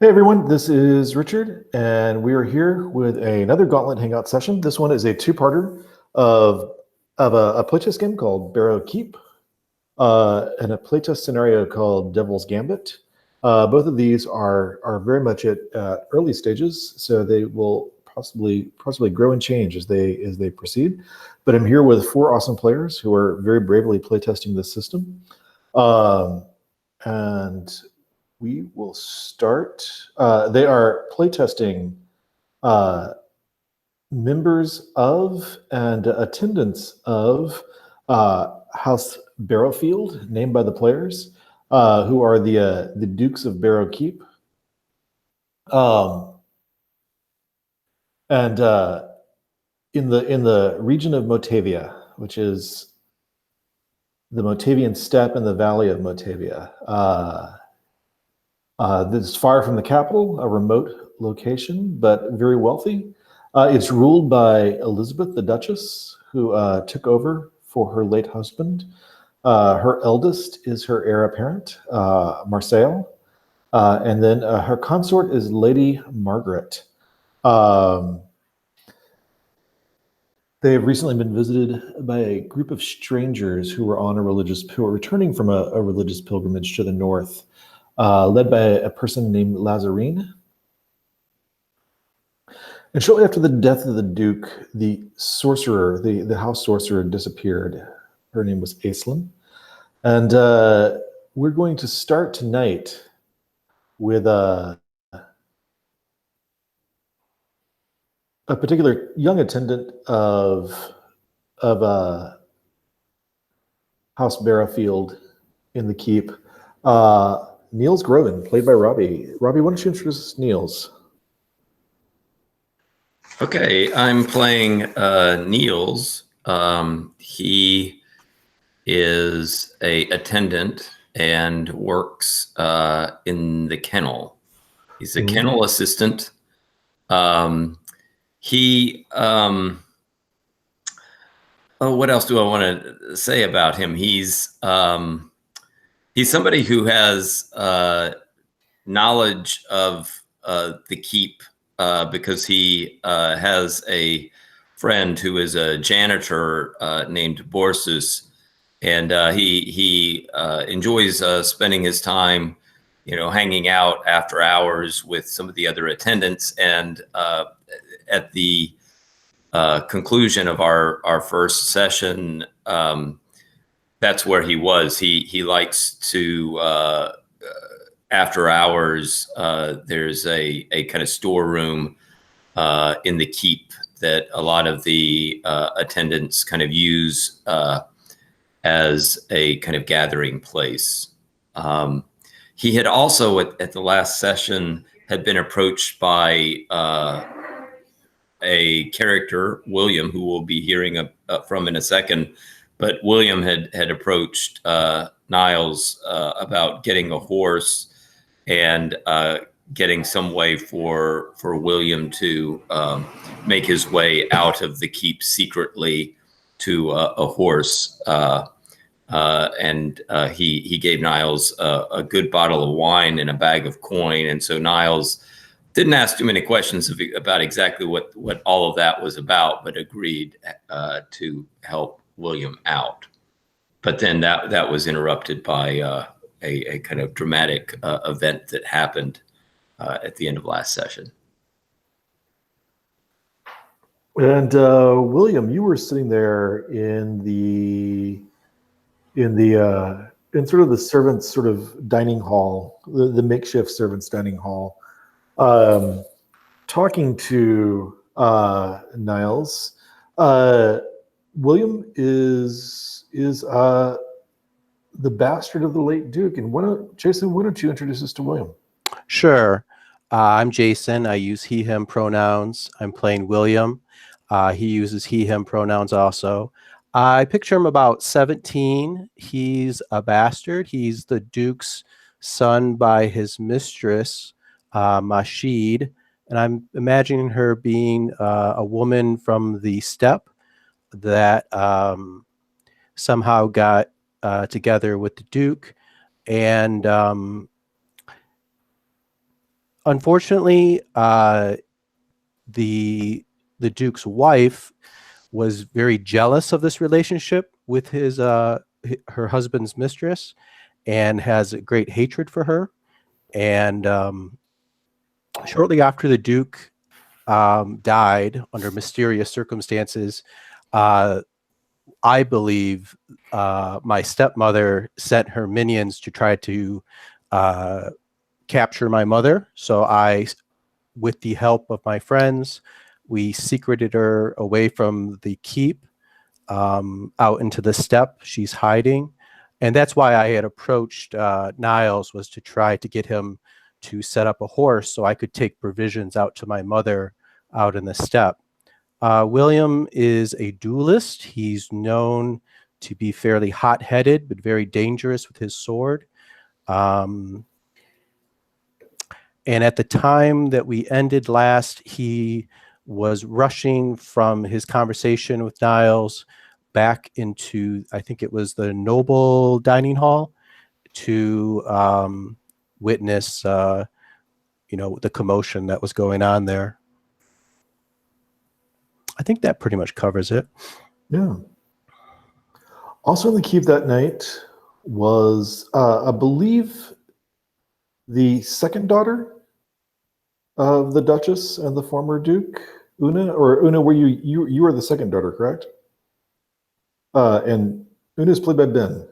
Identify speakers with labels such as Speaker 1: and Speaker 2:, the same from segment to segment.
Speaker 1: Hey everyone, this is Richard, and we are here with another Gauntlet Hangout session. This one is a two-parter of a playtest game called Barrow Keep and a playtest scenario called Devil's Gambit. Both of these are very much at early stages, so they will possibly grow and change as they proceed. But I'm here with four awesome players who are very bravely playtesting this system, and we will start. They are playtesting members of and attendants of House Barrowfield, named by the players, who are the Dukes of Barrow Keep. And in the region of Motavia, which is the Motavian steppe and the valley of Motavia. This is far from the capital, a remote location, but very wealthy. It's ruled by Elizabeth, the Duchess, who took over for her late husband. Her eldest is her heir apparent, Marcel, and then her consort is Lady Margaret. They have recently been visited by a group of strangers who were returning from a religious pilgrimage to the north, led by a person named Lazarine. And shortly after the death of the Duke, the sorcerer, the house sorcerer, disappeared. Her name was Aislinn. And we're going to start tonight with a particular young attendant of House Barrowfield in the keep, Niels Groven, played by Robbie. Robbie, why don't you introduce Niels?
Speaker 2: Okay, I'm playing Niels. He is a attendant and works in the kennel. He's a kennel assistant. What else do I want to say about him? He's somebody who has knowledge of the keep because he has a friend who is a janitor named Borsus, and he enjoys spending his time, hanging out after hours with some of the other attendants. And at the conclusion of our first session, that's where he was. He likes to after hours, there's a kind of storeroom in the keep that a lot of the attendants kind of use as a kind of gathering place. He had also, at the last session, had been approached by a character, William, who we'll be hearing from in a second. But William had approached Niles about getting a horse and getting some way for William to make his way out of the keep secretly to a horse. And he gave Niles a good bottle of wine and a bag of coin. And so Niles didn't ask too many questions about exactly what all of that was about, but agreed to help William out. But then that was interrupted by a kind of dramatic event that happened at the end of last session.
Speaker 1: And William, you were sitting there in sort of the servants' sort of dining hall, the makeshift servants' dining hall, talking to Niles. William is the bastard of the late Duke. And Jason, why don't you introduce us to William?
Speaker 3: Sure. I'm Jason. I use he, him pronouns. I'm playing William. He uses he, him pronouns also. I picture him about 17. He's a bastard. He's the Duke's son by his mistress, Murchad. And I'm imagining her being a woman from the steppe that somehow got together with the Duke. And unfortunately, the Duke's wife was very jealous of this relationship with her husband's mistress, and has a great hatred for her. And shortly after the Duke died under mysterious circumstances, I believe my stepmother sent her minions to try to capture my mother. So with the help of my friends, we secreted her away from the keep, out into the steppe. She's hiding. And that's why I had approached Niles, was to try to get him to set up a horse so I could take provisions out to my mother out in the steppe. William is a duelist. He's known to be fairly hot-headed, but very dangerous with his sword. And at the time that we ended last, he was rushing from his conversation with Niles back into, I think it was the noble dining hall, to witness, the commotion that was going on there. I think that pretty much covers it.
Speaker 1: Yeah. Also in the keep that night was, I believe, the second daughter of the Duchess and the former Duke, Una. Or Una, were you were the second daughter, correct? And Una's played by Ben.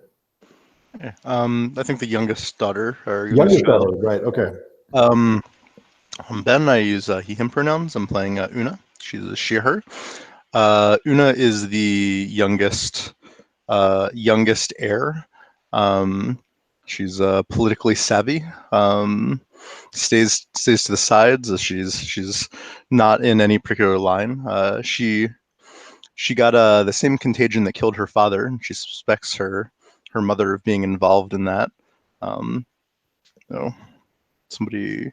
Speaker 4: Yeah. I think the youngest daughter, or
Speaker 1: Youngest daughter, right? Okay.
Speaker 4: Ben, I use he, him pronouns. I'm playing Una. She's a she, her. Una is the youngest heir. She's politically savvy. Stays to the sides. She's not in any particular line. She got the same contagion that killed her father, and she suspects her mother of being involved in that. Somebody.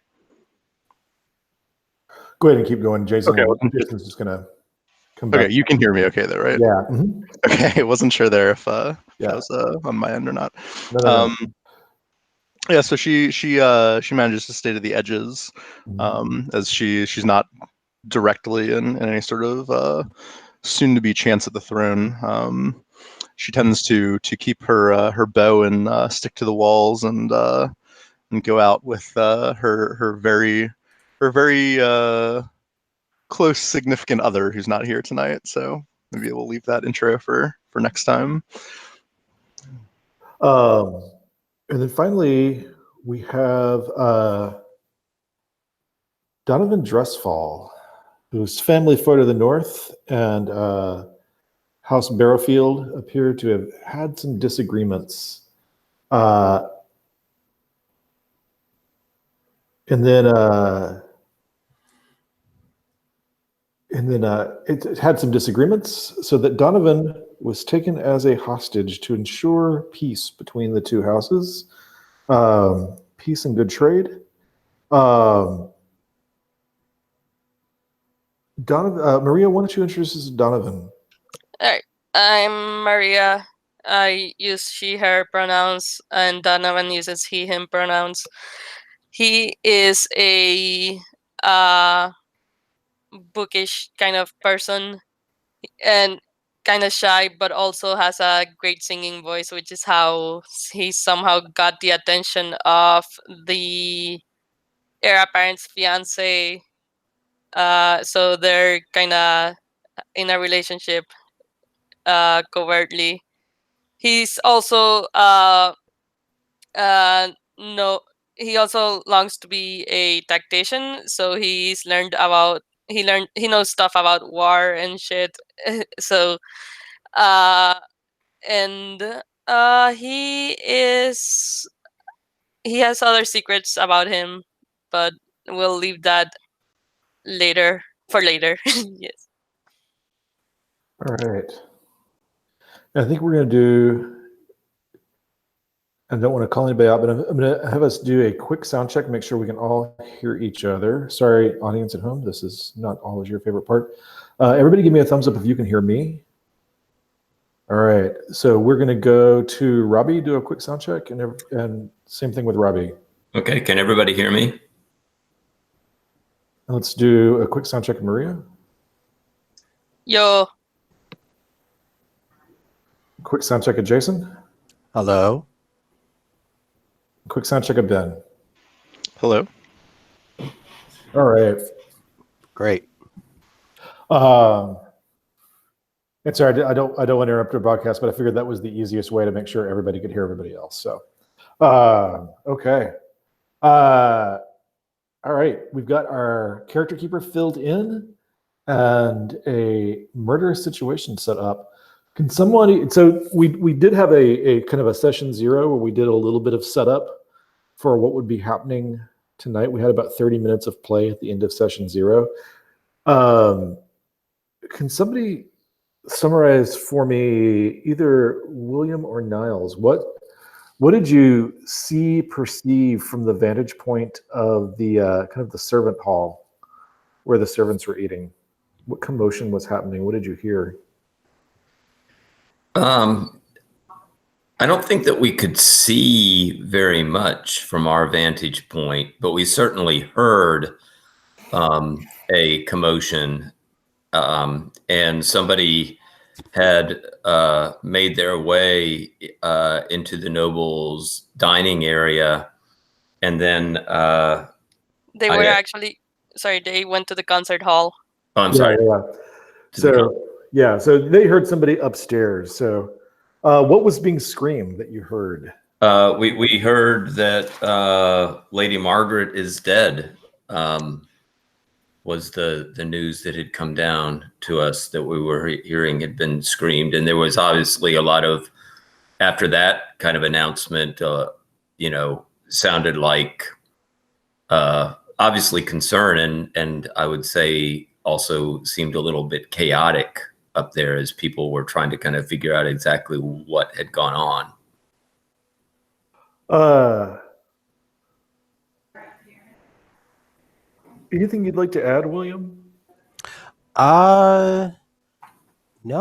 Speaker 1: Go ahead and keep going, Jason.
Speaker 4: Okay.
Speaker 1: Jason's just gonna come back.
Speaker 4: Okay, you can hear me okay though, right?
Speaker 1: Yeah. Mm-hmm.
Speaker 4: Okay, I wasn't sure there if that was on my end or not.
Speaker 1: No.
Speaker 4: Yeah, so she manages to stay to the edges, as she's not directly in any sort of soon to be chance at the throne. She tends to keep her bow and stick to the walls and go out with her very close significant other who's not here tonight. So maybe we'll leave that intro for next time.
Speaker 1: And then finally, we have Donovan Drestfall, whose family far to the north and House Barrowfield appear to have had some disagreements. And then it had some disagreements, so that Donovan was taken as a hostage to ensure peace between the two houses, peace and good trade. Donovan, Maria, why don't you introduce us to Donovan?
Speaker 5: All right, I'm Maria. I use she, her pronouns, and Donovan uses he, him pronouns. He is a bookish kind of person and kind of shy, but also has a great singing voice, which is how he somehow got the attention of the heir apparent's fiance. So they're kind of in a relationship covertly. He's also no, he also longs to be a tactician, so he knows stuff about war and shit. So and he has other secrets about him, but we'll leave that for later. Yes.
Speaker 1: All right. I think we're going to do, I don't want to call anybody out, but I'm going to have us do a quick sound check, make sure we can all hear each other. Sorry, audience at home, this is not always your favorite part. Everybody give me a thumbs up if you can hear me. All right, so we're going to go to Robbie, do a quick sound check, and same thing with Robbie.
Speaker 2: Okay, can everybody hear me?
Speaker 1: Let's do a quick sound check of Maria.
Speaker 5: Yo.
Speaker 1: Quick sound check of Jason.
Speaker 3: Hello.
Speaker 1: Quick sound check of Ben.
Speaker 4: Hello.
Speaker 1: All right.
Speaker 3: Great.
Speaker 1: And sorry, I don't want to interrupt your broadcast, but I figured that was the easiest way to make sure everybody could hear everybody else. So, okay. All right, we've got our character keeper filled in and a murderous situation set up. Can somebody? So we did have a kind of a session 0 where we did a little bit of setup for what would be happening tonight. We had about 30 minutes of play at the end of session 0. Can somebody summarize for me, either William or Niles, what did you perceive from the vantage point of the kind of the servant hall where the servants were eating? What commotion was happening? What did you hear?
Speaker 2: I don't think that we could see very much from our vantage point, but we certainly heard a commotion, and somebody had made their way into the nobles' dining area, and then
Speaker 5: They were actually, sorry, they went to the concert hall.
Speaker 2: Oh, I'm sorry.
Speaker 1: Yeah. So they heard somebody upstairs. So what was being screamed that you heard?
Speaker 2: We heard that Lady Margaret is dead. Was the news that had come down to us that we were hearing had been screamed. And there was obviously a lot of, after that kind of announcement, sounded like obviously concern, and I would say also seemed a little bit chaotic up there as people were trying to kind of figure out exactly what had gone on.
Speaker 1: Anything you'd like to add, William?
Speaker 3: No,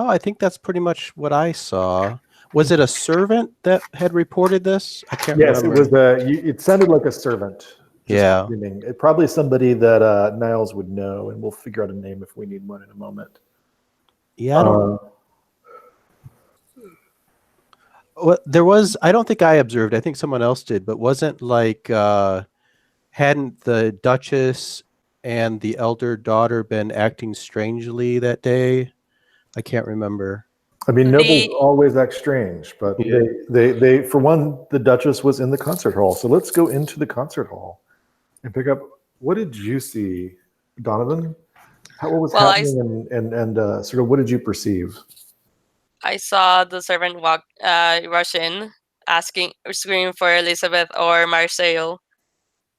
Speaker 3: I think that's pretty much what I saw. Was it a servant that had reported this? I can't remember.
Speaker 1: Yes, it was. It sounded like a servant.
Speaker 3: Yeah.
Speaker 1: It probably somebody that Niles would know, and we'll figure out a name if we need one in a moment.
Speaker 3: Yeah, there was. I don't think I observed. I think someone else did, but wasn't like hadn't the Duchess and the elder daughter been acting strangely that day? I can't remember.
Speaker 1: I mean, nobles always act strange, but
Speaker 3: Yeah.
Speaker 1: they for one, the Duchess was in the concert hall. So let's go into the concert hall and pick up. What did you see, Donovan? What was happening, and sort of what did you perceive?
Speaker 5: I saw the servant rush in, screaming for Elizabeth or Marcel.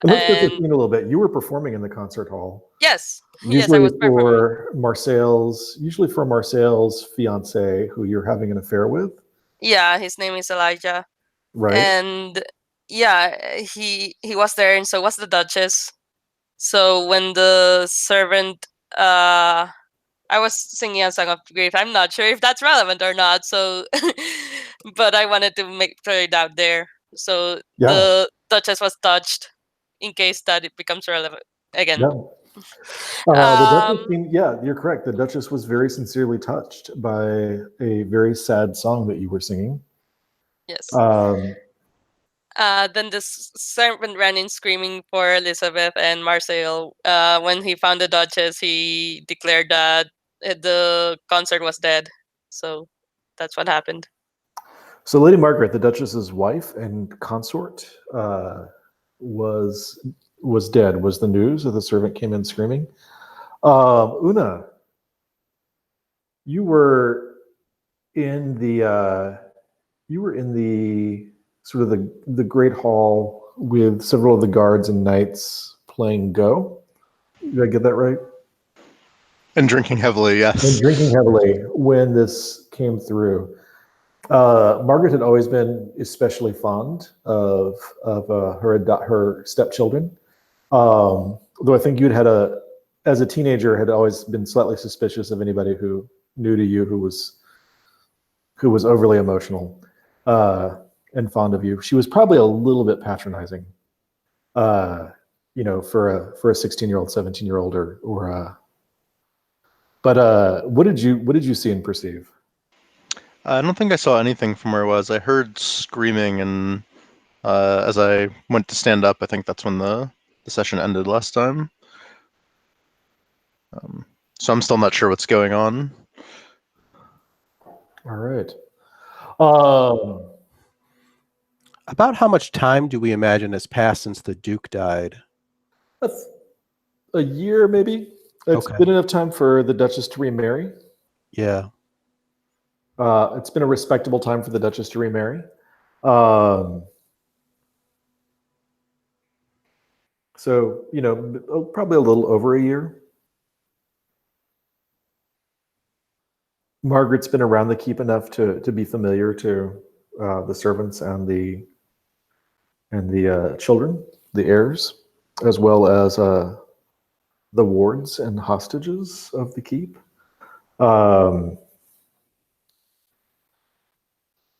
Speaker 1: And let's get this in a little bit. You were performing in the concert hall.
Speaker 5: Yes.
Speaker 1: Usually
Speaker 5: I was
Speaker 1: usually for Marcel's fiance, who you're having an affair with.
Speaker 5: Yeah, his name is Elijah.
Speaker 1: Right.
Speaker 5: And yeah, he was there, and so was the Duchess. So when the servant, I was singing a song of grief. I'm not sure if that's relevant or not. So, but I wanted to throw it out there. So the Duchess was touched, in case that it becomes relevant again.
Speaker 1: Yeah. The Duchess you're correct. The Duchess was very sincerely touched by a very sad song that you were singing.
Speaker 5: Yes. Then the servant ran in screaming for Elizabeth and Marcel. When he found the Duchess, he declared that the consort was dead. So that's what happened.
Speaker 1: So Lady Margaret, the Duchess's wife and consort, was dead, was the news that the servant came in screaming. Una, you were in the sort of the great hall with several of the guards and knights playing Go. Did I get that right?
Speaker 4: And drinking heavily, yes.
Speaker 1: And drinking heavily when this came through. Margaret had always been especially fond of her stepchildren. Though I think as a teenager, had always been slightly suspicious of anybody who new to you who was overly emotional and fond of you. She was probably a little bit patronizing. for a 16-year-old, 17-year-old, but what did you see and perceive?
Speaker 4: I don't think I saw anything from where I was. I heard screaming, and as I went to stand up, I think that's when the session ended last time. So I'm still not sure what's going on.
Speaker 1: All right.
Speaker 3: About how much time do we imagine has passed since the Duke died?
Speaker 1: That's a year, maybe. It's
Speaker 3: Okay.
Speaker 1: been enough time for the Duchess to remarry.
Speaker 3: Yeah.
Speaker 1: It's been a respectable time for the Duchess to remarry. So, probably a little over a year. Margaret's been around the keep enough to be familiar to the servants and the children, the heirs, as well as the wards and hostages of the keep.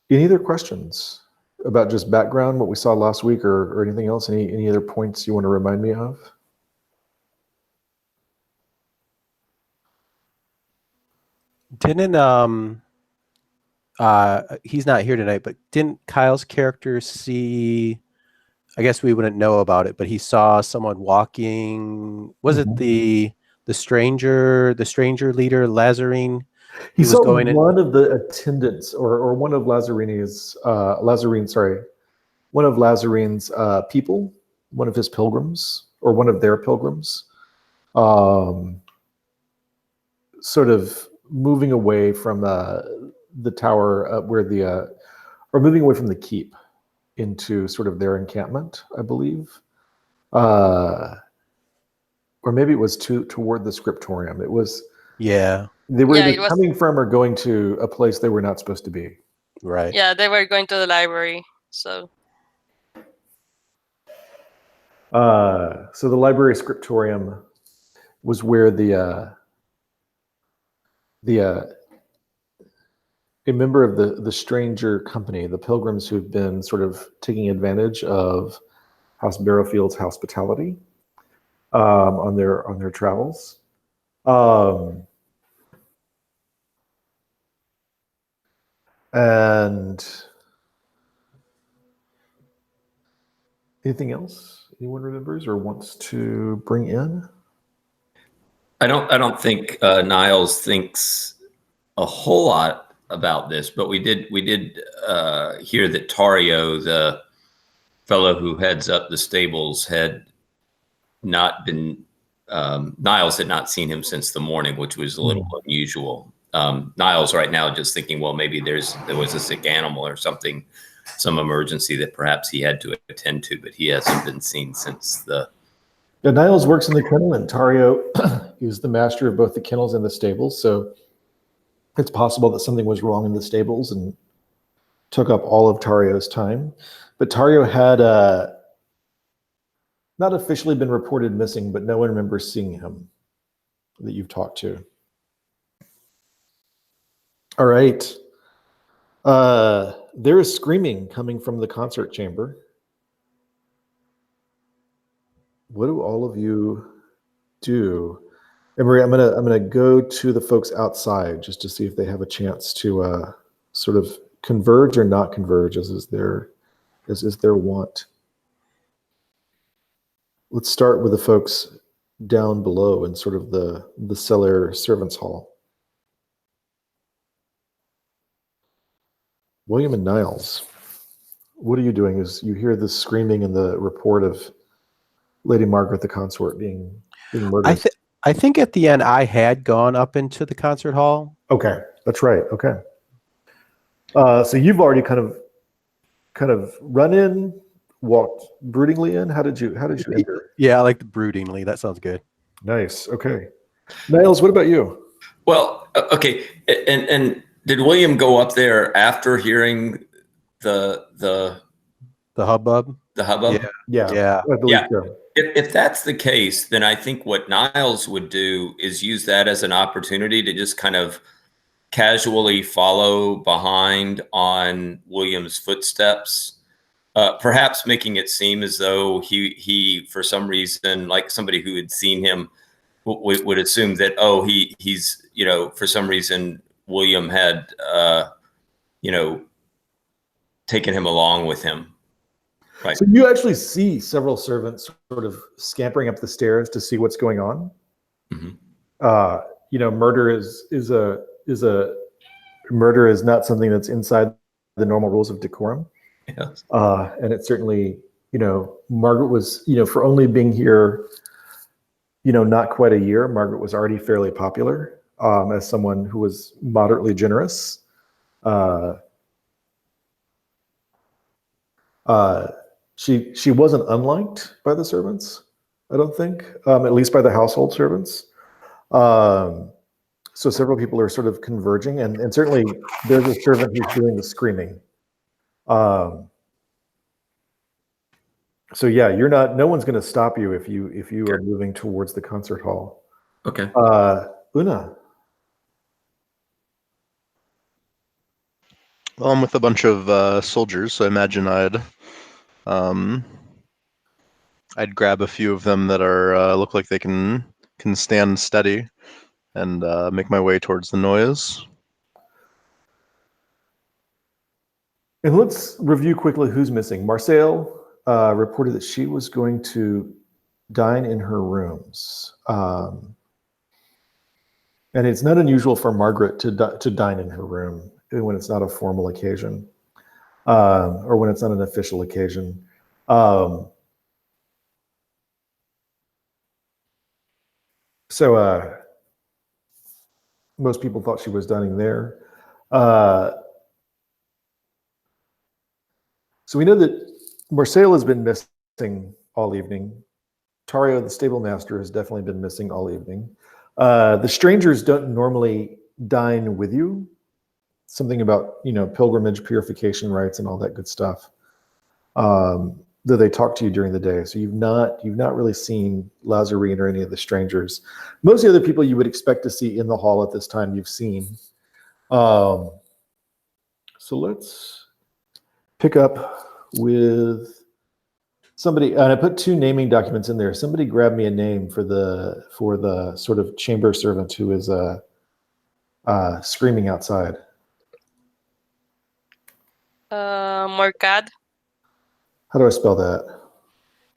Speaker 1: Any other questions about just background, what we saw last week, or anything else? Any other points you want to remind me of?
Speaker 3: Didn't he's not here tonight, but didn't Kyle's character see, I guess we wouldn't know about it, but he saw someone walking, was it the stranger leader, Lazarine?
Speaker 1: He
Speaker 3: was
Speaker 1: saw
Speaker 3: going in-
Speaker 1: one of the attendants, or one of Lazarine's one of Lazarine's people, one of his pilgrims, or one of their pilgrims, sort of moving away from the tower or moving away from the keep into sort of their encampment, I believe. Or maybe it was toward the scriptorium. It was,
Speaker 3: Yeah.
Speaker 1: they were
Speaker 5: Yeah,
Speaker 1: either
Speaker 5: it was-
Speaker 1: coming from or going to a place they were not supposed to be.
Speaker 3: Right.
Speaker 5: Yeah, they were going to the library. So
Speaker 1: So the library scriptorium was where a member of the stranger company, the pilgrims who've been sort of taking advantage of House Barrowfield's hospitality on their travels. And anything else anyone remembers or wants to bring in?
Speaker 2: I don't think Niles thinks a whole lot about this, but we did hear that Taurio, the fellow who heads up the stables, had not been Niles had not seen him since the morning, which was a little unusual. Niles right now just thinking, well, maybe there was a sick animal or something, some emergency that perhaps he had to attend to, but he hasn't been seen since the.
Speaker 1: Yeah, Niles works in the kennel, and Taurio is the master of both the kennels and the stables. So it's possible that something was wrong in the stables and took up all of Taurio's time. But Taurio had not officially been reported missing, but no one remembers seeing him that you've talked to. All right. There is screaming coming from the consort chamber. What do all of you do? And Maria, I'm gonna go to the folks outside just to see if they have a chance to sort of converge or not converge, as is their want. Let's start with the folks down below in sort of the cellar servants' hall. William and Niles, what are you doing as you hear the screaming and the report of Lady Margaret the consort being murdered?
Speaker 3: I think at the end I had gone up into the concert hall.
Speaker 1: Okay, that's right. Okay. So you've already kind of run in, walked broodingly in. How did you enter?
Speaker 3: Yeah, I like the broodingly. That sounds good.
Speaker 1: Nice. Okay. Niles, what about you?
Speaker 2: Well, okay, and did William go up there after hearing the
Speaker 3: hubbub?
Speaker 2: The hubbub?
Speaker 3: Yeah.
Speaker 1: I believe so.
Speaker 2: If that's the case, then I think what Niles would do is use that as an opportunity to just kind of casually follow behind on William's footsteps perhaps making it seem as though he for some reason, like somebody who had seen him would assume that, oh, he's, you know, for some reason William had, you know, taken him along with him. Right.
Speaker 1: So you actually see several servants sort of scampering up the stairs to see what's going on.
Speaker 2: Mm-hmm.
Speaker 1: You know, murder is not something that's inside the normal rules of decorum.
Speaker 2: Yes.
Speaker 1: And it certainly, you know, Margaret was, you know, for only being here, you know, not quite a year, Margaret was already fairly popular as someone who was moderately generous. She wasn't unliked by the servants, I don't think, at least by the household servants. So several people are sort of converging, and certainly there's a servant who's doing the screaming. So yeah, no one's going to stop you if you are moving towards the concert hall.
Speaker 2: Okay.
Speaker 1: Una.
Speaker 4: Well, I'm with a bunch of soldiers, so I imagine I'd grab a few of them that are look like they can stand steady, and make my way towards the noise.
Speaker 1: And let's review quickly who's missing. Marcel reported that she was going to dine in her rooms. And it's not unusual for Margaret to dine in her room when it's not a formal occasion, or when it's not an official occasion. So most people thought she was dining there. So we know that Marcel has been missing all evening. Taurio, the stablemaster, has definitely been missing all evening. The strangers don't normally dine with you. Something about, you know, pilgrimage, purification rites, and all that good stuff. That they talk to you during the day. So you've not really seen Lazarine or any of the strangers. Most of the other people you would expect to see in the hall at this time, you've seen. So let's pick up with somebody, and I put 2 naming documents in there. Somebody grab me a name for the sort of chamber servant who is screaming outside.
Speaker 5: Murchad.
Speaker 1: How do I spell that?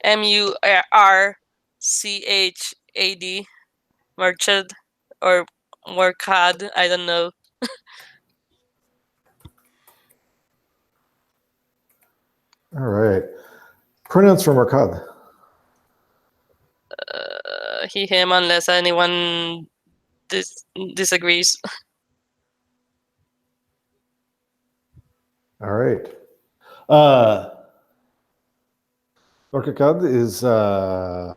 Speaker 5: Murchad. Murchad or Murchad. I don't know.
Speaker 1: All right. Pronouns for Murchad.
Speaker 5: He, him, unless anyone disagrees.
Speaker 1: All right. Murchad is, at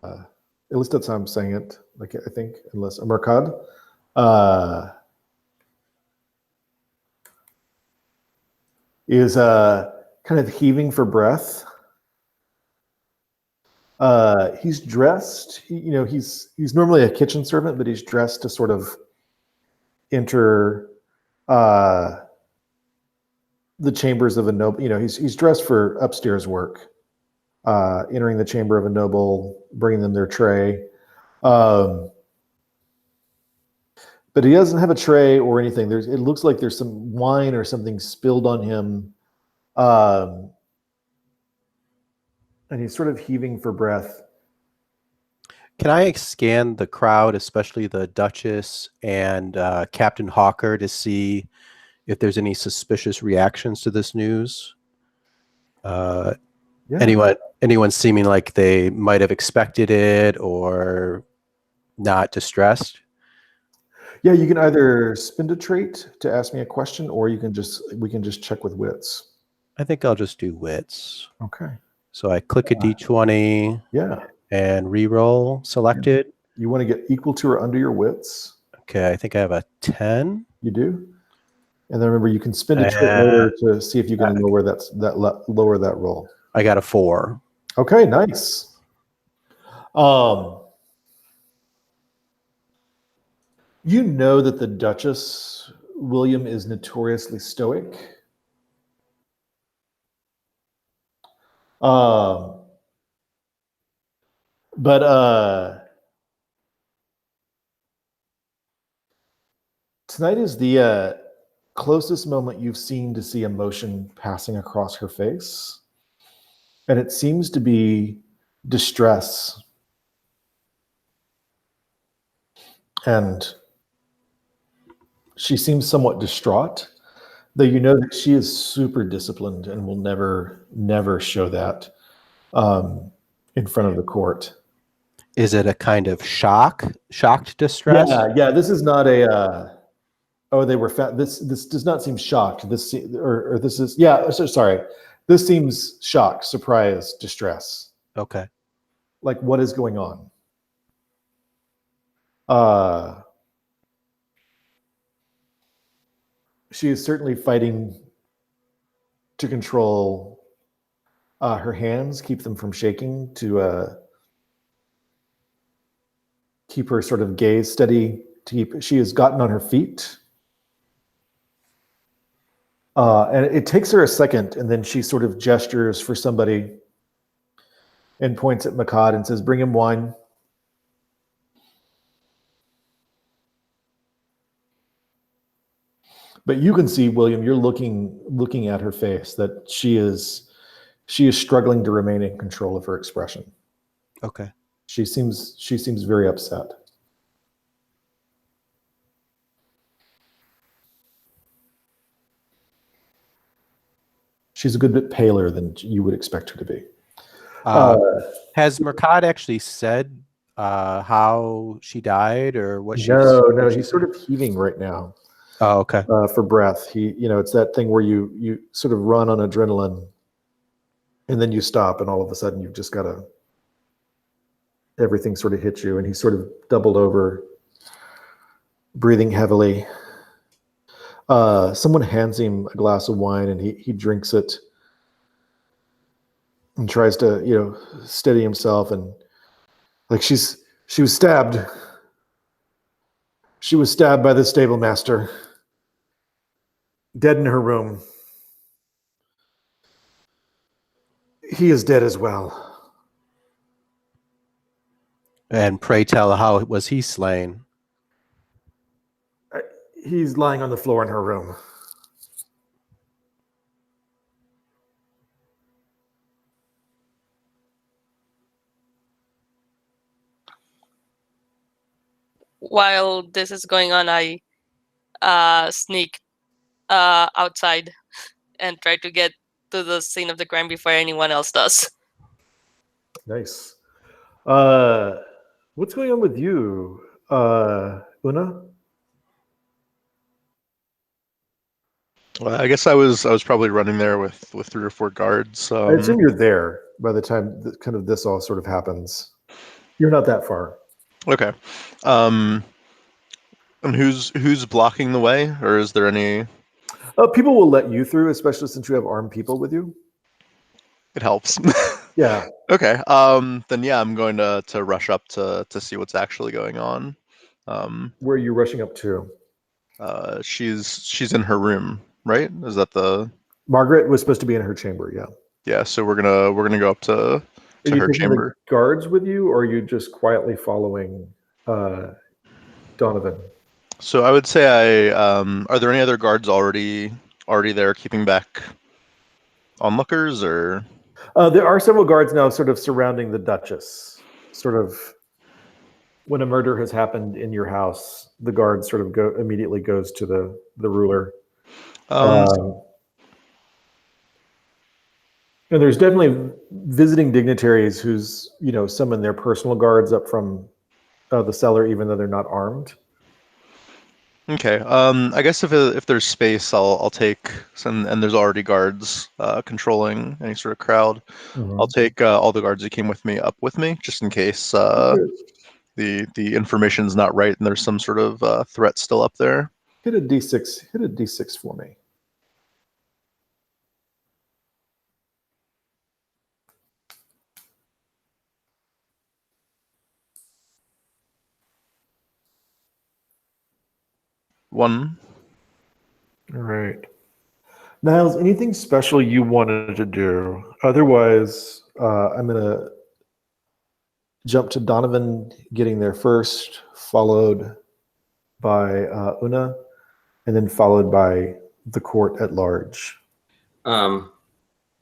Speaker 1: least that's how I'm saying it, like, I think, unless Murchad. Is kind of heaving for breath. He's dressed, he's normally a kitchen servant, but he's dressed to sort of enter the chambers of a noble. He's dressed for upstairs work, entering the chamber of a noble, bringing them their tray. But he doesn't have a tray or anything. It looks like there's some wine or something spilled on him. And he's sort of heaving for breath.
Speaker 3: Can I scan the crowd, especially the Duchess and Captain Hawker, to see if there's any suspicious reactions to this news? Yeah. Anyone seeming like they might have expected it or not distressed?
Speaker 1: Yeah, you can either spend a trait to ask me a question, or we can just check with wits.
Speaker 3: I think I'll just do wits.
Speaker 1: Okay.
Speaker 3: So I click a D20.
Speaker 1: Yeah.
Speaker 3: And reroll selected.
Speaker 1: You want to get equal to or under your wits.
Speaker 3: Okay, I think I have a 10.
Speaker 1: You do. And then remember, you can spend a trait later to see if you can lower that roll.
Speaker 3: I got a 4.
Speaker 1: Okay, nice. You know that the Duchess, William, is notoriously stoic. But tonight is the closest moment you've seen to see emotion passing across her face. And it seems to be distress. And she seems somewhat distraught, though you know that she is super disciplined and will never show that in front of the court.
Speaker 3: Is it a kind of shocked distress?
Speaker 1: Yeah. This is not a. Oh, they were fat. This does not seem shocked. This or this is sorry. This seems shock, surprise, distress.
Speaker 3: Okay.
Speaker 1: Like, what is going on? She is certainly fighting to control her hands, keep them from shaking, to keep her sort of gaze steady. She has gotten on her feet. And it takes her a second, and then she sort of gestures for somebody and points at Murchad and says, "Bring him wine." But you can see, William, you're looking at her face, that she is struggling to remain in control of her expression.
Speaker 3: Okay.
Speaker 1: She seems very upset. She's a good bit paler than you would expect her to be.
Speaker 3: Has Murchad actually said how she died or what she?
Speaker 1: No, he's sort of heaving right now.
Speaker 3: Oh, okay.
Speaker 1: For breath, it's that thing where you sort of run on adrenaline, and then you stop, and all of a sudden you've just got everything sort of hits you, and he's sort of doubled over, breathing heavily. Someone hands him a glass of wine, and he drinks it and tries to steady himself, and like she was stabbed. She was stabbed by the stablemaster, dead in her room. He is dead as well.
Speaker 3: And pray tell, how was he slain?
Speaker 1: He's lying on the floor in her room.
Speaker 5: While this is going on, I sneak outside and try to get to the scene of the crime before anyone else does.
Speaker 1: Nice. What's going on with you, Una?
Speaker 4: Well, I guess I was probably running there with 3 or 4 guards.
Speaker 1: I assume you're there by the time kind of this all sort of happens. You're not that far.
Speaker 4: Okay. And who's blocking the way, or is there any?
Speaker 1: People will let you through, especially since you have armed people with you.
Speaker 4: It helps.
Speaker 1: Yeah.
Speaker 4: Okay. Then yeah, I'm going to rush up to see what's actually going on.
Speaker 1: Where are you rushing up to?
Speaker 4: She's in her room, right? Is that the?
Speaker 1: Margaret was supposed to be in her chamber. Yeah.
Speaker 4: Yeah. So we're gonna go up to
Speaker 1: Are you
Speaker 4: her
Speaker 1: taking
Speaker 4: chamber.
Speaker 1: the guards with you, or are you just quietly following Donovan?
Speaker 4: So I would say are there any other guards already there keeping back onlookers, or?
Speaker 1: There are several guards now sort of surrounding the Duchess. Sort of when a murder has happened in your house, the guard sort of immediately goes to the ruler. And there's definitely visiting dignitaries who's summon their personal guards up from the cellar, even though they're not armed.
Speaker 4: Okay. I guess if there's space, I'll take some, and there's already guards controlling any sort of crowd.
Speaker 1: Mm-hmm.
Speaker 4: I'll take all the guards that came with me up with me, just in case the information's not right and there's some sort of threat still up there.
Speaker 1: Hit a d6. Hit a d6 for me.
Speaker 4: One.
Speaker 1: All right. Niles, anything special you wanted to do? Otherwise, I'm going to jump to Donovan getting there first, followed by Una, and then followed by the court at large.
Speaker 2: I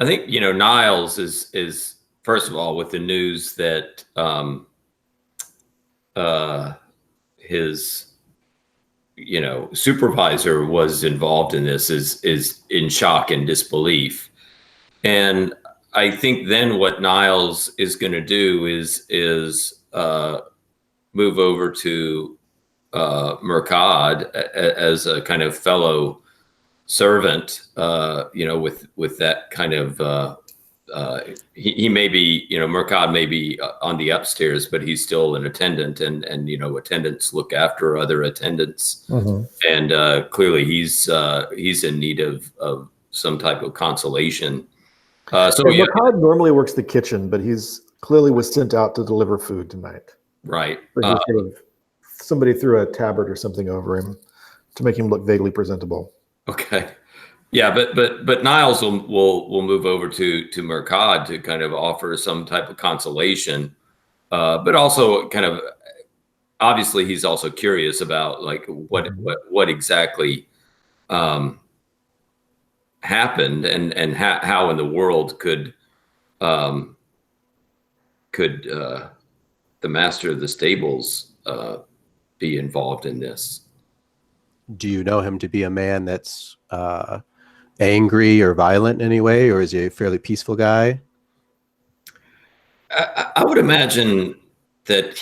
Speaker 2: think Niles is first of all with the news that his supervisor was involved in this is in shock and disbelief. And I think then what Niles is going to do is move over to Murchad as a kind of fellow servant, with that kind of he may be, Murchad may be on the upstairs, but he's still an attendant, and attendants look after other attendants, and clearly he's in need of some type of consolation.
Speaker 1: Murchad normally works the kitchen, but he's clearly was sent out to deliver food tonight.
Speaker 2: Right.
Speaker 1: Somebody threw a tabard or something over him to make him look vaguely presentable.
Speaker 2: Okay. Yeah, but Niles will move over to Murchad to kind of offer some type of consolation, but also kind of obviously he's also curious about like what exactly happened and how in the world could the master of the stables be involved in this.
Speaker 3: Do you know him to be a man that's angry or violent in any way, or is he a fairly peaceful guy?
Speaker 2: I would imagine that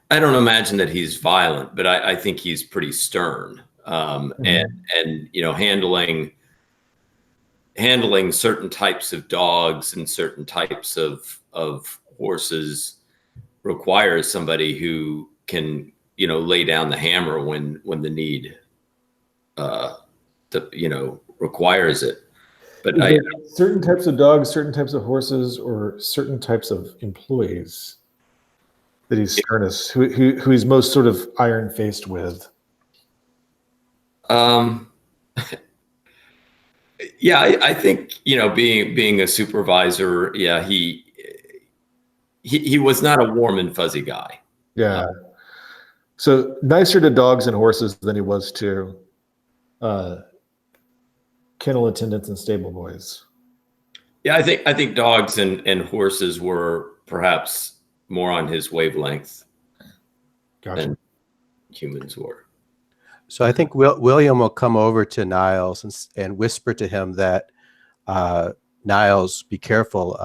Speaker 2: I don't imagine that he's violent, but I think he's pretty stern, and handling certain types of dogs and certain types of horses requires somebody who can lay down the hammer when the need requires it. But
Speaker 1: certain types of dogs, certain types of horses, or certain types of employees that he's sternest, who he's most sort of iron-faced with.
Speaker 2: Yeah, I think being a supervisor, yeah, he was not a warm and fuzzy guy.
Speaker 1: Yeah. So nicer to dogs and horses than he was to kennel attendants and stable boys.
Speaker 2: Yeah, I think dogs and horses were perhaps more on his wavelength than humans were.
Speaker 3: So I think William will come over to Niles and whisper to him that, Niles, be careful.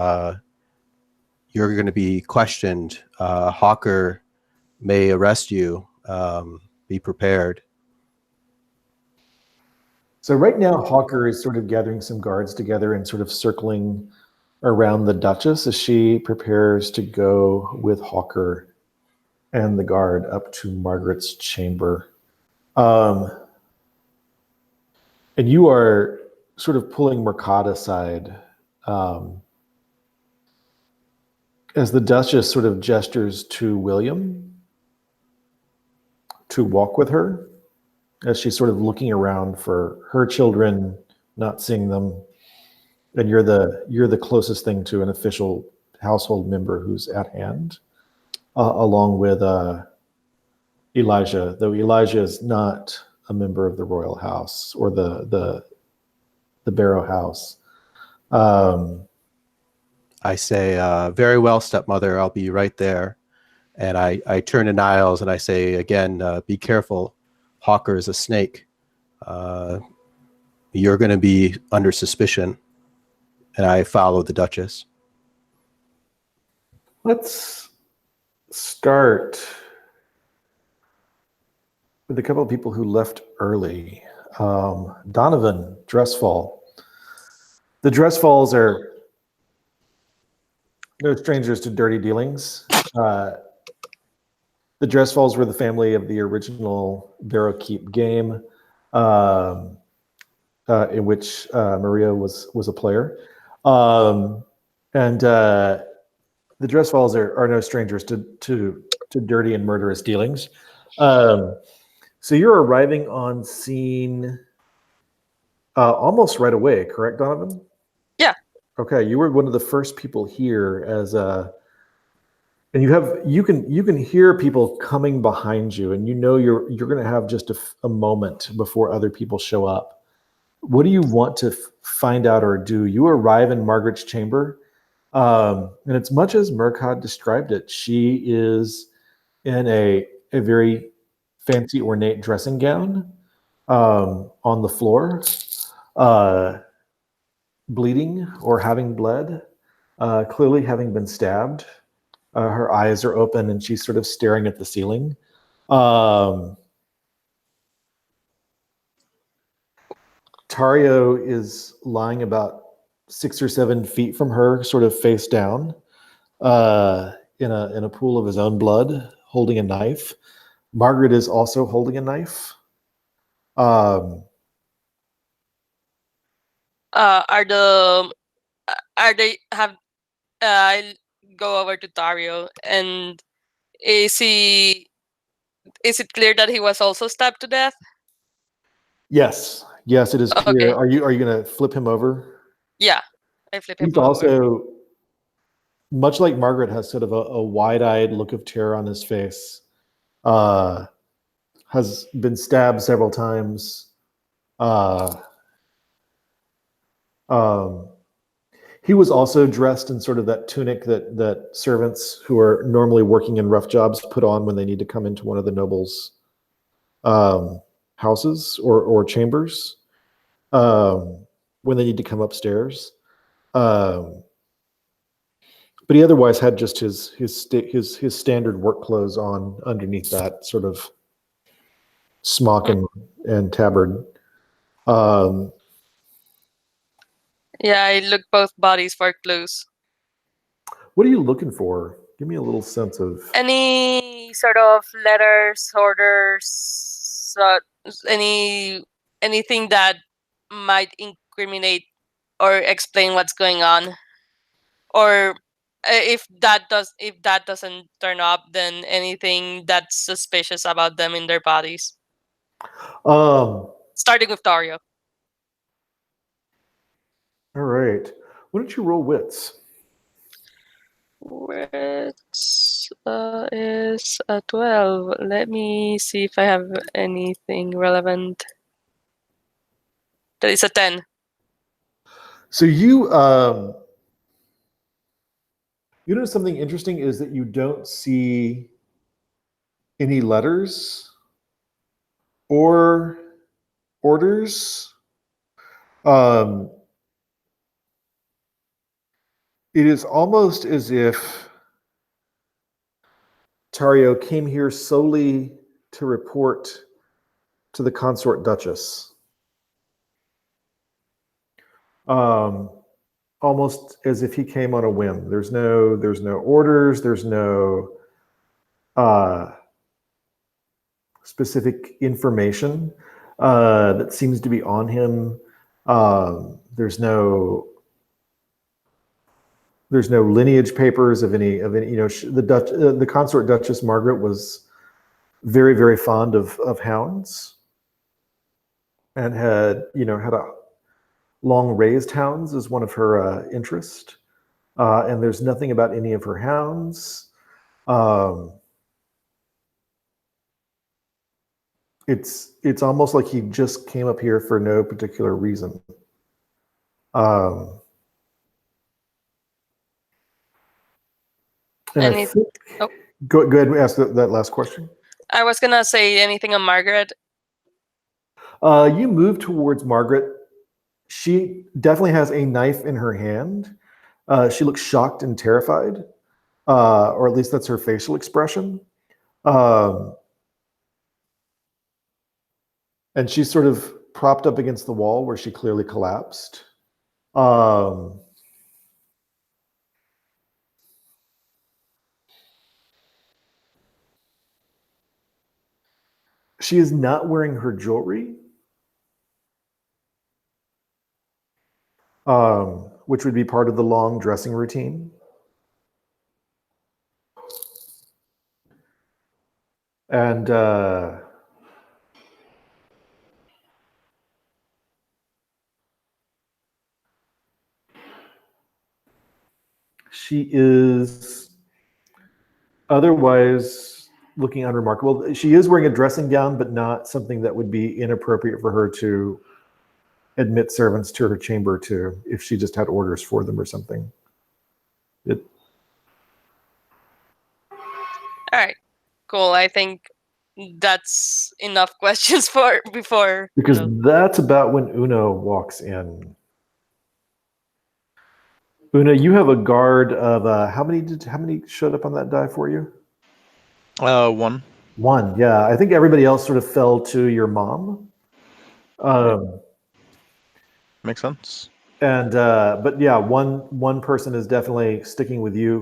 Speaker 3: You're going to be questioned. Hawker may arrest you. Be prepared.
Speaker 1: So right now, Hawker is sort of gathering some guards together and sort of circling around the Duchess as she prepares to go with Hawker and the guard up to Margaret's chamber. And you are sort of pulling Murchad aside as the Duchess sort of gestures to William to walk with her, as she's sort of looking around for her children, not seeing them. And you're the closest thing to an official household member who's at hand, along with Elijah, though Elijah is not a member of the royal house or the Barrow house.
Speaker 3: I say, very well, stepmother, I'll be right there. And I turn to Niles and I say again, be careful. Hawker is a snake. You're going to be under suspicion. And I follow the Duchess.
Speaker 1: Let's start with a couple of people who left early. Donovan Drestfall. The Drestfalls are no strangers to dirty dealings. The Drestfalls were the family of the original Barrow Keep game, in which Maria was a player. And the Drestfalls are no strangers to dirty and murderous dealings. So you're arriving on scene almost right away, correct, Donovan?
Speaker 5: Yeah.
Speaker 1: Okay, you were one of the first people here as and you can hear people coming behind you, and you know you're going to have just a moment before other people show up. What do you want to find out or do? You arrive in Margaret's chamber, and it's much as Murchad described it. She is in a very fancy, ornate dressing gown on the floor, bleeding or having bled, clearly having been stabbed. Her eyes are open and she's sort of staring at the ceiling. Taurio is lying about 6 or 7 feet from her, sort of face down, in a pool of his own blood, holding a knife. Margaret is also holding a knife.
Speaker 5: Are they have I'll go over to Taurio, and is it clear that he was also stabbed to death?
Speaker 1: Yes, it is clear.
Speaker 5: Okay.
Speaker 1: Are you going to flip him over?
Speaker 5: Yeah, I flip him
Speaker 1: He's
Speaker 5: over.
Speaker 1: also, much like Margaret, has sort of a wide-eyed look of terror on his face. Has been stabbed several times. He was also dressed in sort of that tunic that servants who are normally working in rough jobs put on when they need to come into one of the nobles' houses or chambers, when they need to come upstairs. But he otherwise had just his standard work clothes on underneath that, sort of smock and tabard.
Speaker 5: Yeah, I look both bodies for clues.
Speaker 1: What are you looking for? Give me a little sense of
Speaker 5: Any sort of letters, orders, anything that might incriminate or explain what's going on, or if that doesn't turn up, then anything that's suspicious about them in their bodies. Starting with Taurio.
Speaker 1: All right. Why don't you roll wits?
Speaker 5: Wits is a 12. Let me see if I have anything relevant. That is a 10.
Speaker 1: So you know something interesting is that you don't see any letters or orders. It is almost as if Taurio came here solely to report to the consort Duchess. Almost as if he came on a whim. There's no orders. There's no specific information that seems to be on him. There's no lineage papers of any. You know, the consort Duchess Margaret was very, very fond of hounds, and had a long raised hounds as one of her interests. And there's nothing about any of her hounds. It's almost like he just came up here for no particular reason. And
Speaker 5: Any-
Speaker 1: go ahead and ask that last question.
Speaker 5: I was gonna say anything on Margaret.
Speaker 1: You move towards Margaret. She definitely has a knife in her hand. She looks shocked and terrified, or at least that's her facial expression. And she's sort of propped up against the wall where she clearly collapsed. She is not wearing her jewelry, which would be part of the long dressing routine. And She is otherwise looking unremarkable. She is wearing a dressing gown, but not something that would be inappropriate for her to admit servants to her chamber to if she just had orders for them or something.
Speaker 5: All right, cool. I think that's enough questions for before.
Speaker 1: Because that's about when Una walks in. Una, you have a guard of how many showed up on that die for you?
Speaker 4: 1.
Speaker 1: One, yeah. I think everybody else sort of fell to your mom.
Speaker 4: Makes sense.
Speaker 1: And but yeah, one person is definitely sticking with you.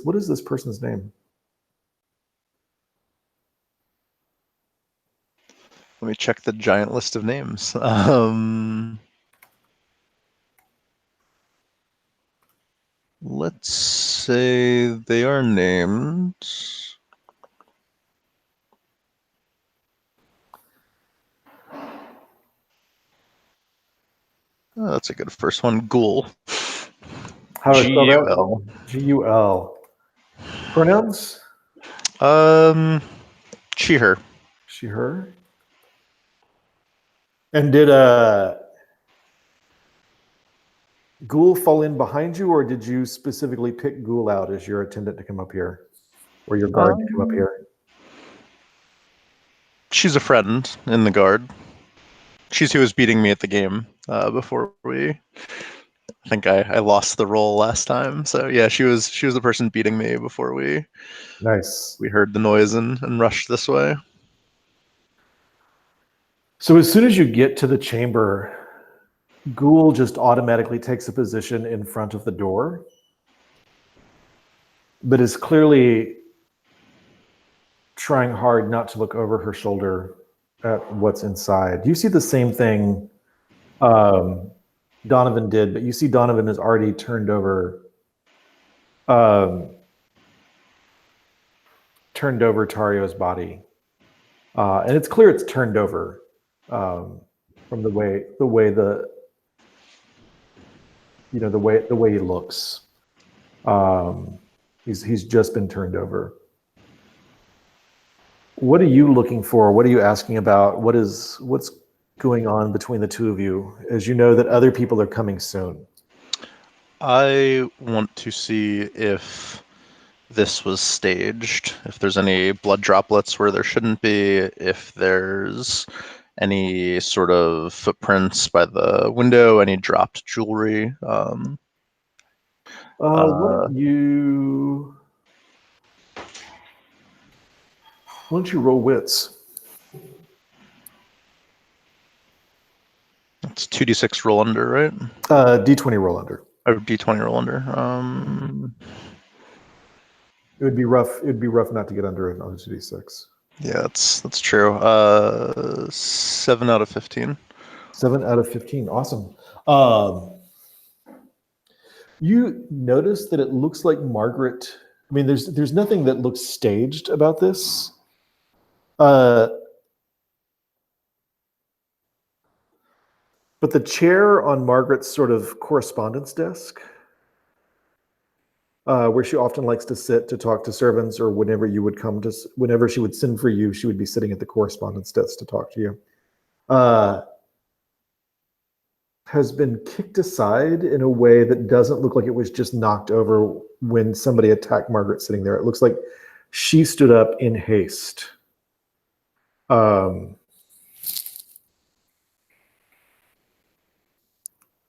Speaker 1: What is this person's name?
Speaker 4: Let me check the giant list of names. Let's say they are named. Oh, that's a good first one. Ghoul.
Speaker 1: How do I spell that?
Speaker 4: G-U-L.
Speaker 1: G-U-L. Pronouns?
Speaker 4: She, her.
Speaker 1: She, her. And did Ghoul fall in behind you, or did you specifically pick Ghoul out as your attendant to come up here, or your guard to come up here?
Speaker 4: She's a friend in the guard. She's who was beating me at the game before we. I think I lost the roll last time, so yeah, she was the person beating me before we.
Speaker 1: Nice.
Speaker 4: We heard the noise and rushed this way.
Speaker 1: So as soon as you get to the chamber, Ghoul just automatically takes a position in front of the door, but is clearly trying hard not to look over her shoulder at what's inside. You see the same thing Donovan did, but you see Donovan has already turned over Taurio's body, and it's clear it's turned over from the way he looks. He's just been turned over. What are you looking for? What are you asking about? What's going on between the two of you, as you know that other people are coming soon?
Speaker 4: I want to see if this was staged, if there's any blood droplets where there shouldn't be, if there's any sort of footprints by the window, any dropped jewelry.
Speaker 1: Why don't you roll wits?
Speaker 4: It's 2d6 roll under, right?
Speaker 1: D20 roll under.
Speaker 4: Or d20 roll under.
Speaker 1: It would be rough. It'd be rough not to get under it on a 2d6.
Speaker 4: Yeah, that's true. 7 out of 15.
Speaker 1: 7 out of 15. Awesome. You notice that it looks like Margaret. I mean, there's nothing that looks staged about this. But the chair on Margaret's sort of correspondence desk, where she often likes to sit to talk to servants, or whenever she would send for you, she would be sitting at the correspondence desk to talk to you, has been kicked aside in a way that doesn't look like it was just knocked over when somebody attacked Margaret sitting there. It looks like she stood up in haste.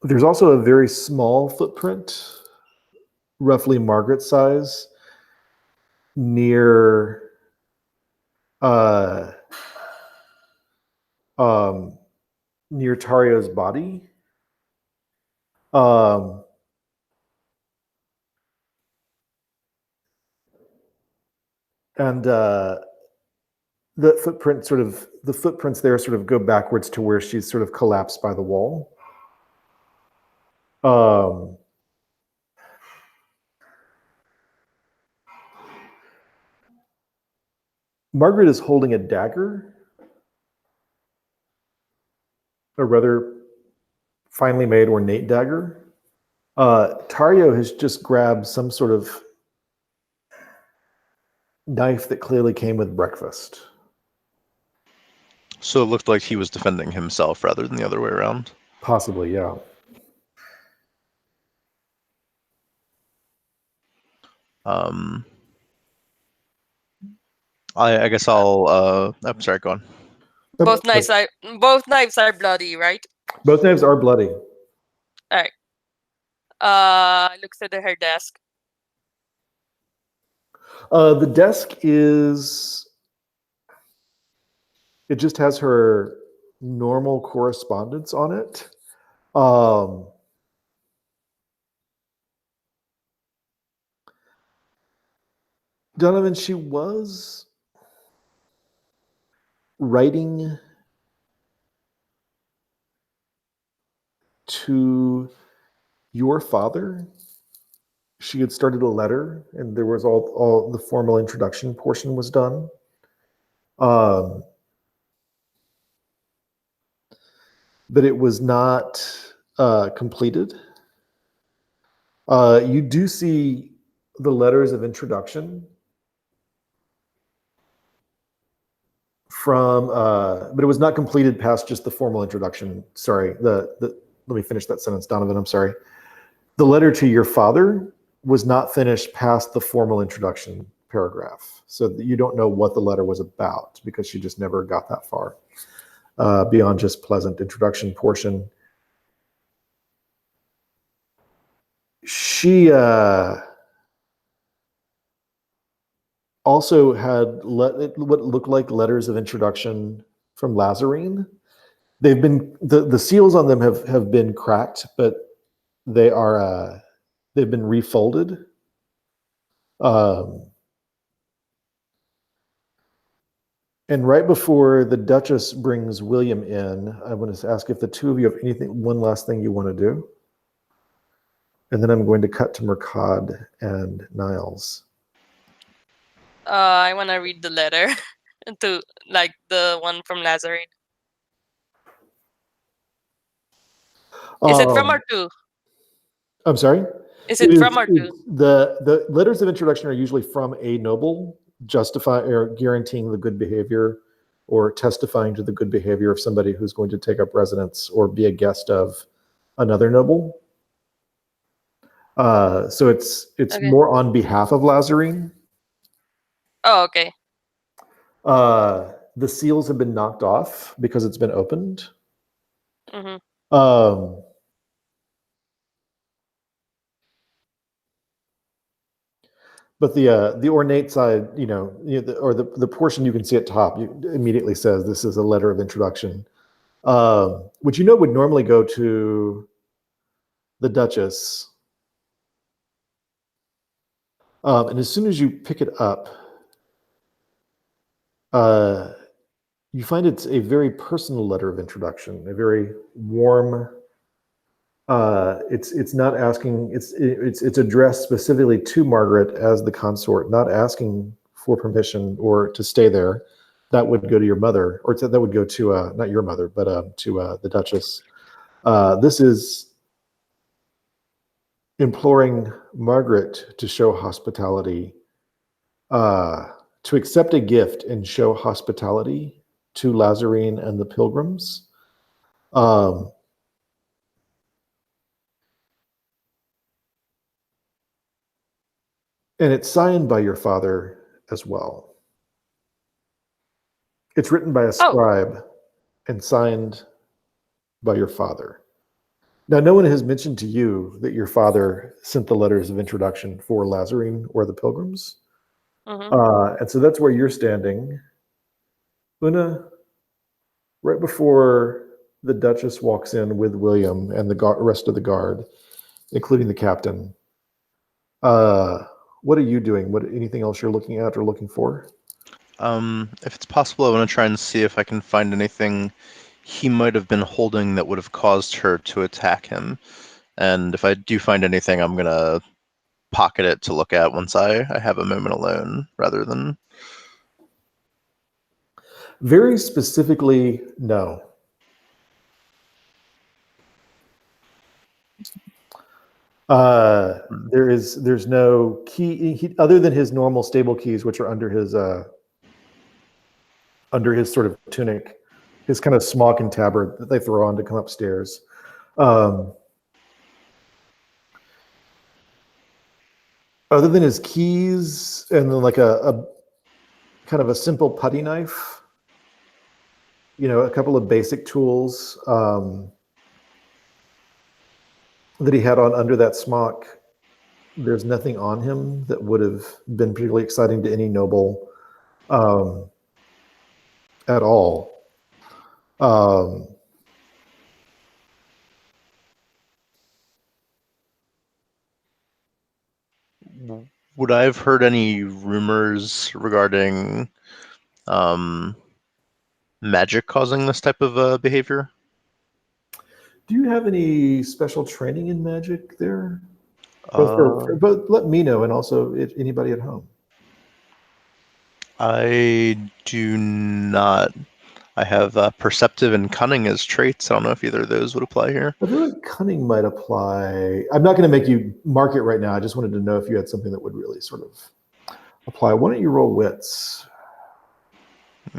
Speaker 1: There's also a very small footprint, roughly Margaret's size, near Taurio's body. And the footprints there sort of go backwards to where she's sort of collapsed by the wall. Margaret is holding a dagger, a rather finely made ornate dagger. Taurio has just grabbed some sort of knife that clearly came with breakfast.
Speaker 4: So it looked like he was defending himself rather than the other way around.
Speaker 1: Possibly, yeah.
Speaker 4: I guess I'll. I'm sorry. Go on.
Speaker 5: Both knives are bloody, right?
Speaker 1: Both knives are bloody.
Speaker 5: All right. Looks at her desk.
Speaker 1: The desk is. It just has her normal correspondence on it. Donovan, she was writing to your father. She had started a letter, and there was all the formal introduction portion was done. But it was not completed. You do see the letters of introduction from, but it was not completed past just the formal introduction. Sorry, let me finish that sentence, Donovan. I'm sorry. The letter to your father was not finished past the formal introduction paragraph. So you don't know what the letter was about because she just never got that far beyond just pleasant introduction portion. She also had what looked like letters of introduction from Lazarine. They've been the seals on them have been cracked, but they are they've been refolded. And right before the Duchess brings William in, I want to ask if the two of you have one last thing you want to do. And then I'm going to cut to Murchad and Niles.
Speaker 5: I want to read the letter to like the one from Lazarine. Is it from or to?
Speaker 1: I'm sorry?
Speaker 5: Is it from or to?
Speaker 1: The letters of introduction are usually from a noble, justify or guaranteeing the good behavior or testifying to the good behavior of somebody who's going to take up residence or be a guest of another noble. So it's okay. More on behalf of Lazarine.
Speaker 5: Oh, okay.
Speaker 1: The seals have been knocked off because it's been opened.
Speaker 5: Mm-hmm.
Speaker 1: But the ornate side, or the portion you can see at top, immediately says this is a letter of introduction, which would normally go to the Duchess. And as soon as you pick it up, you find it's a very personal letter of introduction, a very warm. It's not asking. It's addressed specifically to Margaret as the consort, not asking for permission or to stay there. That would go to your mother, or that would go to not your mother, but to the Duchess. This is imploring Margaret to show hospitality, to accept a gift and show hospitality to Lazarine and the pilgrims. And it's signed by your father as well. It's written by a scribe and signed by your father. Now, no one has mentioned to you that your father sent the letters of introduction for Lazarine or the pilgrims. Mm-hmm. And so that's where you're standing. Una, right before the Duchess walks in with William and the rest of the guard, including the captain, what are you doing? Anything else you're looking at or looking for?
Speaker 4: If it's possible, I want to try and see if I can find anything he might have been holding that would have caused her to attack him. And if I do find anything, I'm going to pocket it to look at once I have a moment alone, rather than...
Speaker 1: Very specifically, no. There's no key other than his normal stable keys, which are under his sort of tunic, his kind of smock and tabard that they throw on to come upstairs. Other than his keys and then like a kind of a simple putty knife, a couple of basic tools that he had on under that smock, there's nothing on him that would have been particularly exciting to any noble at all.
Speaker 4: Would I have heard any rumors regarding magic causing this type of behavior?
Speaker 1: Do you have any special training in magic there? But let me know, and also if anybody at home.
Speaker 4: I do not. I have perceptive and cunning as traits. I don't know if either of those would apply here.
Speaker 1: I feel like cunning might apply. I'm not going to make you mark it right now. I just wanted to know if you had something that would really sort of apply. Why don't you roll wits?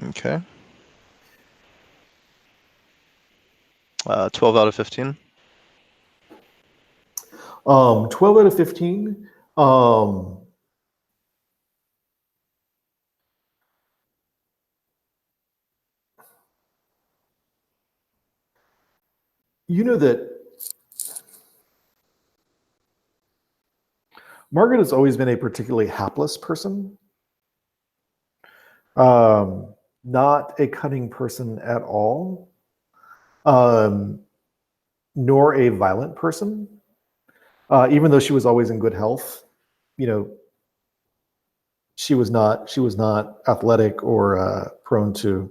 Speaker 4: Okay. 12 out of 15.
Speaker 1: 12 out of 15. You know that Margaret has always been a particularly hapless person. Not a cunning person at all. Nor a violent person. Even though she was always in good health, she was not athletic or prone to.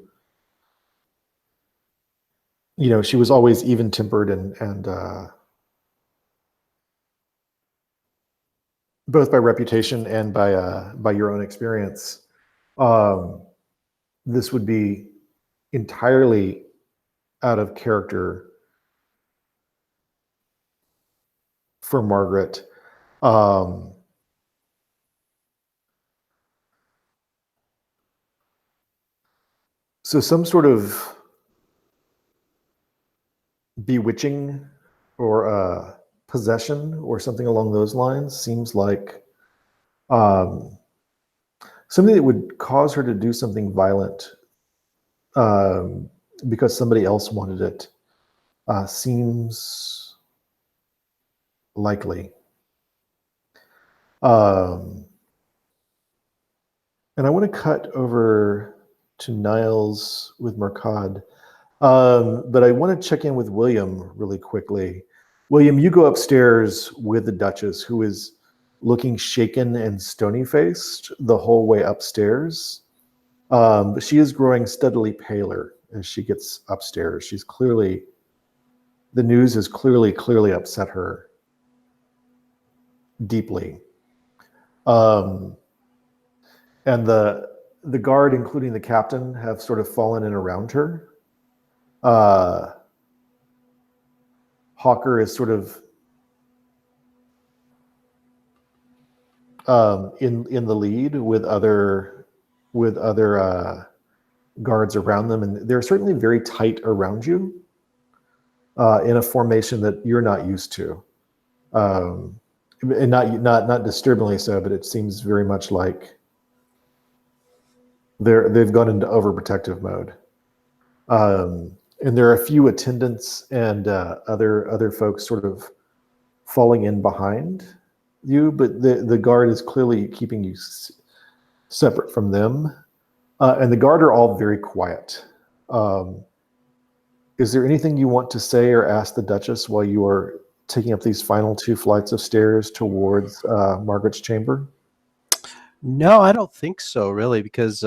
Speaker 1: She was always even-tempered and both by reputation and by your own experience. This would be entirely out of character for Margaret. So some sort of bewitching or possession or something along those lines seems like something that would cause her to do something violent because somebody else wanted it seems likely. And I want to cut over to Niles with Murchad. But I want to check in with William really quickly. William, you go upstairs with the Duchess, who is looking shaken and stony-faced the whole way upstairs. But she is growing steadily paler as she gets upstairs. The news has clearly upset her deeply. And the guard, including the captain, have sort of fallen in around her. Hawker is sort of in the lead with other guards around them, and they're certainly very tight around you in a formation that you're not used to, and not disturbingly so, but it seems very much like they've gone into overprotective mode. And there are a few attendants and other folks sort of falling in behind you, but the guard is clearly keeping you separate from them. And the guard are all very quiet. Is there anything you want to say or ask the Duchess while you are taking up these final 2 flights of stairs towards Margaret's chamber?
Speaker 3: No, I don't think so, really, because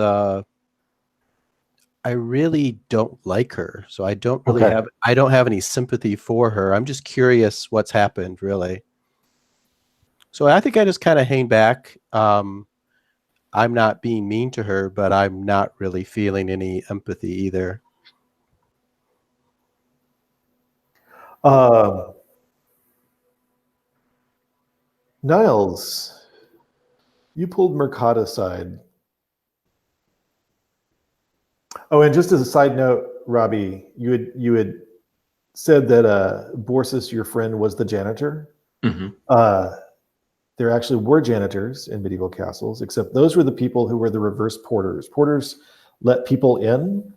Speaker 3: I really don't like her, so I don't really have any sympathy for her. I'm just curious what's happened, really. So I think I just kind of hang back. I'm not being mean to her, but I'm not really feeling any empathy either.
Speaker 1: Niles, you pulled Murchad aside. Oh, and just as a side note, Robbie, you had said that Borsus, your friend, was the janitor.
Speaker 2: Mm-hmm.
Speaker 1: There actually were janitors in medieval castles, except those were the people who were the reverse porters. Porters let people in.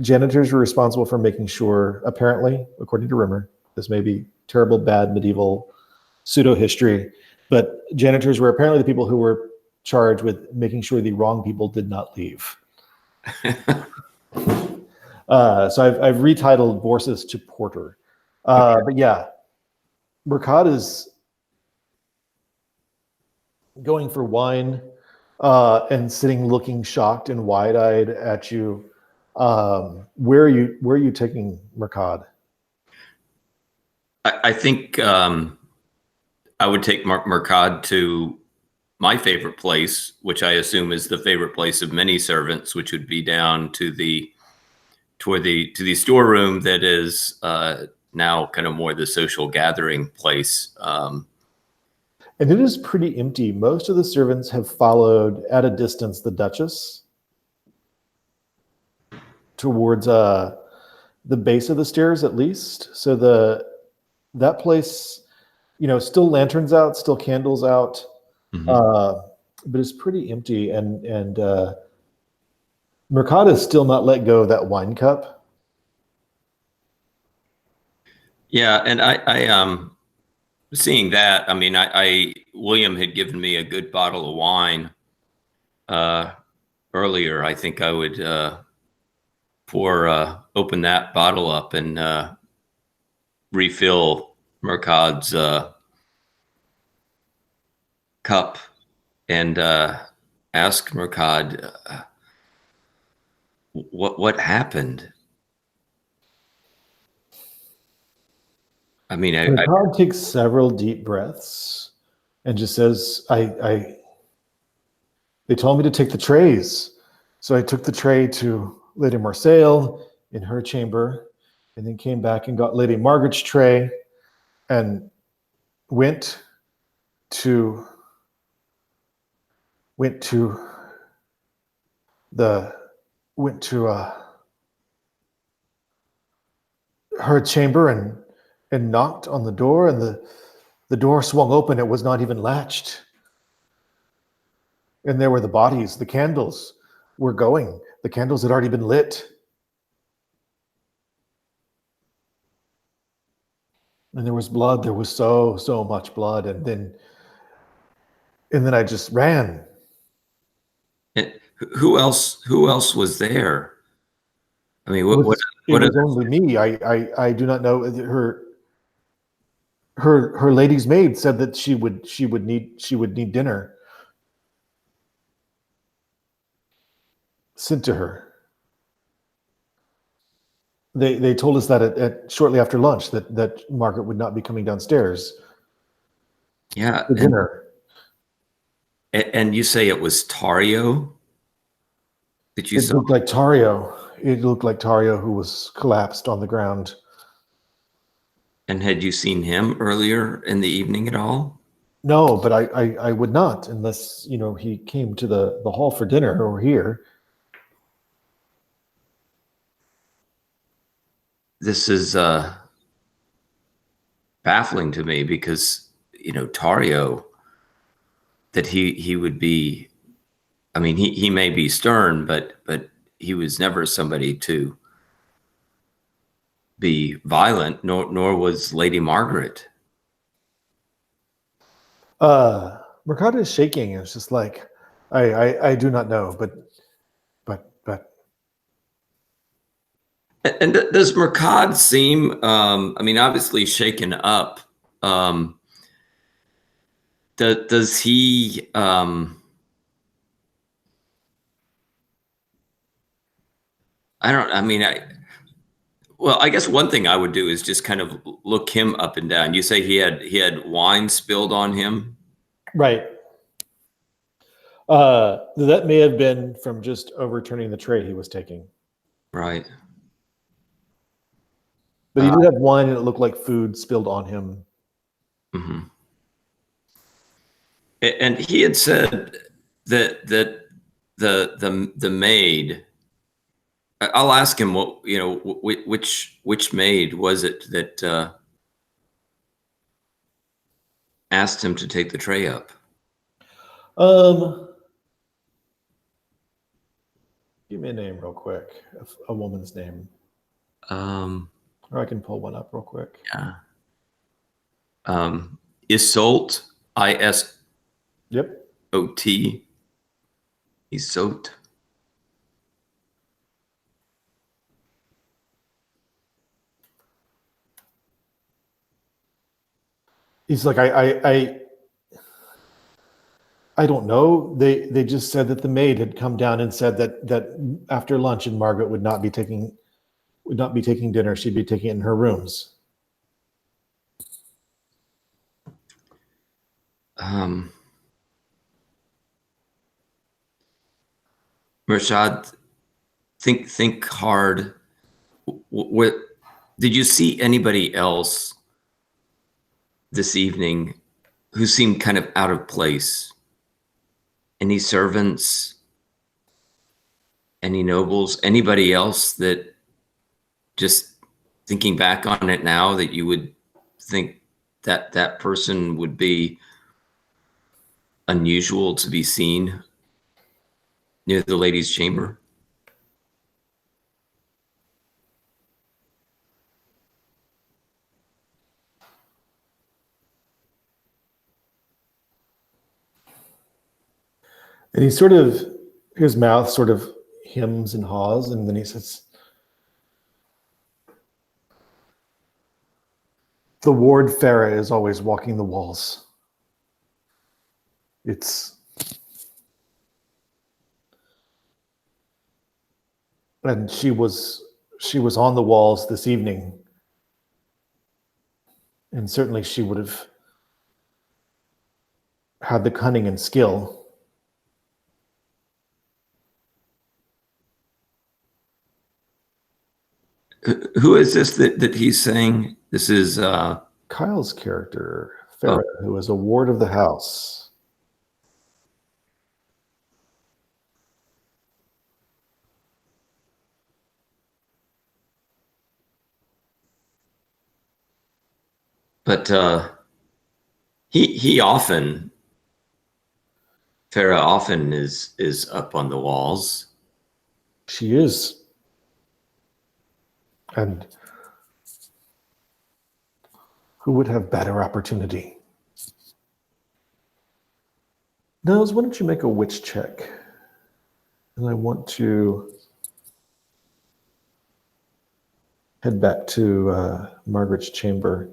Speaker 1: Janitors were responsible for making sure, apparently, according to rumor, this may be terrible, bad medieval pseudo history, but janitors were apparently the people who were charged with making sure the wrong people did not leave. So I've retitled Borsus to Porter. But yeah, Murchad is going for wine and sitting looking shocked and wide-eyed at you. Where are you taking Murchad?
Speaker 2: I think I would take Murchad to my favorite place, which I assume is the favorite place of many servants, which would be down to the storeroom that is now kind of more the social gathering place.
Speaker 1: And it is pretty empty. Most of the servants have followed at a distance the Duchess towards the base of the stairs, at least. So that place, still lanterns out, still candles out, but it's pretty empty. And Murchad has still not let go of that wine cup.
Speaker 2: Yeah, and I seeing that, I mean, William had given me a good bottle of wine earlier. I think I would open that bottle up and refill Murchad's cup and ask Murchad what happened. I mean,
Speaker 1: Murchad takes several deep breaths and just says, they told me to take the trays. So I took the tray to Lady Marseille in her chamber, and then came back and got Lady Margaret's tray and went to her chamber and knocked on the door, and the door swung open. It was not even latched. And there were the bodies. The candles were going. The candles had already been lit. And there was blood. There was so much blood. And then I just ran.
Speaker 2: And who else was there? I mean,
Speaker 1: It was only me. I do not know. Her lady's maid said that she would need dinner sent to her. They told us that at shortly after lunch that Margaret would not be coming downstairs.
Speaker 2: Yeah,
Speaker 1: for dinner.
Speaker 2: And you say it was Taurio that you saw?
Speaker 1: Looked like Taurio. It looked like Taurio, who was collapsed on the ground.
Speaker 2: And had you seen him earlier in the evening at all?
Speaker 1: No, but I would not, unless he came to the hall for dinner or here.
Speaker 2: This is baffling to me because Taurio, that he would be. I mean, he may be stern, but he was never somebody to be violent, nor was Lady Margaret.
Speaker 1: Murchad is shaking. It's just like, I do not know, but.
Speaker 2: And does Murchad seem? I mean, obviously shaken up. Does he? I guess one thing I would do is just kind of look him up and down. You say he had wine spilled on him,
Speaker 1: right? That may have been from just overturning the tray he was taking.
Speaker 2: Right.
Speaker 1: But he did have wine, and it looked like food spilled on him.
Speaker 2: Mm-hmm. And he had said that the maid. I'll ask him which maid was it that asked him to take the tray up.
Speaker 1: Give me a name real quick, a woman's name, or I can pull one up real quick.
Speaker 2: Yeah. Isolt, ISOT.
Speaker 1: Yep.
Speaker 2: Isolt.
Speaker 1: He's like, I don't know. They just said that the maid had come down and said that after lunch and Margaret would not be taking dinner. She'd be taking it in her rooms.
Speaker 2: Murchad, think hard. What did you see anybody else this evening who seemed kind of out of place? Any servants? Any nobles? Anybody else that, just thinking back on it now, that you would think that that person would be unusual to be seen near the ladies' chamber?
Speaker 1: And his mouth sort of hems and haws, and then he says, "The ward Farah is always walking the walls. And she was on the walls this evening, and certainly she would have had the cunning and skill."
Speaker 2: Who is this that he's saying? This is
Speaker 1: Kyle's character, Farah, who is a ward of the house.
Speaker 2: But he often, Farah often is up on the walls.
Speaker 1: She is. And who would have better opportunity? Nels, why don't you make a witch check? And I want to head back to Margaret's chamber.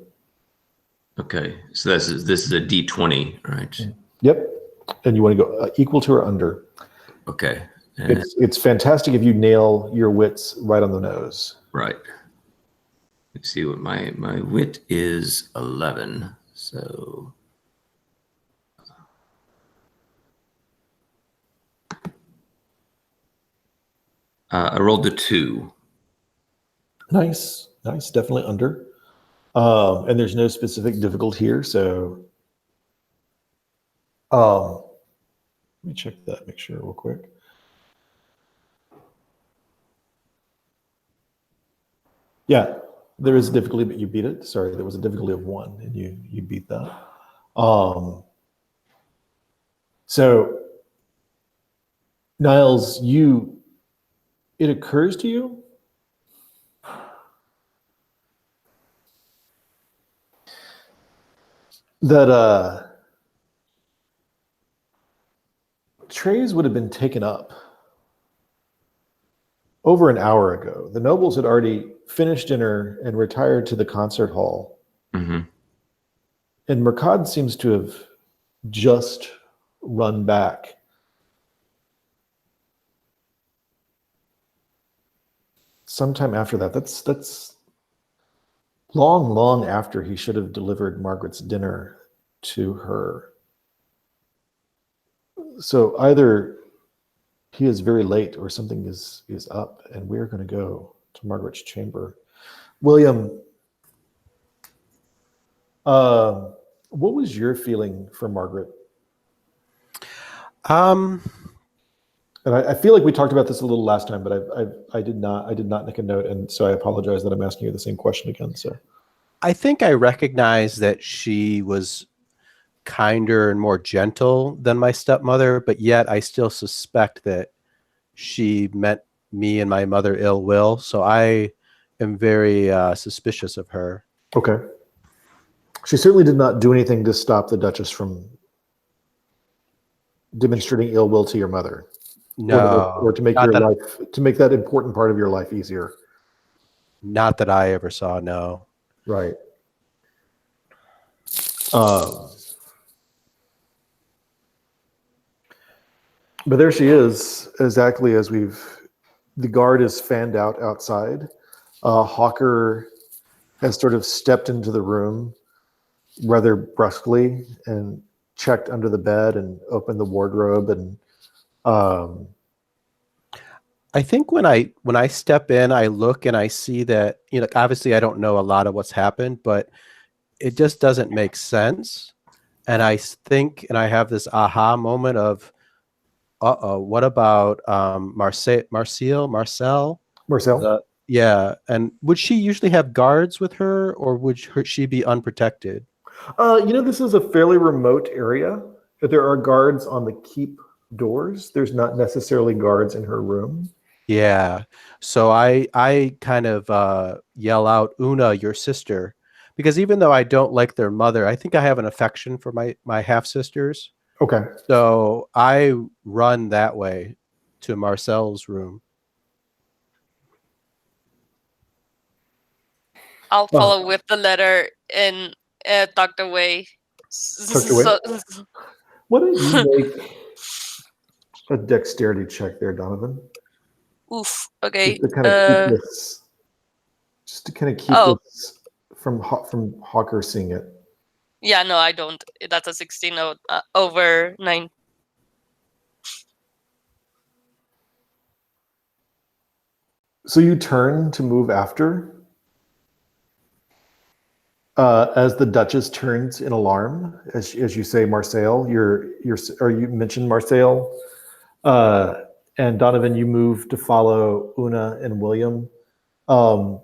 Speaker 2: Okay, so this is a D20, right?
Speaker 1: Yep. And you want to go equal to or under.
Speaker 2: Okay.
Speaker 1: It's fantastic if you nail your wits right on the nose.
Speaker 2: Right. Let's see what my wit is 11. So I rolled a 2.
Speaker 1: Nice, definitely under. And there's no specific difficulty here, so let me check that, make sure real quick. Yeah, there is a difficulty, but you beat it. Sorry, there was a difficulty of 1, and you beat that. So, Niles, it occurs to you that trays would have been taken up over an hour ago. The nobles had already finished dinner and retired to the concert hall.
Speaker 2: Mm-hmm.
Speaker 1: And Murchad seems to have just run back. Sometime after that. That's long after he should have delivered Margaret's dinner to her. So either he is very late or something is up, and we're going to go to Margaret's chamber. William, what was your feeling for Margaret And I feel like we talked about this a little last time, but I did not make a note, and so I apologize that I'm asking you the same question again. So
Speaker 3: I think I recognize that she was kinder and more gentle than my stepmother, but yet I still suspect that she meant me and my mother ill will. So I am very suspicious of her.
Speaker 1: okay, she certainly did not do anything to stop the Duchess from demonstrating ill will to your mother.
Speaker 3: No,
Speaker 1: or to make
Speaker 3: not
Speaker 1: your
Speaker 3: that,
Speaker 1: life, to make that important part of your life easier.
Speaker 3: not that I ever saw. No.
Speaker 1: Right. But there she is, exactly as the guard is fanned out outside. Hawker has sort of stepped into the room rather brusquely and checked under the bed and opened the wardrobe, and
Speaker 3: I think when I step in, I look and I see that, obviously I don't know a lot of what's happened, but it just doesn't make sense. And I think, and I have this aha moment of, what about Marcel? Yeah. And would she usually have guards with her, or would she be unprotected?
Speaker 1: This is a fairly remote area. There are guards on the keep doors. There's not necessarily guards in her room.
Speaker 3: Yeah. So I kind of yell out, Una, your sister, because even though I don't like their mother, I think I have an affection for my half sisters.
Speaker 1: Okay.
Speaker 3: So I run that way to Marcel's room.
Speaker 5: I'll follow with the letter and tucked away.
Speaker 1: Tucked away? Why don't you make a dexterity check there, Donovan?
Speaker 5: Oof. Okay.
Speaker 1: Just to kind of keep this from Hawker seeing it.
Speaker 5: Yeah, no, I don't. That's a 16 over 9.
Speaker 1: So you turn to move after. As the Duchess turns in alarm, as you say, Marcel, you mentioned Marcel, and Donovan, you move to follow Una and William, and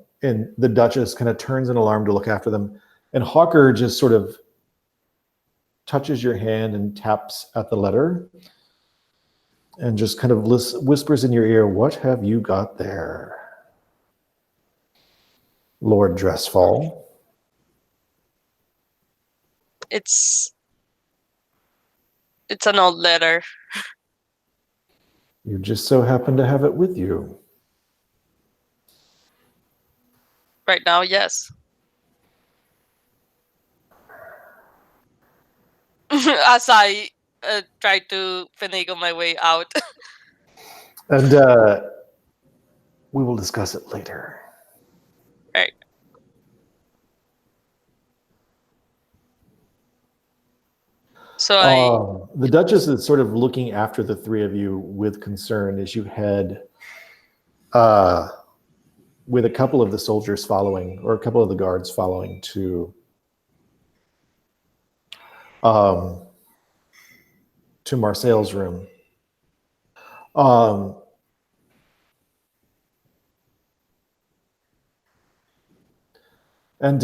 Speaker 1: the Duchess kind of turns in alarm to look after them, and Hawker just sort of touches your hand and taps at the letter, and just kind of whispers in your ear, "What have you got there, Lord Drestfall?"
Speaker 5: It's an old letter.
Speaker 1: You just so happen to have it with you.
Speaker 5: Right now, yes. As I try to finagle my way out.
Speaker 1: And we will discuss it later.
Speaker 5: Right. So
Speaker 1: the Duchess is sort of looking after the three of you with concern as you head, with a couple of the soldiers following, or a couple of the guards following, to Marcel's room. And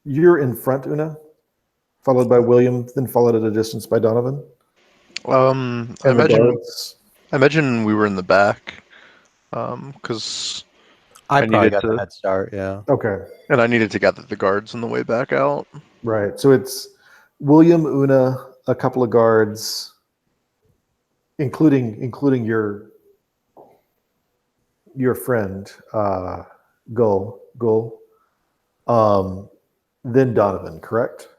Speaker 1: you're in front, Una, followed by William, then followed at a distance by Donovan?
Speaker 4: I imagine we were in the back, because
Speaker 3: I probably got the head start, yeah.
Speaker 1: Okay.
Speaker 4: And I needed to gather the guards on the way back out.
Speaker 1: Right. So it's William, Una, a couple of guards, including your friend, Gull, then Donovan, correct?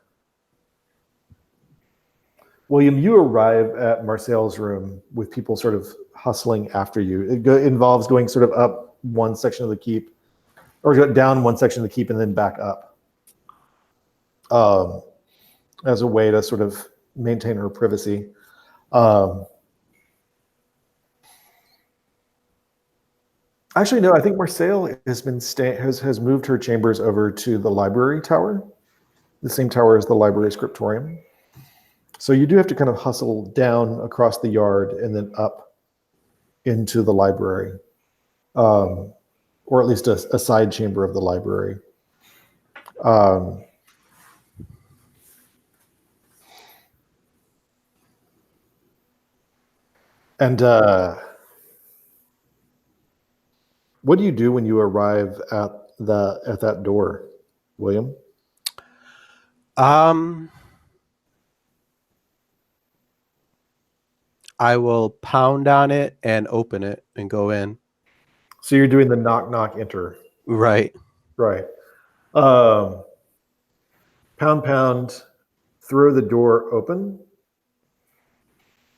Speaker 1: William, you arrive at Marcel's room with people sort of hustling after you. It involves going sort of up one section of the keep, or go down one section of the keep and then back up, as a way to sort of maintain her privacy. Actually, no. I think Marseille has moved her chambers over to the library tower, the same tower as the library scriptorium. So you do have to kind of hustle down across the yard and then up into the library, or at least a side chamber of the library. And what do you do when you arrive at that door, William?
Speaker 3: I will pound on it and open it and go in.
Speaker 1: So you're doing the knock knock enter.
Speaker 3: Right.
Speaker 1: Right. Pound, throw the door open.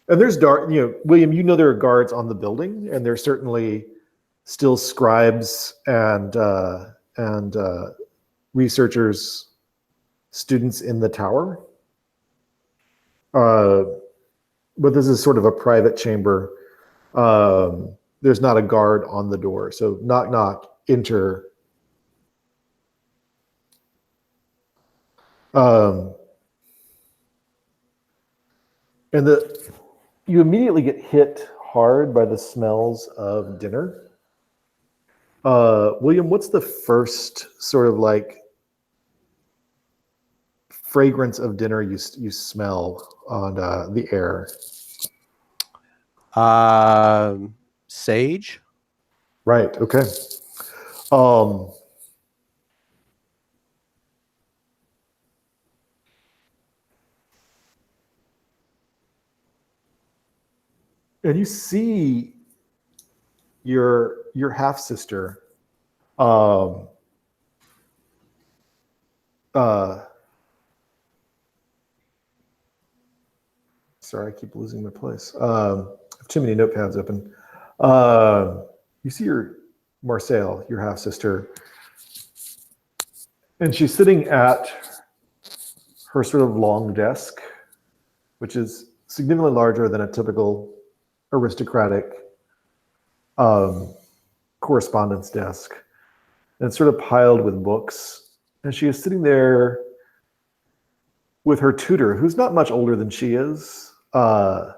Speaker 1: And there's William, there are guards on the building, and there's certainly still scribes and researchers, students in the tower. But this is sort of a private chamber. There's not a guard on the door. So knock, knock, enter. And you immediately get hit hard by the smells of dinner. William, what's the first sort of like fragrance of dinner you smell on the air?
Speaker 3: Sage.
Speaker 1: Right. Okay. And you see your half sister. Sorry, I keep losing my place. I have too many notepads open. You see your Marseille, your half sister, and she's sitting at her sort of long desk, which is significantly larger than a typical aristocratic correspondence desk. And it's sort of piled with books. And she is sitting there with her tutor, who's not much older than she is. I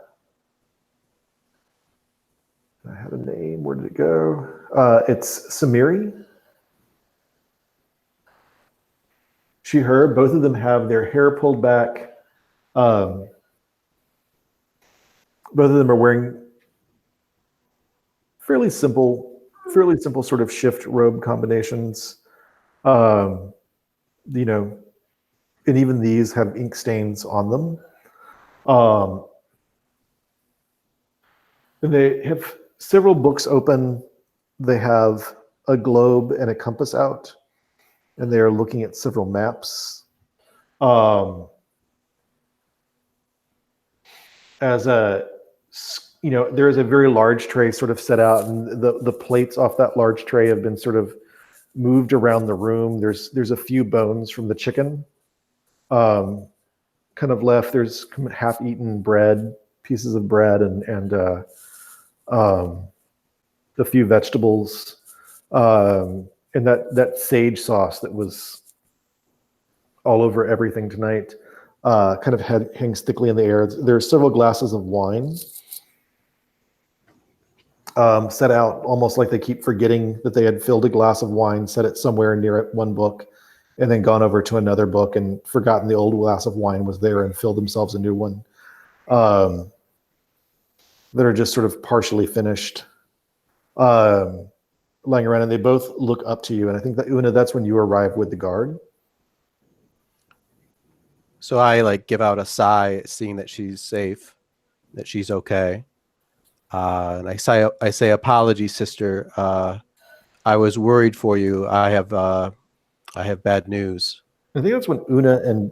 Speaker 1: had a name. Where did it go? It's Samiri. Her. Both of them have their hair pulled back. Both of them are wearing fairly simple sort of shift robe combinations. And even these have ink stains on them. And they have several books open. They have a globe and a compass out, and they are looking at several maps. There is a very large tray sort of set out, and the plates off that large tray have been sort of moved around the room. There's a few bones from the chicken kind of left. There's half-eaten bread, pieces of bread, and a few vegetables, and that sage sauce that was all over everything tonight kind of hangs thickly in the air. There are several glasses of wine set out, almost like they keep forgetting that they had filled a glass of wine, set it somewhere near one book, and then gone over to another book and forgotten the old glass of wine was there and filled themselves a new one. That are just sort of partially finished, lying around, and they both look up to you. And I think that, Una, that's when you arrive with the guard.
Speaker 3: So I give out a sigh, seeing that she's safe, that she's okay. And I say, apologies, sister. I was worried for you. I have bad news.
Speaker 1: I think that's when Una and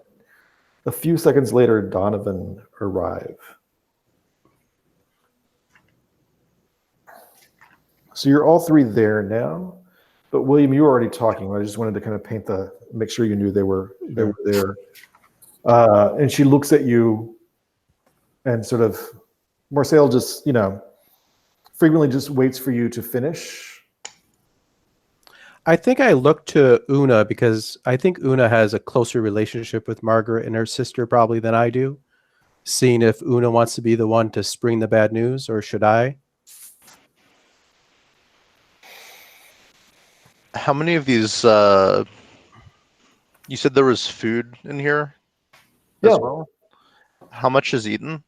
Speaker 1: a few seconds later, Donovan arrive. So you're all three there now. But William, you were already talking. I just wanted to kind of make sure you knew they were there. And she looks at you, and sort of, Marcel just frequently just waits for you to finish.
Speaker 3: I think I look to Una because I think Una has a closer relationship with Margaret and her sister probably than I do. Seeing if Una wants to be the one to spring the bad news, or should I?
Speaker 4: How many of these? You said there was food in here
Speaker 1: Yeah.
Speaker 4: as well. How much is eaten?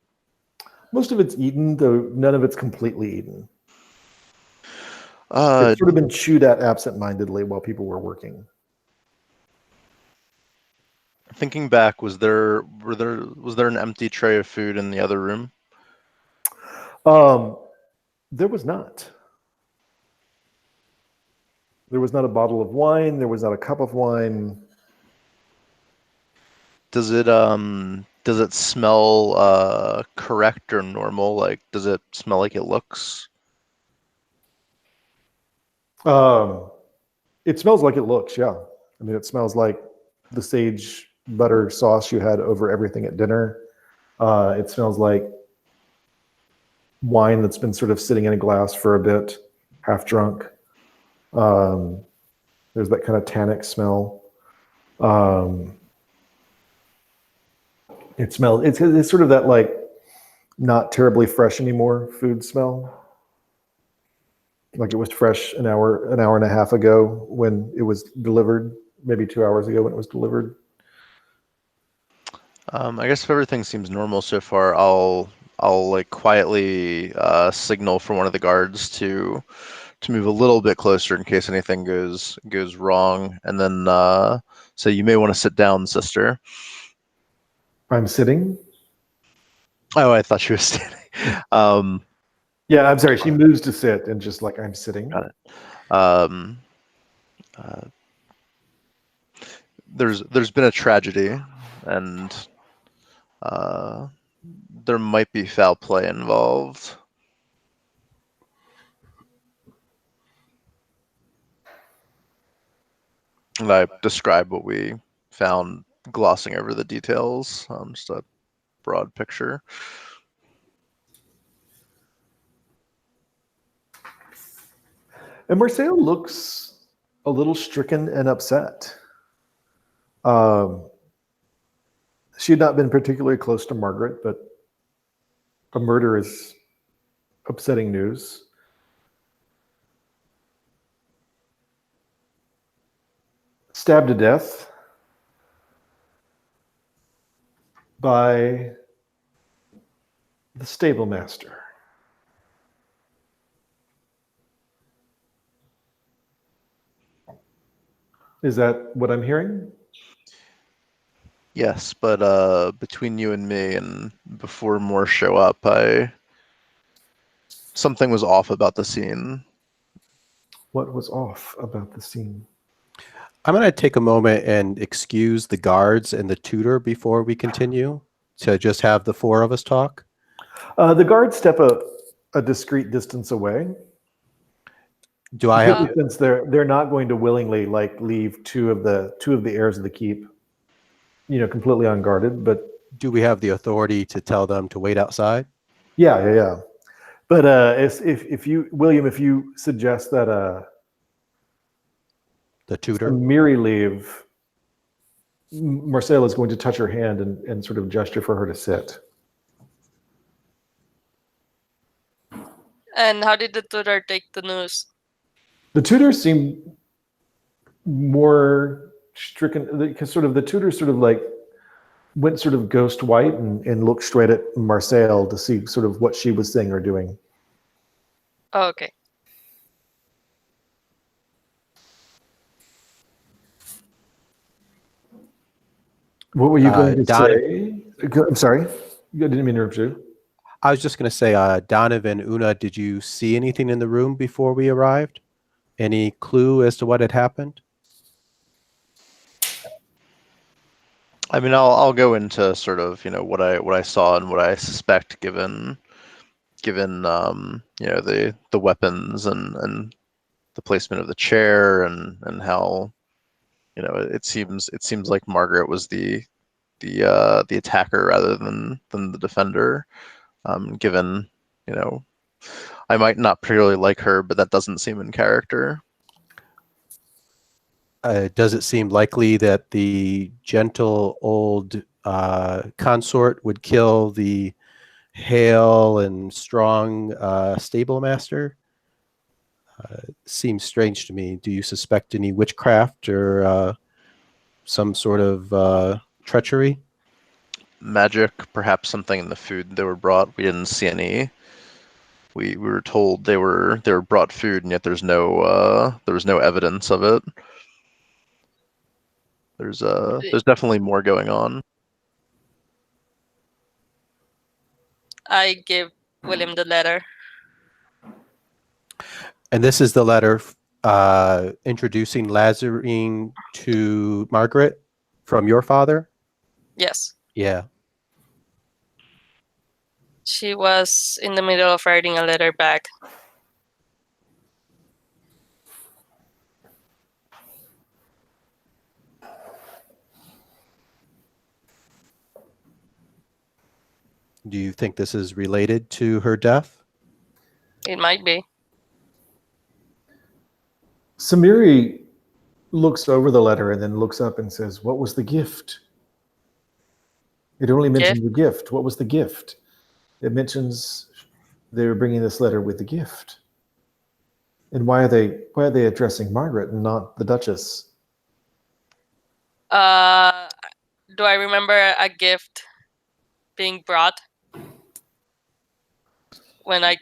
Speaker 1: Most of it's eaten, though none of it's completely eaten. It's sort of been chewed at absent-mindedly while people were working.
Speaker 4: Thinking back, was there an empty tray of food in the other room?
Speaker 1: There was not. There was not a bottle of wine. There was not a cup of wine.
Speaker 4: Does it smell correct or normal? Like, does it smell like it looks?
Speaker 1: It smells like it looks, yeah. I mean, it smells like the sage butter sauce you had over everything at dinner. It smells like wine that's been sort of sitting in a glass for a bit, half drunk. There's that kind of tannic smell. It smells. It's sort of that like not terribly fresh anymore food smell. Like it was fresh an hour and a half ago when it was delivered, maybe 2 hours ago when it was delivered.
Speaker 4: I guess if everything seems normal so far, I'll like quietly signal for one of the guards to move a little bit closer in case anything goes wrong, and then say, you may want to sit down, sister.
Speaker 1: I'm sitting.
Speaker 4: Oh, I thought she was standing.
Speaker 1: Yeah, I'm sorry. She moves to sit and just like, I'm sitting.
Speaker 4: Got it. There's been a tragedy, and there might be foul play involved. And I describe what we found, glossing over the details, just a broad picture.
Speaker 1: And Marcel looks a little stricken and upset. She had not been particularly close to Margaret, but a murder is upsetting news. Stabbed to death by the stablemaster. Is that what I'm hearing?
Speaker 4: Yes, but between you and me, and before more show up, something was off about the scene.
Speaker 1: What was off about the scene?
Speaker 3: I'm going to take a moment and excuse the guards and the tutor before we continue to just have the four of us talk.
Speaker 1: The guards step a discreet distance away.
Speaker 3: Do I have?
Speaker 1: Since they're not going to willingly like leave two of the heirs of the keep, completely unguarded. But
Speaker 3: do we have the authority to tell them to wait outside?
Speaker 1: Yeah. But if you, William, if you suggest that
Speaker 3: the tutor
Speaker 1: Miri leave, Marcel is going to touch her hand and sort of gesture for her to sit.
Speaker 5: And how did the tutor take the news?
Speaker 1: The tutor seemed more stricken because the tutor sort of like went sort of ghost white and looked straight at Marcel to see sort of what she was saying or doing.
Speaker 5: Oh, okay.
Speaker 1: What were you going to say? I'm sorry. I didn't mean to interrupt you.
Speaker 3: I was just going to say, Donovan, Una, did you see anything in the room before we arrived? Any clue as to what had happened?
Speaker 4: I mean, I'll go into sort of what I saw and what I suspect, given the weapons and the placement of the chair and how, it seems like Margaret was the attacker rather than the defender. Given, I might not particularly like her, but that doesn't seem in character.
Speaker 3: Does it seem likely that the gentle old consort would kill the hale and strong stablemaster? Seems strange to me. Do you suspect any witchcraft or some sort of treachery?
Speaker 4: Magic, perhaps something in the food they were brought. We didn't see any. We were told they were brought food, and yet there was no evidence of it. There's definitely more going on.
Speaker 5: I give William the letter.
Speaker 3: And this is the letter introducing Lazarine to Margaret from your father?
Speaker 5: Yes.
Speaker 3: Yeah.
Speaker 5: She was in the middle of writing a letter back.
Speaker 3: Do you think this is related to her death?
Speaker 5: It might be.
Speaker 1: Samiri looks over the letter and then looks up and says, "What was the gift?" It only mentions the gift. What was the gift? It mentions they were bringing this letter with the gift. And why are they addressing Margaret and not the Duchess?
Speaker 5: Do I remember a gift being brought when they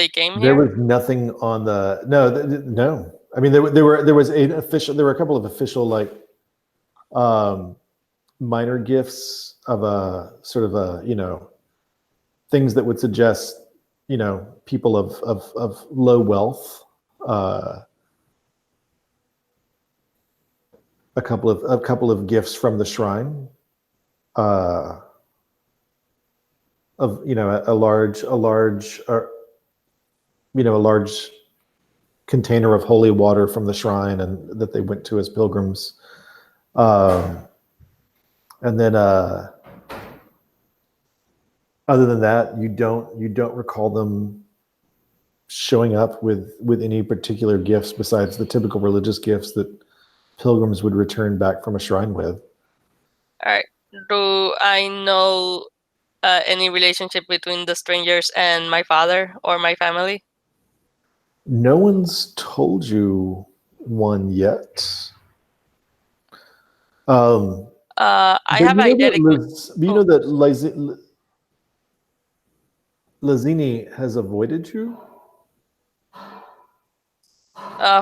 Speaker 5: came
Speaker 1: There
Speaker 5: here?
Speaker 1: was nothing on the no. I mean, there was a couple of official minor gifts of a sort of a things that would suggest people of low wealth. A couple of gifts from the shrine. Of a large container of holy water from the shrine, and that they went to as pilgrims. And then other than that, you don't recall them showing up with any particular gifts besides the typical religious gifts that pilgrims would return back from a shrine with.
Speaker 5: All right. Do I know any relationship between the strangers and my father or my family?
Speaker 1: No one's told you one yet.
Speaker 5: I have eidetic.
Speaker 1: You know that Lazini has avoided you?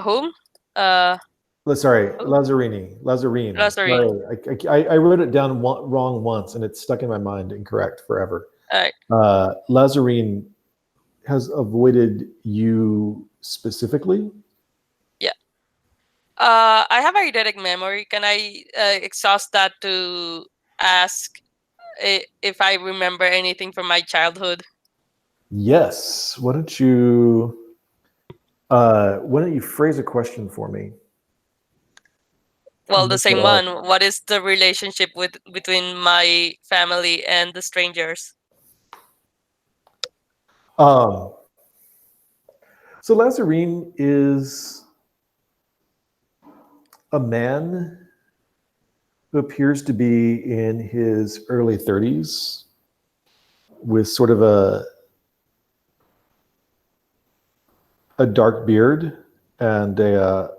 Speaker 5: Whom?
Speaker 1: Sorry, Lazarine.
Speaker 5: Lazarine.
Speaker 1: Sorry, I wrote it down wrong once, and it's stuck in my mind incorrect forever.
Speaker 5: All right.
Speaker 1: Lazarine has avoided you specifically?
Speaker 5: Yeah. I have eidetic memory. Can I exhaust that to ask if I remember anything from my childhood?
Speaker 1: Yes. Why don't you phrase a question for me?
Speaker 5: Well, the same one. What is the relationship between my family and the strangers?
Speaker 1: So Lazarine is a man who appears to be in his early 30s with sort of a dark beard and a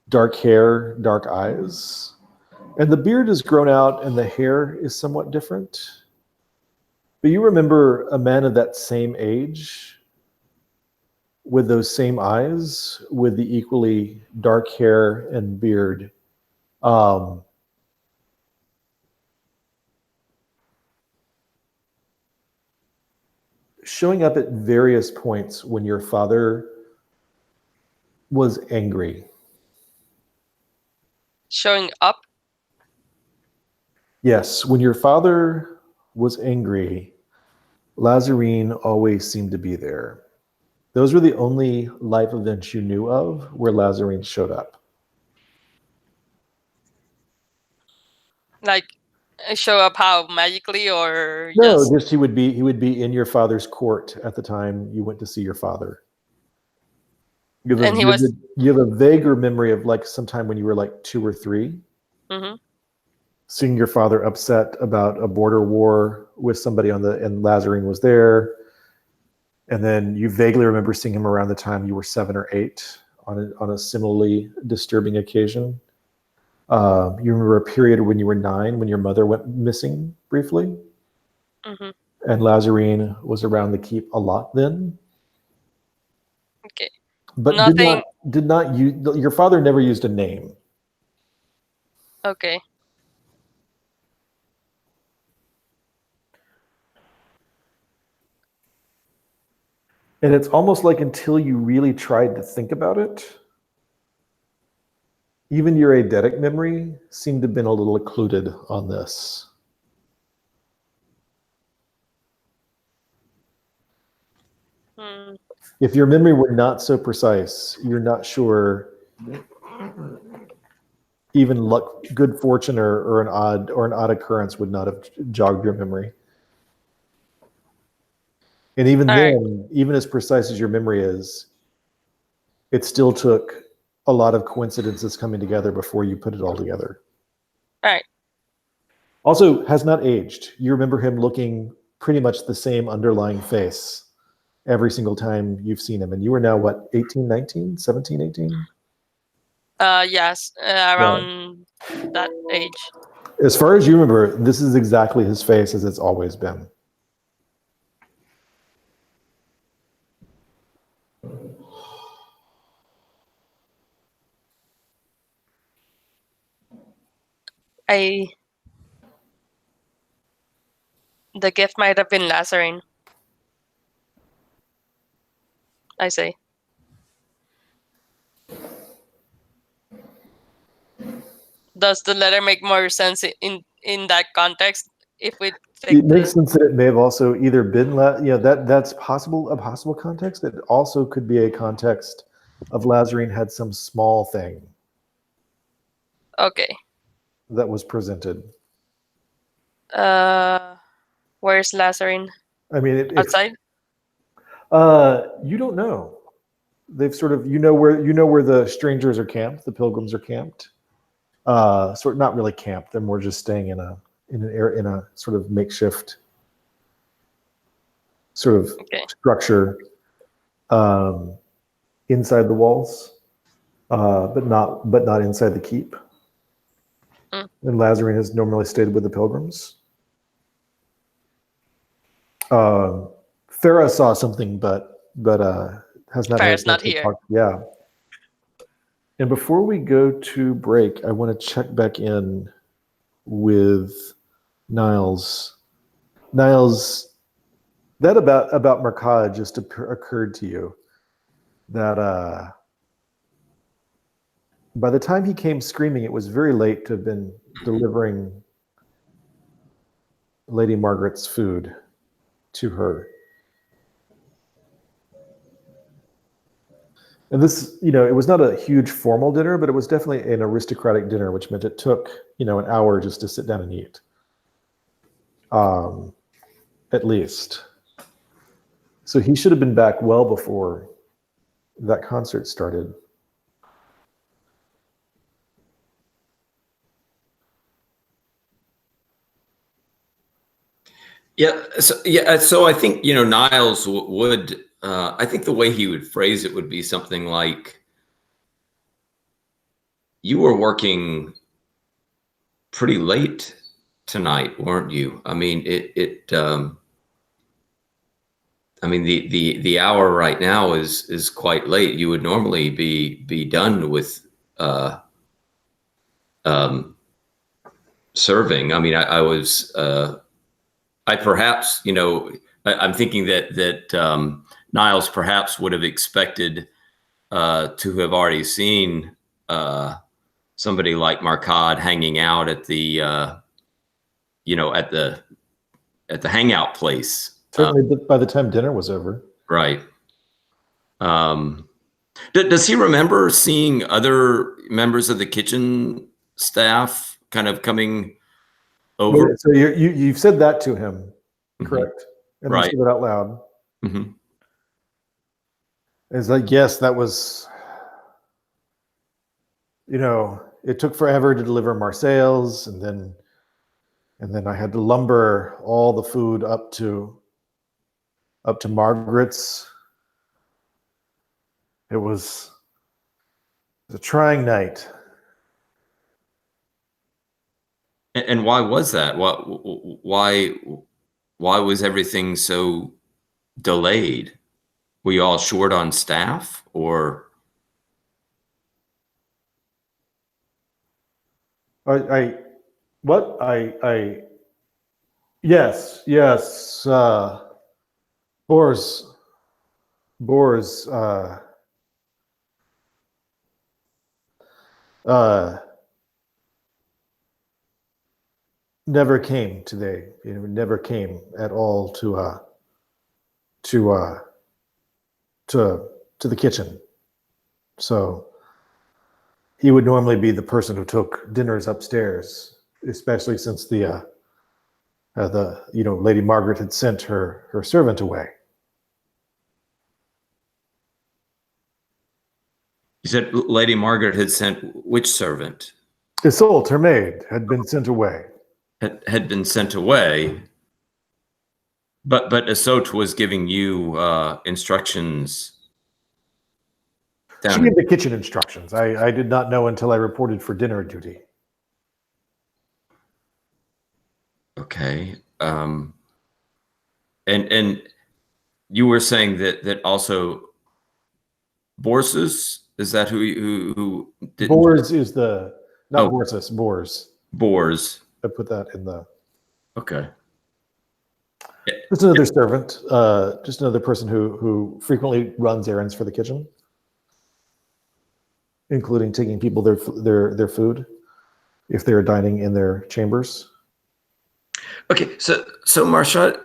Speaker 1: dark hair, dark eyes. And the beard is grown out and the hair is somewhat different. But you remember a man of that same age with those same eyes, with the equally dark hair and beard. Showing up at various points when your father was angry.
Speaker 5: Showing up?
Speaker 1: Yes, when your father was angry, Lazarine always seemed to be there. Those were the only life events you knew of where Lazarine showed up.
Speaker 5: Like, show up how magically or
Speaker 1: No,
Speaker 5: just
Speaker 1: just he would be in your father's court at the time you went to see your father. You have,
Speaker 5: And he was-
Speaker 1: you have a vaguer memory of like sometime when you were like 2 or 3, seeing your father upset about a border war with somebody and Lazarine was there. And then you vaguely remember seeing him around the time you were 7 or 8 on a similarly disturbing occasion. You remember a period when you were 9 when your mother went missing briefly. And Lazarine was around the keep a lot then.
Speaker 5: Okay.
Speaker 1: But
Speaker 5: Nothing.
Speaker 1: did not use, your father never used a name.
Speaker 5: Okay.
Speaker 1: And it's almost like until you really tried to think about it, even your eidetic memory seemed to have been a little occluded on this. If your memory were not so precise, you're not sure even luck, good fortune or an odd occurrence would not have jogged your memory. And even then, even as precise as your memory is, it still took a lot of coincidences coming together before you put it all together.
Speaker 5: All right.
Speaker 1: Also, has not aged. You remember him looking pretty much the same underlying face every single time you've seen him. And you were now, what, 18, 19, 17, 18?
Speaker 5: Yes, around that age.
Speaker 1: As far as you remember, this is exactly his face as it's always been.
Speaker 5: The gift might have been Lazarine. I say. Does the letter make more sense in that context? If we think
Speaker 1: it makes sense that it may have also either been, that's possible, a possible context. It also could be a context of Lazarine had some small thing.
Speaker 5: Okay.
Speaker 1: That was presented.
Speaker 5: Where's Lazarine?
Speaker 1: I mean,
Speaker 5: outside.
Speaker 1: You don't know. They've sort of, you know where the strangers are camped, the pilgrims are camped. Sort of not really camped. They're more just staying in a sort of makeshift sort of structure inside the walls, but not inside the keep. And Lazarine has normally stayed with the pilgrims. Farah saw something, but has not.
Speaker 5: Farah's not here.
Speaker 1: Yeah. And before we go to break, I want to check back in with Niles. Niles, that about Murchad just occurred to you that by the time he came screaming, it was very late to have been delivering Lady Margaret's food to her. And this, it was not a huge formal dinner, but it was definitely an aristocratic dinner, which meant it took, an hour just to sit down and eat. At least. So he should have been back well before that concert started.
Speaker 2: So I think, Niles would, I think the way he would phrase it would be something like, you were working pretty late tonight, weren't you? I mean, the hour right now is quite late. You would normally be done with serving. I mean, I perhaps, I'm thinking that Niles perhaps would have expected to have already seen somebody like Murchad hanging out at the, at the hangout place.
Speaker 1: Certainly by the time dinner was over.
Speaker 2: Right. Um, does he remember seeing other members of the kitchen staff kind of coming over?
Speaker 1: So you've said that to him, correct? And
Speaker 2: Right.
Speaker 1: you said it out loud.
Speaker 2: Mm-hmm.
Speaker 1: It's like, yes, that was, it took forever to deliver Marseilles, and then I had to lumber all the food up to Margaret's. It was a trying night.
Speaker 2: And why was that? Why was everything so delayed? Were you all short on staff, or?
Speaker 1: Yes, Boars, never came today. Never came at all to the kitchen. So he would normally be the person who took dinners upstairs, especially since the Lady Margaret had sent her servant away.
Speaker 2: You said Lady Margaret had sent which servant?
Speaker 1: Isolde, her maid, had been sent away.
Speaker 2: Had been sent away, but Isolde was giving you instructions.
Speaker 1: She gave the kitchen instructions. I did not know until I reported for dinner duty.
Speaker 2: Okay. And you were saying that also Borsus, is that who did?
Speaker 1: Boars is the, not Borsus, Boars.
Speaker 2: Boars.
Speaker 1: I put that in the.
Speaker 2: Okay.
Speaker 1: Just another servant, just another person who frequently runs errands for the kitchen, including taking people their food if they're dining in their chambers.
Speaker 2: Okay, so Murchad,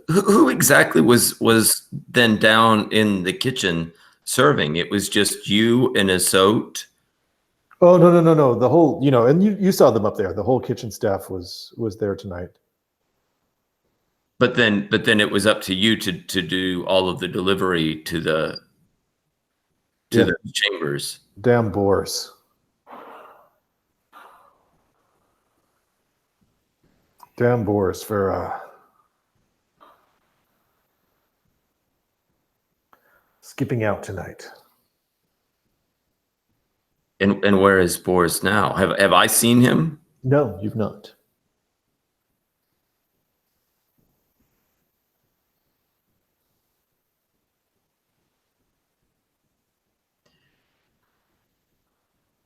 Speaker 2: who exactly was then down in the kitchen serving? It was just you and Isolde?
Speaker 1: Oh, no. The whole, and you saw them up there. The whole kitchen staff was there tonight.
Speaker 2: But then it was up to you to do all of the delivery to the chambers.
Speaker 1: Damn boars. Damn boars for skipping out tonight.
Speaker 2: And where is Boris now? Have I seen him?
Speaker 1: No, you've not.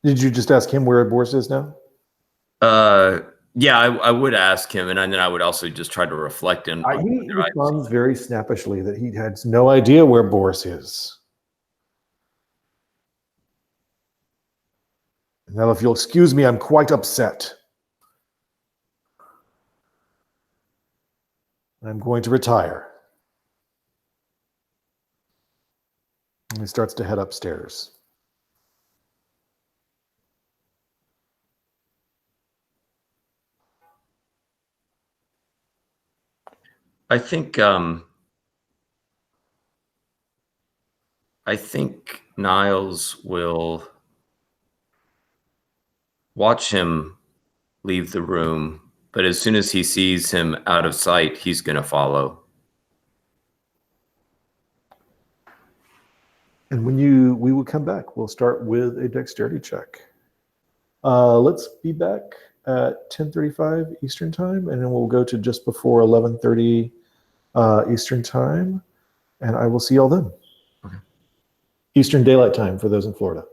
Speaker 1: Did you just ask him where Boris is now?
Speaker 2: Yeah, I would ask him, and then I would also just try to reflect in.
Speaker 1: He responds very snappishly that he has no idea where Boris is. Now, if you'll excuse me, I'm quite upset. I'm going to retire. And he starts to head upstairs.
Speaker 2: I think Niles will watch him leave the room, but as soon as he sees him out of sight, he's going to follow.
Speaker 1: And we will come back. We'll start with a dexterity check. Let's be back at 10:35 Eastern time, and then we'll go to just before 11:30 Eastern time, and I will see y'all then.
Speaker 2: Okay.
Speaker 1: Eastern Daylight Time for those in Florida.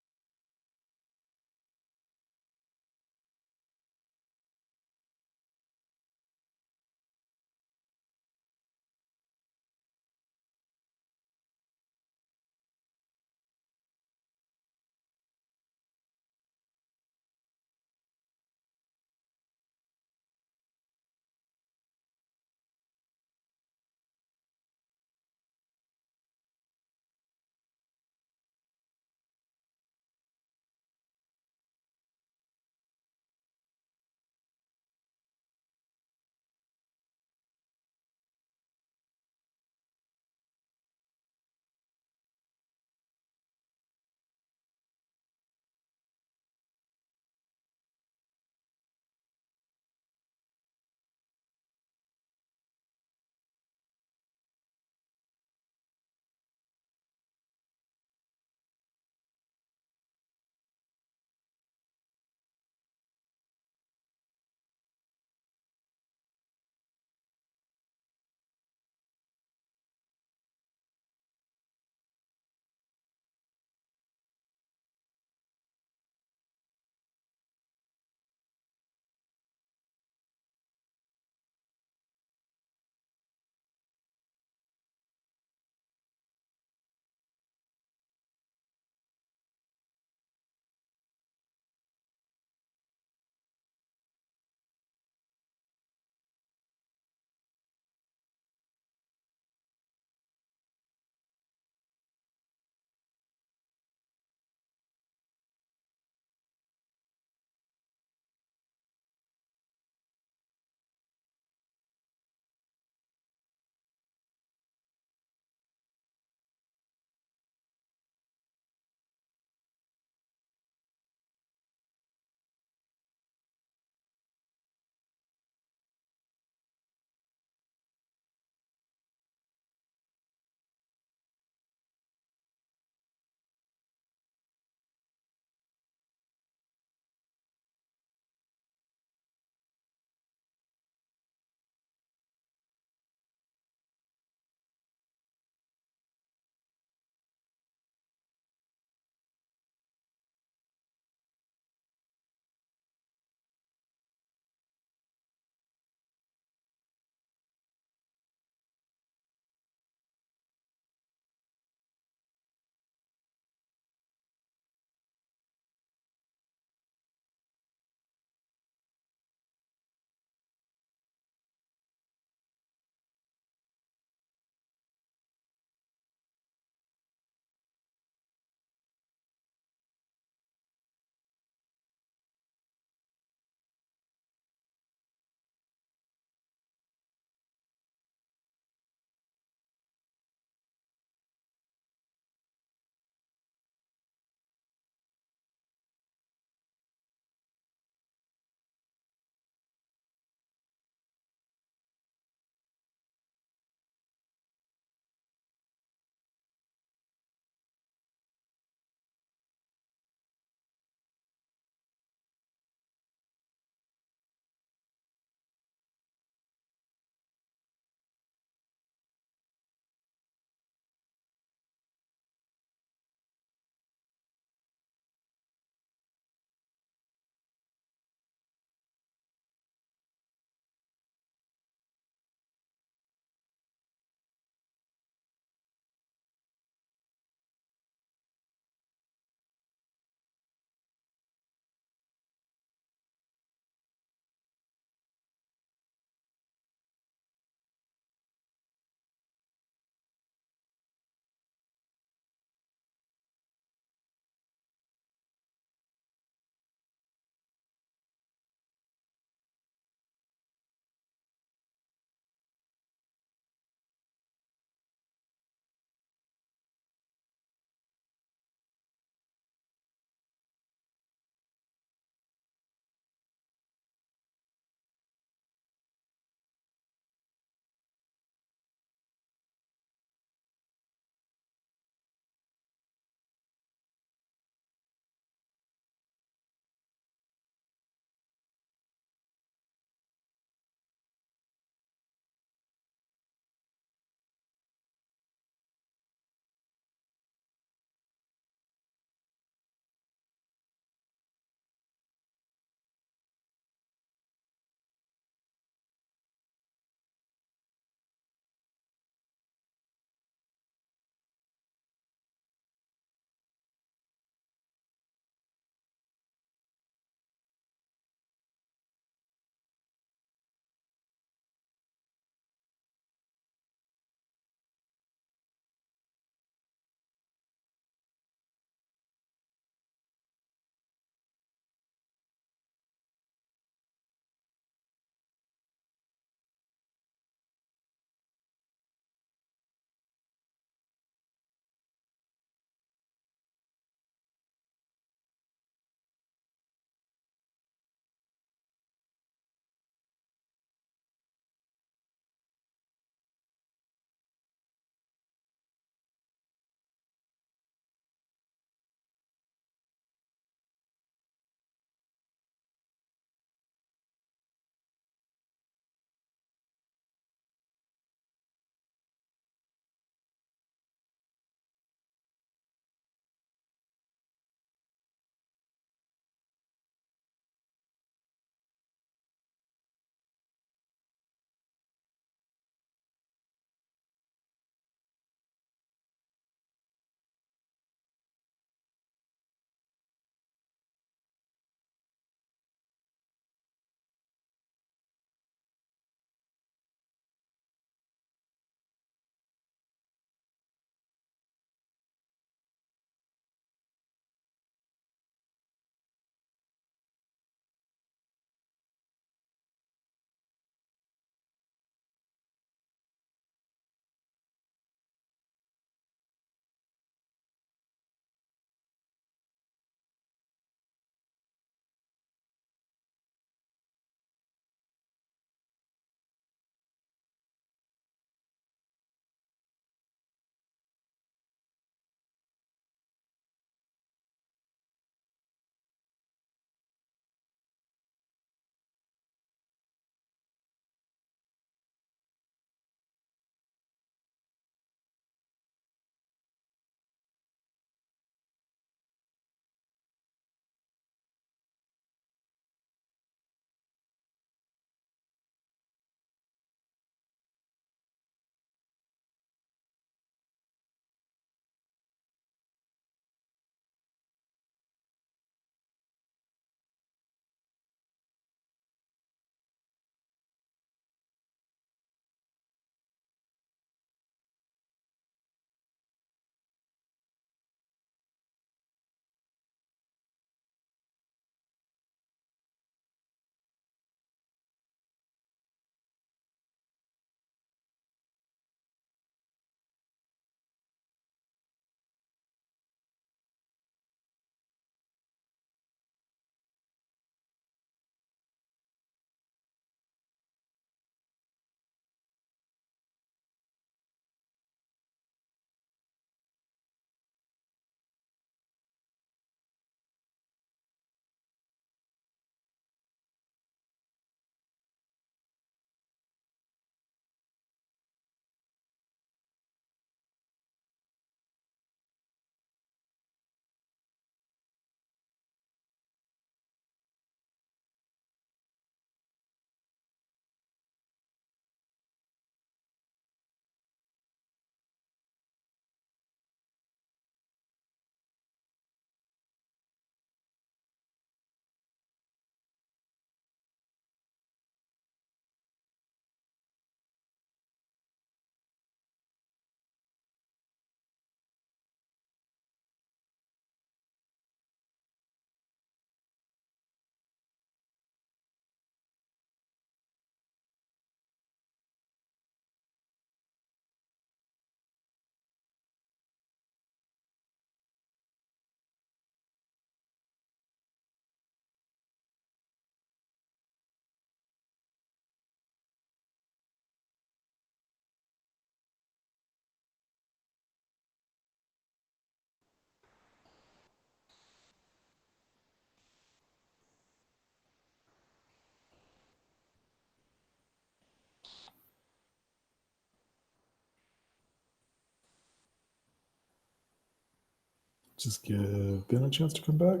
Speaker 1: Just give Ben a chance to come back.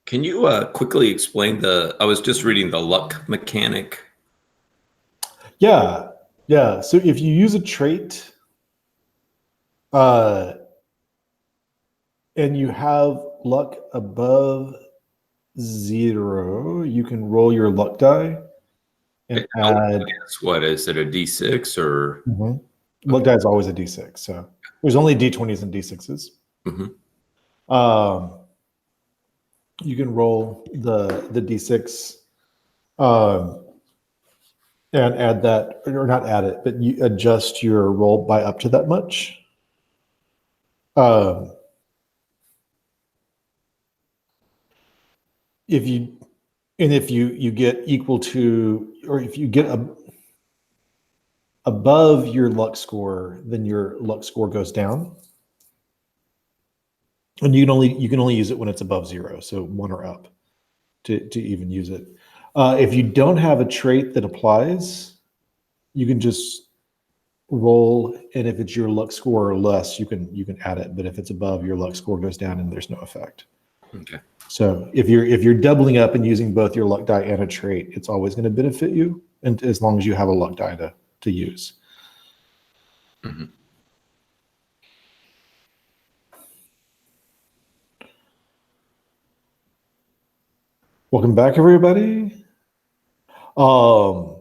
Speaker 2: Can you quickly explain I was just reading the luck mechanic.
Speaker 1: Yeah. So if you use a trait, and you have luck above 0, you can roll your luck die and add.
Speaker 2: What is it, a D6 or?
Speaker 1: Mhm. Luck die is always a D6. So there's only D20s and D6s. You can roll the D6 and add that, or not add it, but you adjust your roll by up to that much. If you get equal to, or if you get above your luck score, then your luck score goes down. And you can only use it when it's above 0, so 1 or up to even use it. If you don't have a trait that applies, you can just roll, and if it's your luck score or less, you can add it. But if it's above, your luck score goes down, and there's no effect.
Speaker 2: Okay.
Speaker 1: So if you're doubling up and using both your luck die and a trait, it's always going to benefit you, and as long as you have a luck die to use. Welcome back, everybody. I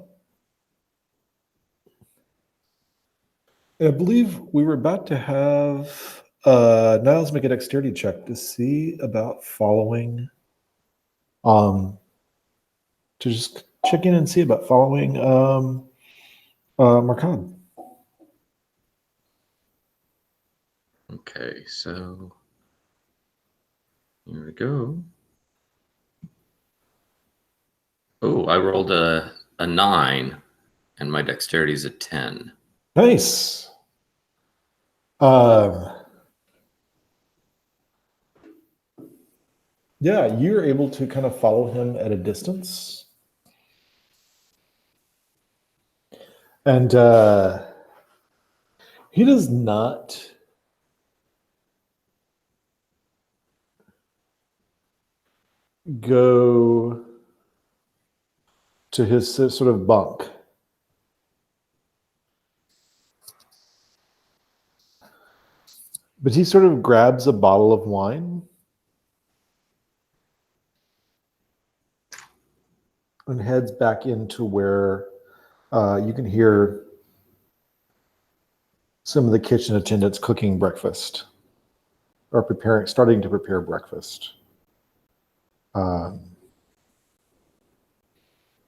Speaker 1: believe we were about to have Niles make a dexterity check to see about following, to just check in and see about following Murchad.
Speaker 2: Okay, so here we go. Oh, I rolled a 9, and my dexterity is a 10.
Speaker 1: Nice. Yeah, you're able to kind of follow him at a distance. And he does not go to his sort of bunk. But he sort of grabs a bottle of wine and heads back into where you can hear some of the kitchen attendants cooking breakfast or starting to prepare breakfast.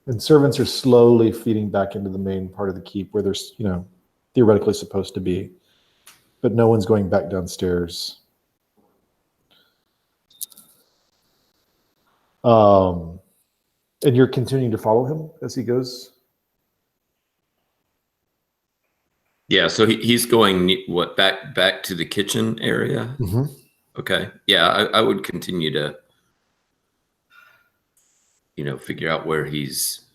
Speaker 1: And servants are slowly feeding back into the main part of the keep where there's, theoretically supposed to be, but no one's going back downstairs. And you're continuing to follow him as he goes?
Speaker 2: Yeah, so he's going back to the kitchen area?
Speaker 1: Mm-hmm.
Speaker 2: Okay. Yeah, I would continue to figure out where he's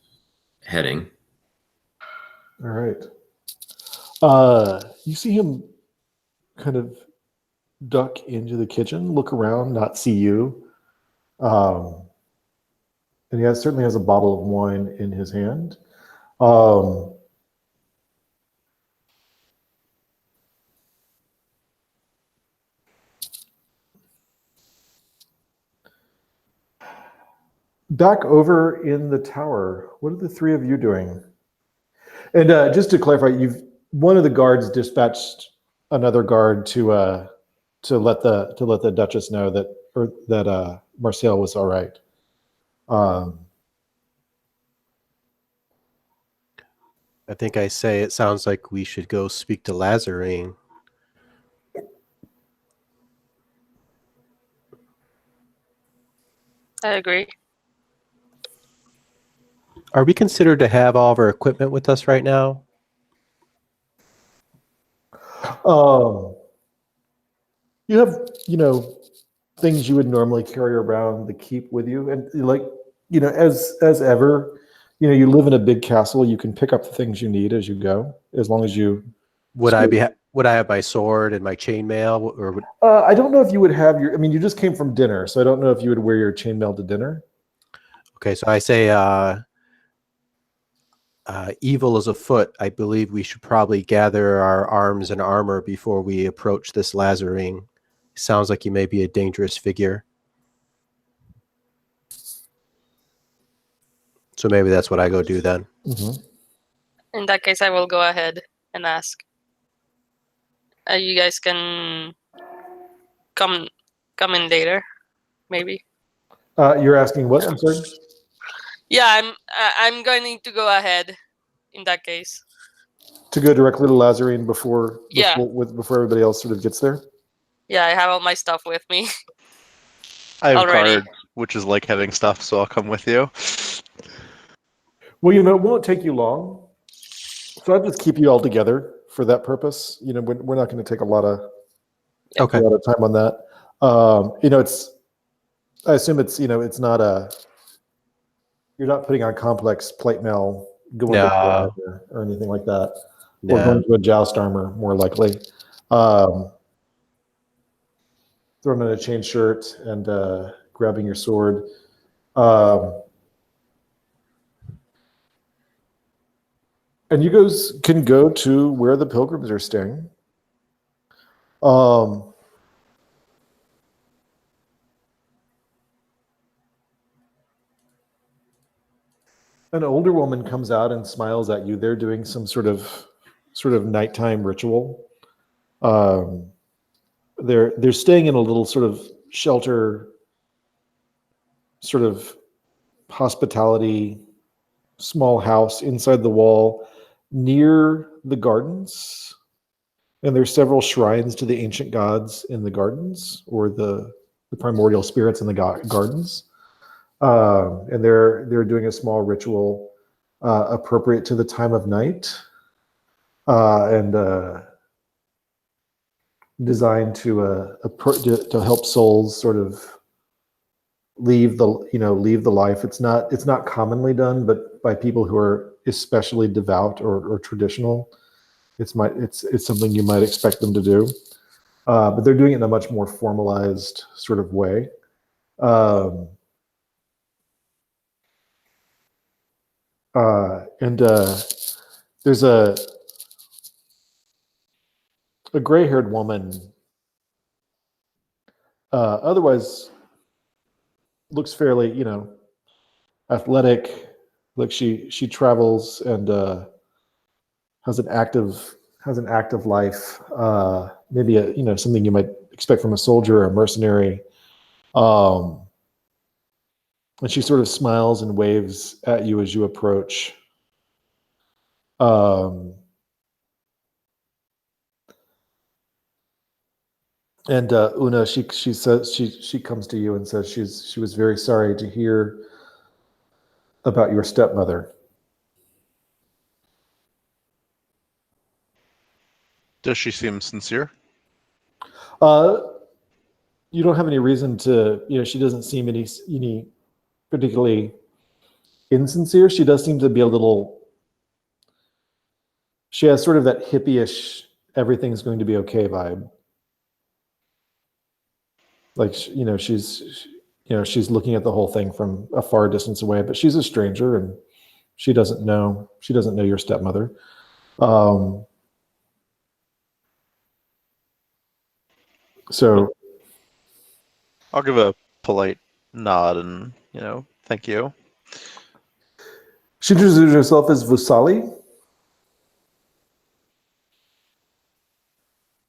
Speaker 2: heading.
Speaker 1: All right. You see him kind of duck into the kitchen, look around, not see you. And he certainly has a bottle of wine in his hand. Back over in the tower, what are the three of you doing? And just to clarify, one of the guards dispatched another guard to let the Duchess know that Marcel was all right.
Speaker 3: I think I say it sounds like we should go speak to Lazarine.
Speaker 5: I agree.
Speaker 3: Are we considered to have all of our equipment with us right now?
Speaker 1: You have, things you would normally carry around the keep with you, and like as ever, you live in a big castle. You can pick up the things you need as you go, as long as you.
Speaker 3: Would I have my sword and my chainmail, or would...
Speaker 1: I don't know if you would have your. I mean, you just came from dinner, so I don't know if you would wear your chainmail to dinner.
Speaker 3: Okay, so I say, evil is afoot. I believe we should probably gather our arms and armor before we approach this Lazarine. Sounds like you may be a dangerous figure. So maybe that's what I go do then.
Speaker 1: Mm-hmm.
Speaker 5: In that case, I will go ahead and ask. You guys can come in later, maybe.
Speaker 1: You're asking what? I'm sorry.
Speaker 5: Yeah, I'm going to go ahead. In that case,
Speaker 1: To go directly to Lazarine before
Speaker 5: Yeah.
Speaker 1: before everybody else sort of gets there.
Speaker 5: yeah, I have all my stuff with me.
Speaker 4: I have
Speaker 5: Already.
Speaker 4: guard, which is like having stuff, so I'll come with you.
Speaker 1: Well, it won't take you long. So I'll just keep you all together for that purpose. We're not going to take a lot of time on that. I assume it's not you're not putting on complex plate mail, going to
Speaker 3: No.
Speaker 1: or anything like that,
Speaker 3: No.
Speaker 1: or going to a joust armor, more likely. Throwing on a chain shirt and grabbing your sword. And you guys can go to where the pilgrims are staying. An older woman comes out and smiles at you. They're doing some sort of nighttime ritual. They're staying in a little sort of shelter, sort of hospitality, small house inside the wall near the gardens. And there's several shrines to the ancient gods in the gardens, or the primordial spirits in the gardens. And they're doing a small ritual appropriate to the time of night, and designed to help souls sort of leave the life. It's not commonly done, but by people who are especially devout or traditional, it's something you might expect them to do. But they're doing it in a much more formalized sort of way. And there's a gray-haired woman, otherwise looks fairly, athletic. Like she travels and has an active life. Maybe something you might expect from a soldier or a mercenary. And she sort of smiles and waves at you as you approach. And Una, she says she comes to you and says she was very sorry to hear about your stepmother.
Speaker 4: Does she seem sincere?
Speaker 1: You don't have any reason to, she doesn't seem any particularly insincere. She does seem to be a little. She has sort of that hippie-ish, everything's going to be okay vibe. Like, she's looking at the whole thing from a far distance away, but she's a stranger and she doesn't know your stepmother. So
Speaker 4: I'll give a polite nod and, thank you.
Speaker 1: She introduces herself as Vusali.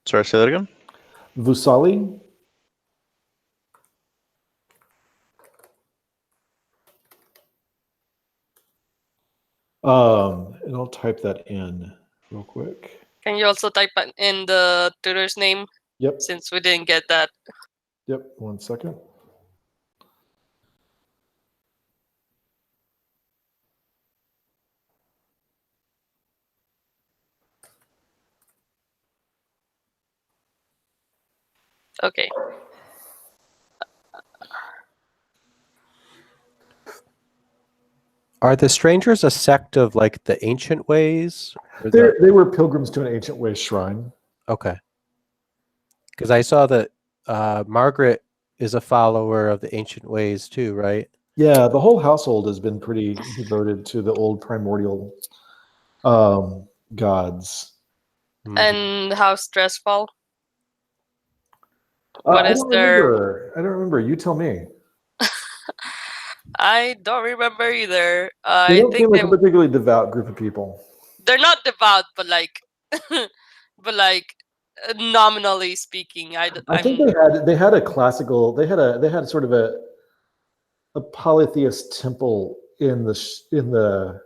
Speaker 4: Sorry, say that again?
Speaker 1: Vusali. And I'll type that in real quick.
Speaker 5: Can you also type in the tutor's name?
Speaker 1: Yep.
Speaker 5: Since we didn't get that.
Speaker 1: Yep. 1 second.
Speaker 5: Okay.
Speaker 3: Are the strangers a sect of like the ancient ways? Or
Speaker 1: They were pilgrims to an ancient way shrine.
Speaker 3: Okay. Because I saw that Margaret is a follower of the ancient ways too, right?
Speaker 1: Yeah, the whole household has been pretty devoted to the old primordial gods.
Speaker 3: Mhm.
Speaker 5: And House Dressfall? What
Speaker 1: I
Speaker 5: is
Speaker 1: don't
Speaker 5: their?
Speaker 1: remember. I don't remember. You tell me.
Speaker 5: I don't remember either.
Speaker 1: They
Speaker 5: I
Speaker 1: don't
Speaker 5: think
Speaker 1: seem like a particularly devout group of people.
Speaker 5: they're not devout, but like, but like nominally speaking,
Speaker 1: I think
Speaker 5: I'm.
Speaker 1: they had a classical. They had sort of a polytheist temple in the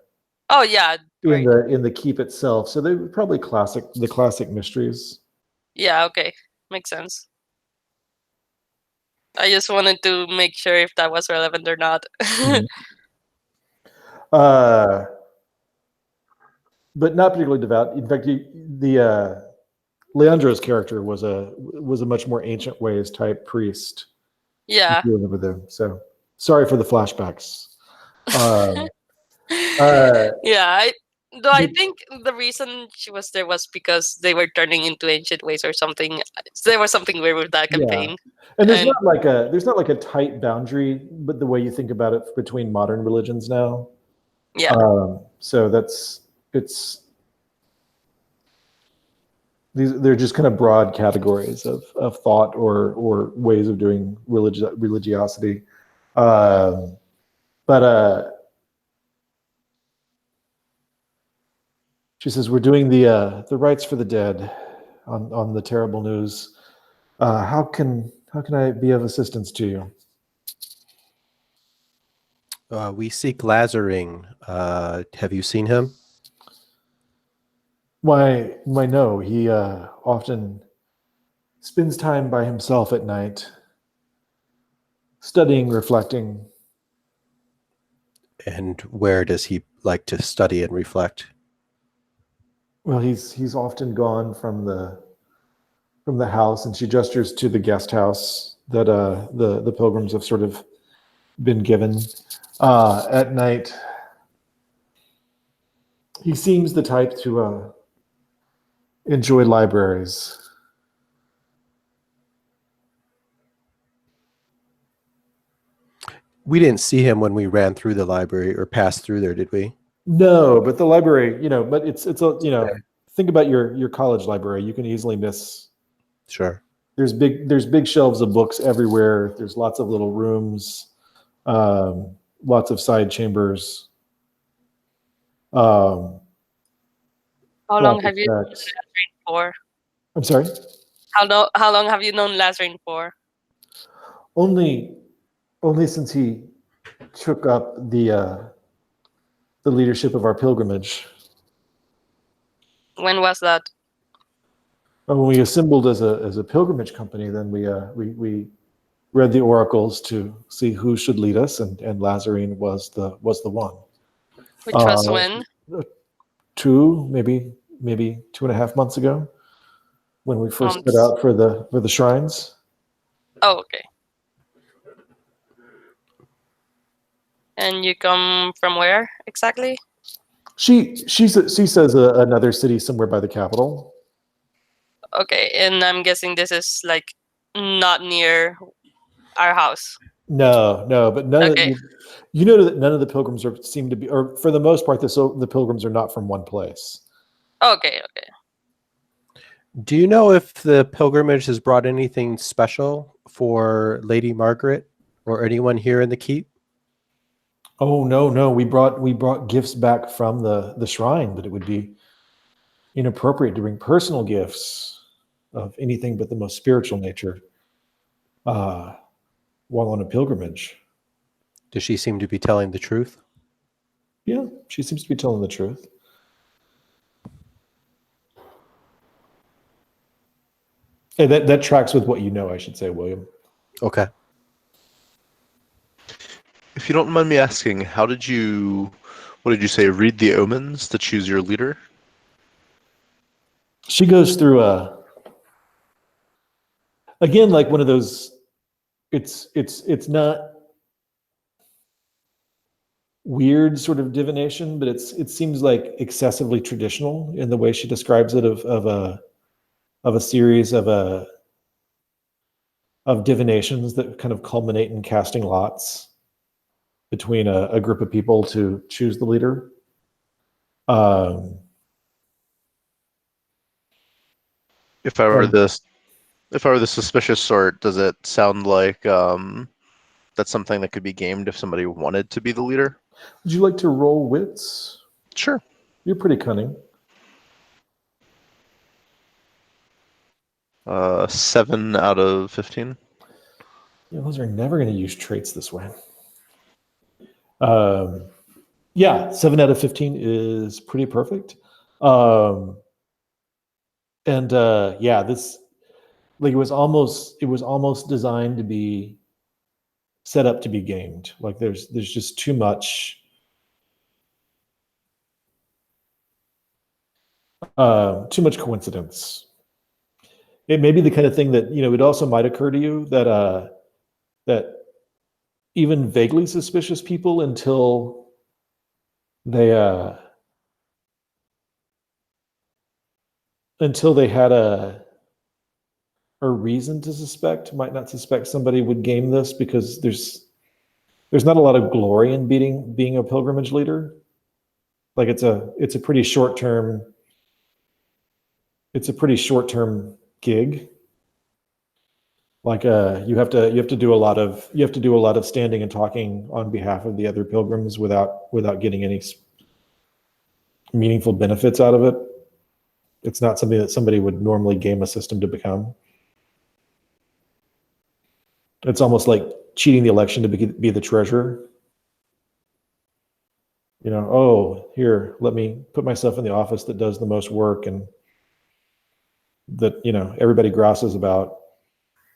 Speaker 5: Oh yeah, right.
Speaker 1: in the keep itself. So they were probably the classic mysteries.
Speaker 5: Yeah, okay, makes sense. I just wanted to make sure if that was relevant or not.
Speaker 1: Mhm. But not particularly devout. In fact, Leandro's character was a much more ancient ways type priest.
Speaker 5: Yeah.
Speaker 1: If you remember them. So sorry for the flashbacks.
Speaker 5: Yeah, I
Speaker 1: but-
Speaker 5: think the reason she was there was because they were turning into ancient ways or something. There was something weird with that
Speaker 1: Yeah.
Speaker 5: campaign.
Speaker 1: And there's
Speaker 5: And
Speaker 1: not like a tight boundary, but the way you think about it between modern religions now.
Speaker 5: yeah,
Speaker 1: So they're just kind of broad categories of thought or ways of doing religiosity. But she says we're doing the rites for the dead on the terrible news. How can I be of assistance to you?
Speaker 3: We seek Lazarine. Have you seen him?
Speaker 1: Why no. He often spends time by himself at night, studying, reflecting.
Speaker 3: And where does he like to study and reflect?
Speaker 1: Well, he's often gone from the house, and she gestures to the guest house that the pilgrims have sort of been given at night. He seems the type to enjoy libraries.
Speaker 3: We didn't see him when we ran through the library or passed through there, did we?
Speaker 1: No, but the library, but it's a think about your college library. You can easily miss.
Speaker 3: Sure.
Speaker 1: There's big shelves of books everywhere. There's lots of little rooms, lots of side chambers.
Speaker 5: how long
Speaker 1: Lots of
Speaker 5: have you known
Speaker 1: stacks.
Speaker 5: Lazarine for?
Speaker 1: I'm sorry.
Speaker 5: How long have you known Lazarine for?
Speaker 1: Only since he took up the leadership of our pilgrimage.
Speaker 5: When was that?
Speaker 1: When we assembled as a pilgrimage company, then we read the oracles to see who should lead us, and Lazarine was the one.
Speaker 5: Which was when?
Speaker 1: Maybe 2.5 months ago, when we first set
Speaker 5: Months.
Speaker 1: out for the shrines.
Speaker 5: Oh, okay. And you come from where exactly?
Speaker 1: She says another city somewhere by the capital.
Speaker 5: Okay, and I'm guessing this is like not near our house.
Speaker 1: No, but
Speaker 5: Okay.
Speaker 1: you know that none of the pilgrims seem to be, or for the most part, the pilgrims are not from one place.
Speaker 5: Okay.
Speaker 3: Do you know if the pilgrimage has brought anything special for Lady Margaret or anyone here in the keep?
Speaker 1: Oh no, we brought gifts back from the shrine, but it would be inappropriate to bring personal gifts of anything but the most spiritual nature while on a pilgrimage.
Speaker 3: Does she seem to be telling the truth?
Speaker 1: Yeah, she seems to be telling the truth. Hey, that tracks with what you know, I should say, William.
Speaker 3: Okay.
Speaker 4: If you don't mind me asking, what did you read the omens to choose your leader?
Speaker 1: She goes through again, like one of those, it's not, weird sort of divination, but it seems like excessively traditional in the way she describes it of a series of divinations that kind of culminate in casting lots between a group of people to choose the leader.
Speaker 4: If I were the suspicious sort, does it sound like that's something that could be gamed if somebody wanted to be the leader?
Speaker 1: Would you like to roll wits?
Speaker 4: Sure.
Speaker 1: You're pretty cunning.
Speaker 4: 7 out of 15.
Speaker 1: Yeah, those are never going to use traits this way. Yeah, 7 out of 15 is pretty perfect. Yeah, this like it was almost designed to be set up to be gamed. Like there's just too much coincidence. It may be the kind of thing that, it also might occur to you that that even vaguely suspicious people until they had a reason to suspect might not suspect somebody would game this, because there's not a lot of glory in being a pilgrimage leader. Like it's a pretty short term gig. Like you have to do a lot of standing and talking on behalf of the other pilgrims without getting any meaningful benefits out of it. It's not something that somebody would normally game a system to become. It's almost like cheating the election to be the treasurer. Oh, here, let me put myself in the office that does the most work and that, everybody grosses about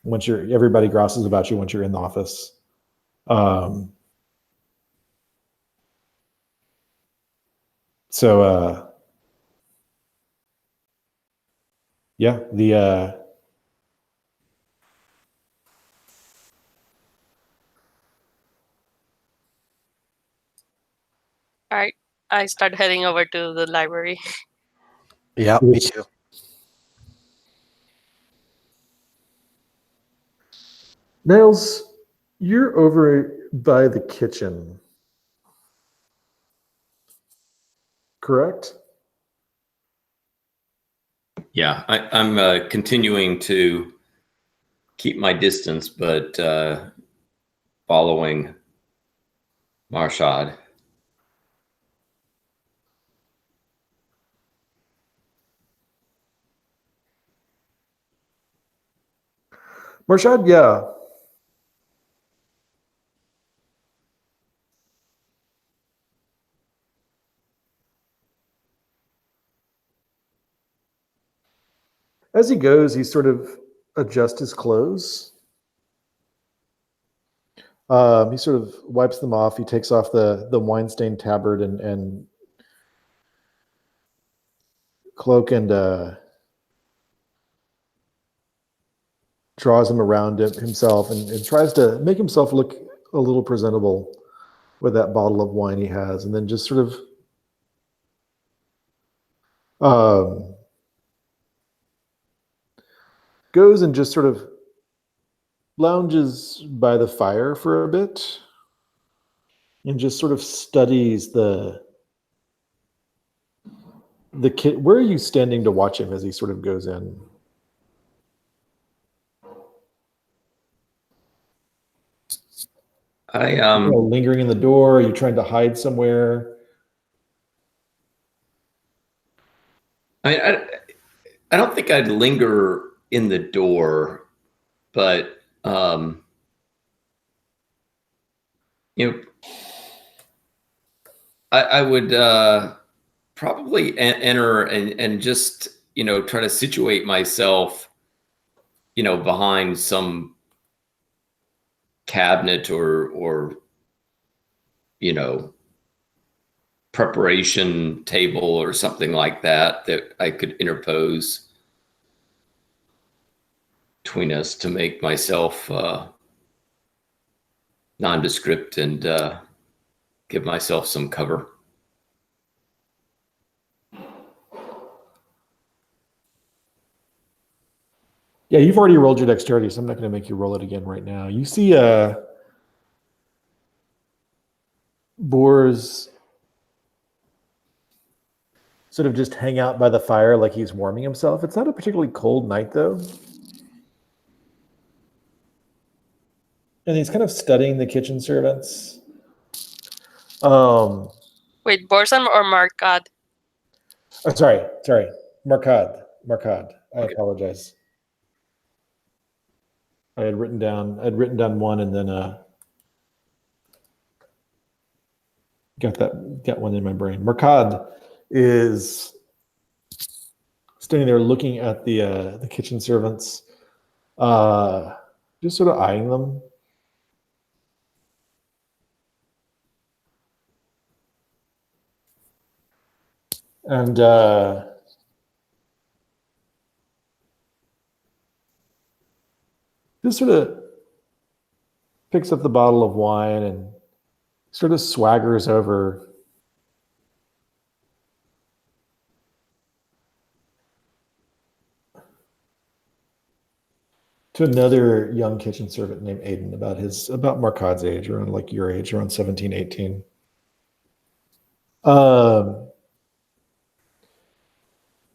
Speaker 1: once you're in the office. Yeah,
Speaker 5: All right, I start heading over to the library.
Speaker 3: Yeah, me too.
Speaker 1: Niles, you're over by the kitchen, correct?
Speaker 2: Yeah, I'm continuing to keep my distance, but following Murchad.
Speaker 1: Murchad, yeah. As he goes, he sort of adjusts his clothes. He sort of wipes them off. He takes off the wine-stained tabard and cloak and draws them around himself and tries to make himself look a little presentable with that bottle of wine he has, and then just sort of goes and just sort of lounges by the fire for a bit and just sort of studies the kid. Where are you standing to watch him as he sort of goes in? Lingering in the door. Are you trying to hide somewhere?
Speaker 2: I don't think I'd linger in the door, but I would probably enter and just try to situate myself behind some cabinet or preparation table or something like that I could interpose between us to make myself nondescript and give myself some cover.
Speaker 1: Yeah, you've already rolled your dexterity, so I'm not going to make you roll it again right now. You see Boars sort of just hang out by the fire like he's warming himself. It's not a particularly cold night, though. And he's kind of studying the kitchen servants.
Speaker 5: Wait, Borsam or Murchad?
Speaker 1: Oh, sorry. Murchad. I apologize. I'd written down one and then got one in my brain. Murchad is standing there looking at the kitchen servants, just sort of eyeing them. And just sort of picks up the bottle of wine and sort of swaggers over to another young kitchen servant named Aiden, about Marcad's age, around like your age, around 17, 18.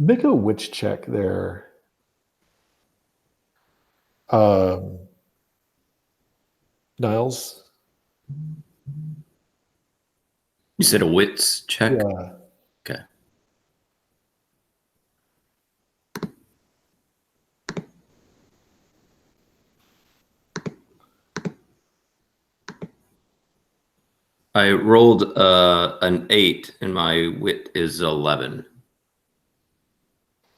Speaker 1: Make a witch check there. Niles.
Speaker 2: You said a wits check?
Speaker 1: Yeah.
Speaker 2: Okay. I rolled an 8 and my wit is 11.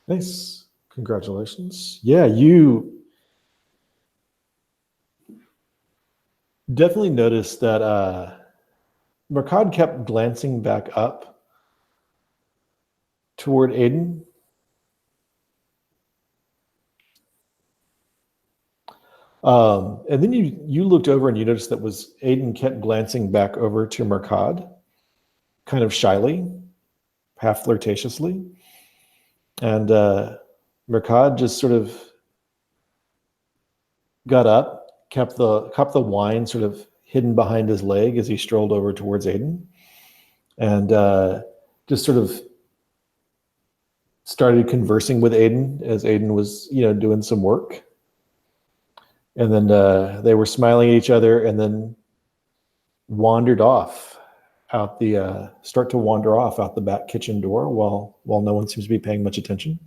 Speaker 1: Nice. Congratulations. Yeah, you definitely noticed that Murchad kept glancing back up toward Aiden. And then you looked over and you noticed that Aiden kept glancing back over to Murchad, kind of shyly, half flirtatiously. And Murchad just sort of got up, kept the wine sort of hidden behind his leg as he strolled over towards Aiden, and just sort of started conversing with Aiden as Aiden was, doing some work. And then they were smiling at each other, and then wandered off out start to wander off out the back kitchen door while no one seems to be paying much attention.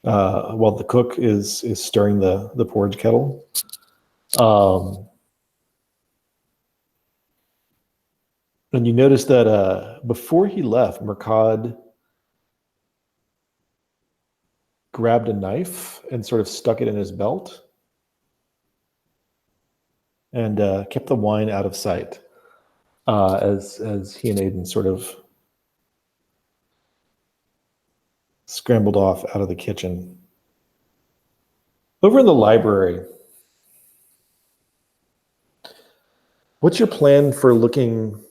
Speaker 1: While the cook is stirring the porridge kettle. And you notice that before he left, Murchad grabbed a knife and sort of stuck it in his belt and kept the wine out of sight as he and Aiden sort of scrambled off out of the kitchen. Over in the library, what's your plan for looking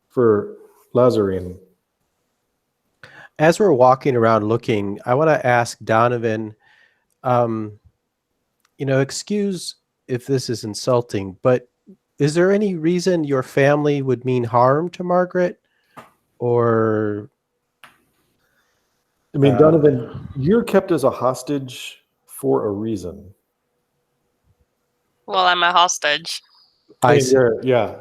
Speaker 1: for Lazarine?
Speaker 3: As we're walking around looking, I want to ask Donovan, excuse if this is insulting, but is there any reason your family would mean harm to Margaret? Or...
Speaker 1: I mean, Donovan, you're kept as a hostage for a reason.
Speaker 5: Well, I'm a hostage.
Speaker 3: I see.
Speaker 1: Yeah.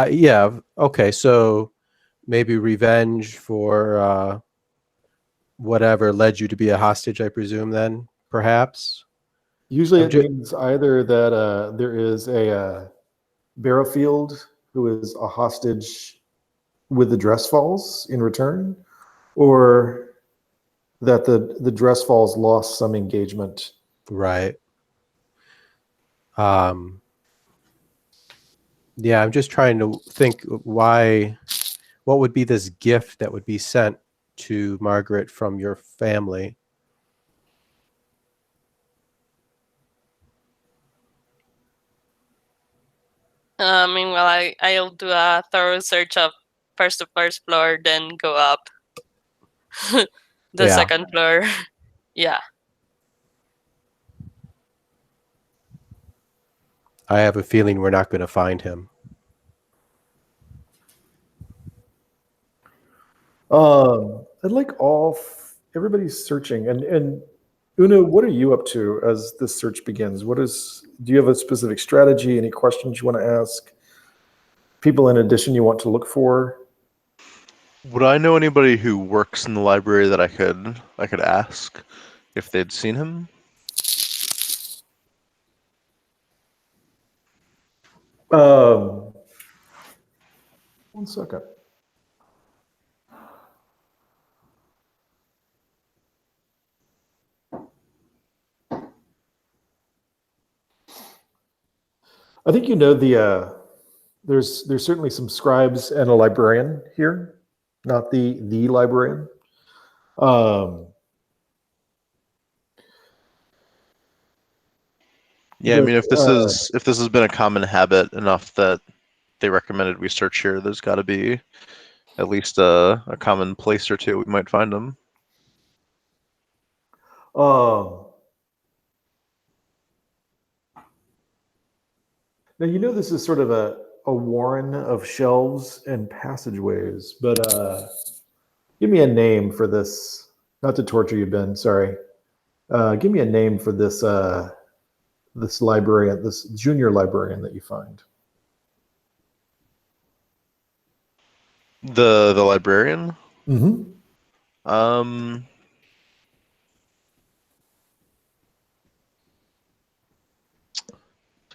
Speaker 3: Yeah. Okay. So maybe revenge for whatever led you to be a hostage, I presume, then, perhaps?
Speaker 1: Usually it means either that there is a Barrowfield who is a hostage with the Drestfalls in return, or that the Drestfalls lost some engagement.
Speaker 3: Right. Yeah, I'm just trying to think what would be this gift that would be sent to Margaret from your family?
Speaker 5: Meanwhile, I'll do a thorough search of first the first floor, then go up the
Speaker 3: Yeah.
Speaker 5: second floor. Yeah.
Speaker 3: I have a feeling we're not going to find him.
Speaker 1: I'd like everybody's searching, and Una, what are you up to as this search begins? Do you have a specific strategy? Any questions you want to ask? People in addition you want to look for?
Speaker 4: Would I know anybody who works in the library that I could ask if they'd seen him?
Speaker 1: One second. I think you know there's certainly some scribes and a librarian here, not the librarian.
Speaker 4: Yeah, I mean, if this
Speaker 1: uh,
Speaker 4: has been a common habit enough that they recommended we search here, there's got to be at least a common place or two we might find them.
Speaker 1: Now you know this is sort of a warren of shelves and passageways, but give me a name for this. Not to torture you, Ben. Sorry. Give me a name for this this librarian, this junior librarian that you find.
Speaker 4: The librarian?
Speaker 1: Mm-hmm.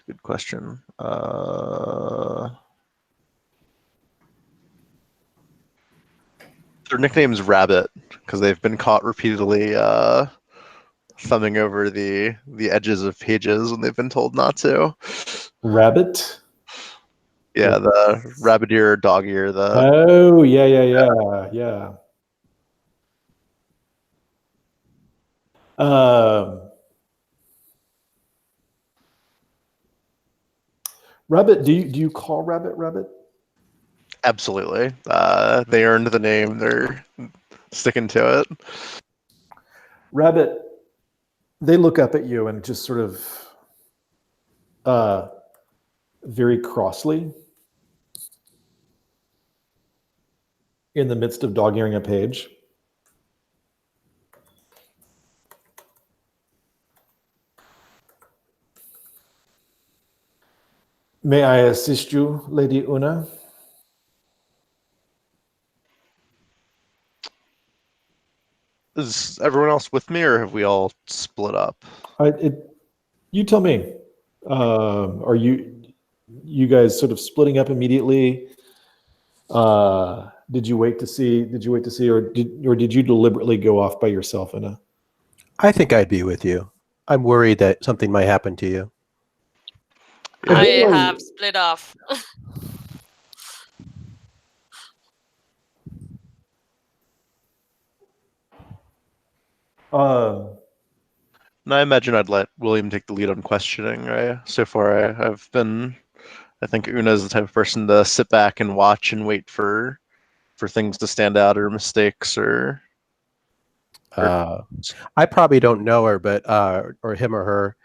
Speaker 4: Good question. Their nickname's Rabbit because they've been caught repeatedly thumbing over the edges of pages when they've been told not to.
Speaker 1: Rabbit.
Speaker 4: Yeah, the rabbit ear, dog ear.
Speaker 1: Oh yeah. Rabbit. Do you call Rabbit?
Speaker 4: Absolutely. They earned the name. They're sticking to it.
Speaker 1: Rabbit. They look up at you and just sort of very crossly, in the midst of dog-earing a page. May I assist you, Lady Una?
Speaker 4: Is everyone else with me, or have we all split up?
Speaker 1: You tell me. Are you guys sort of splitting up immediately? Did you wait to see, or did you deliberately go off by yourself, Una?
Speaker 3: I think I'd be with you. I'm worried that something might happen to you.
Speaker 5: I have split off.
Speaker 4: And I imagine I'd let William take the lead on questioning. Right? So far, I think Una's the type of person to sit back and watch and wait for things to stand out or mistakes or.
Speaker 3: I probably don't know her, but or him or her.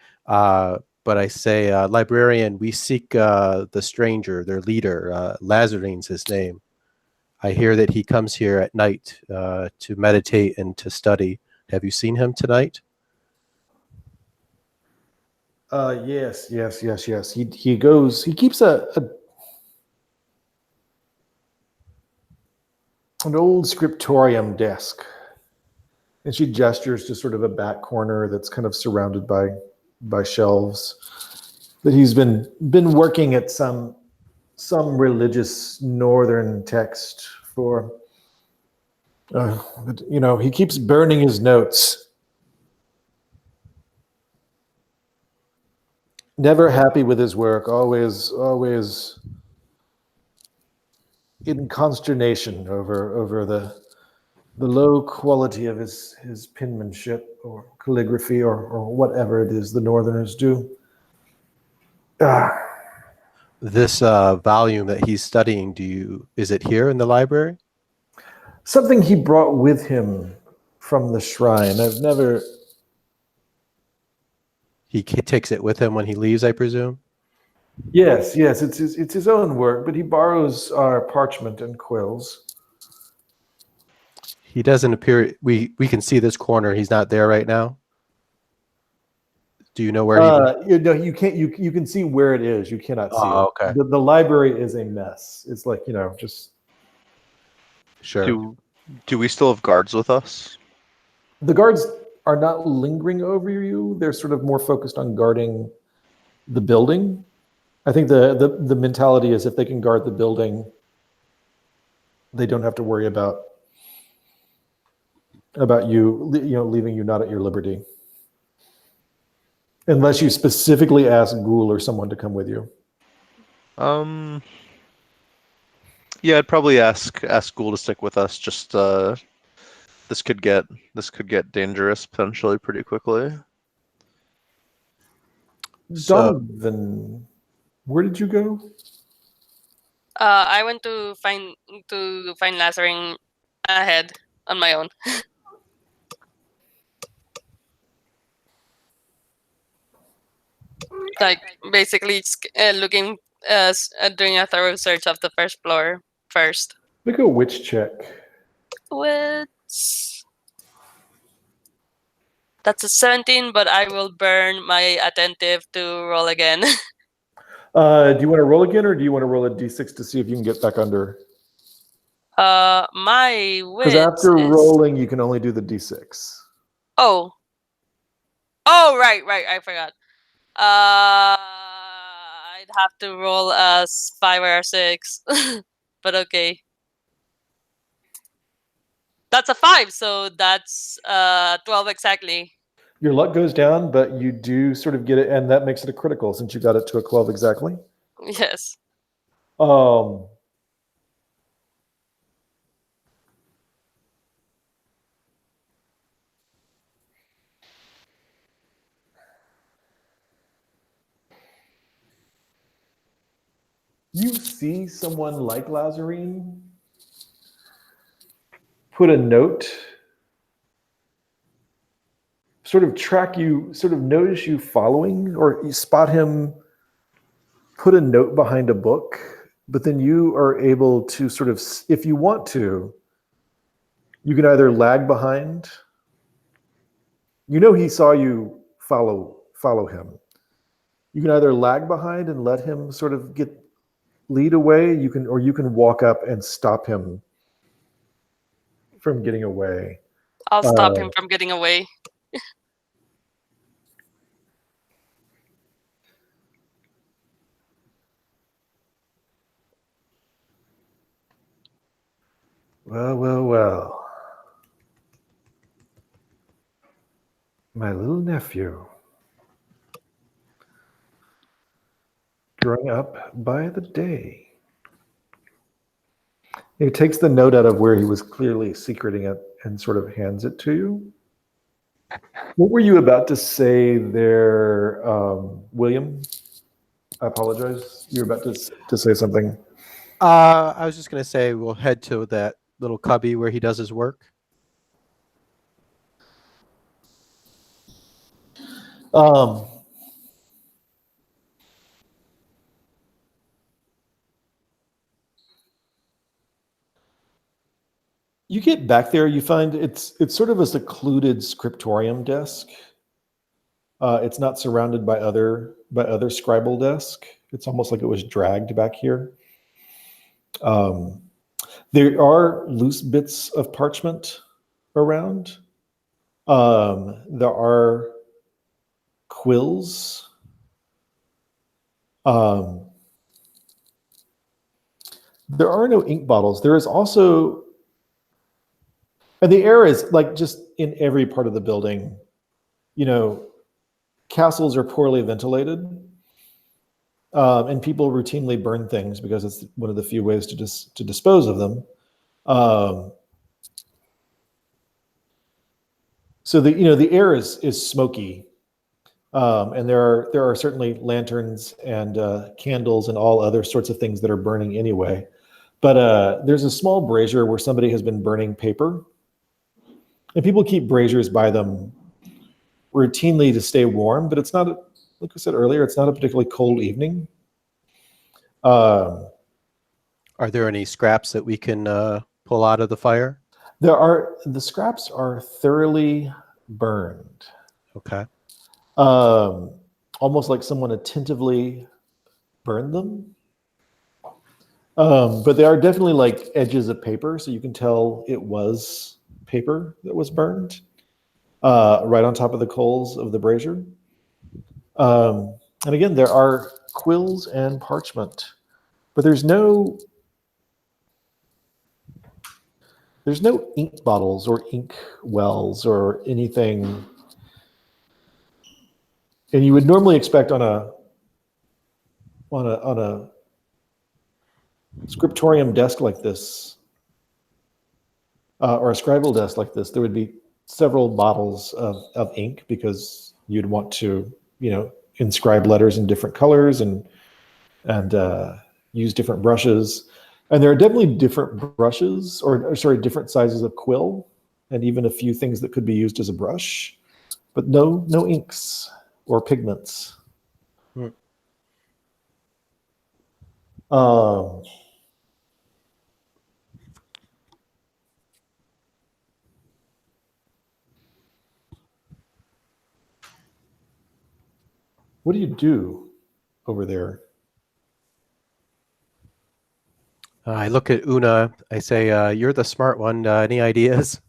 Speaker 3: But I say, librarian, we seek the stranger, their leader. Lazarene's his name. I hear that he comes here at night to meditate and to study. Have you seen him tonight?
Speaker 1: Yes. He goes. He keeps an old scriptorium desk, and she gestures to sort of a back corner that's kind of surrounded by shelves. That he's been working at some religious northern text for. But he keeps burning his notes. Never happy with his work, always in consternation over the low quality of his penmanship or calligraphy or whatever it is the Northerners do.
Speaker 3: This volume that he's studying, is it here in the library?
Speaker 1: Something he brought with him from the shrine. I've never.
Speaker 3: He takes it with him when he leaves, I presume.
Speaker 1: Yes, it's his own work, but he borrows our parchment and quills.
Speaker 3: He doesn't appear. We can see this corner. He's not there right now. Do you know where he?
Speaker 1: You can't. You can see where it is. You cannot see it.
Speaker 3: Okay.
Speaker 1: The library is a mess. It's like just.
Speaker 3: Sure.
Speaker 4: Do we still have guards with us?
Speaker 1: The guards are not lingering over you. They're sort of more focused on guarding the building. I think the mentality is if they can guard the building, they don't have to worry about you, leaving you not at your liberty. Unless you specifically ask Ghoul or someone to come with you.
Speaker 4: Yeah, I'd probably ask Ghoul to stick with us. Just this could get dangerous potentially pretty quickly.
Speaker 1: Donovan, where did you go?
Speaker 5: I went to find Lazarine ahead on my own. Like basically looking doing a thorough search of the first floor first.
Speaker 1: Make a witch check.
Speaker 5: Wits. That's a 17, but I will burn my attentive to roll again.
Speaker 1: Do you want to roll again, or do you want to roll a d6 to see if you can get back under?
Speaker 5: My wits.
Speaker 1: Because after rolling, you can only do the d6.
Speaker 5: Oh, right. I forgot. I'd have to roll a 5 or a 6, but okay. That's a 5, so that's 12 exactly.
Speaker 1: Your luck goes down, but you do sort of get it, and that makes it a critical since you got it to a 12 exactly.
Speaker 5: Yes.
Speaker 1: You see someone like Lazarine put a note, sort of track you, sort of notice you following, or you spot him put a note behind a book, but then you are able to sort of, if you want to, you can either lag behind. He saw you follow him. You can either lag behind and let him sort of lead away. You can walk up and stop him from getting away.
Speaker 5: I'll stop him from getting away.
Speaker 1: Well. My little nephew. Growing up by the day. He takes the note out of where he was clearly secreting it and sort of hands it to you. What were you about to say there, William? I apologize. You were about to say something.
Speaker 3: I was just going to say we'll head to that little cubby where he does his work.
Speaker 1: You get back there, you find it's sort of a secluded scriptorium desk. It's not surrounded by other scribal desk. It's almost like it was dragged back here. There are loose bits of parchment around. There are quills. There are no ink bottles. There is also, and the air is like just in every part of the building, castles are poorly ventilated. And people routinely burn things because it's one of the few ways to dispose of them. So the air is smoky, And there are certainly lanterns and candles and all other sorts of things that are burning anyway. But there's a small brazier where somebody has been burning paper. And people keep braziers by them routinely to stay warm, but it's not, like I said earlier, it's not a particularly cold evening.
Speaker 3: Are there any scraps that we can pull out of the fire?
Speaker 1: The scraps are thoroughly burned.
Speaker 3: Okay.
Speaker 1: Almost like someone attentively burned them. But they are definitely like edges of paper, so you can tell it was paper that was burned right on top of the coals of the brazier. And again, there are quills and parchment, but there's no ink bottles or ink wells or anything. And you would normally expect on a scriptorium desk like this, or a scribal desk like this, there would be several bottles of ink, because you'd want to, inscribe letters in different colors and use different brushes. And there are definitely different brushes, or sorry, different sizes of quill, and even a few things that could be used as a brush, but no inks or pigments. What do you do over there?
Speaker 3: I look at Una. I say, "You're the smart one. Any ideas?"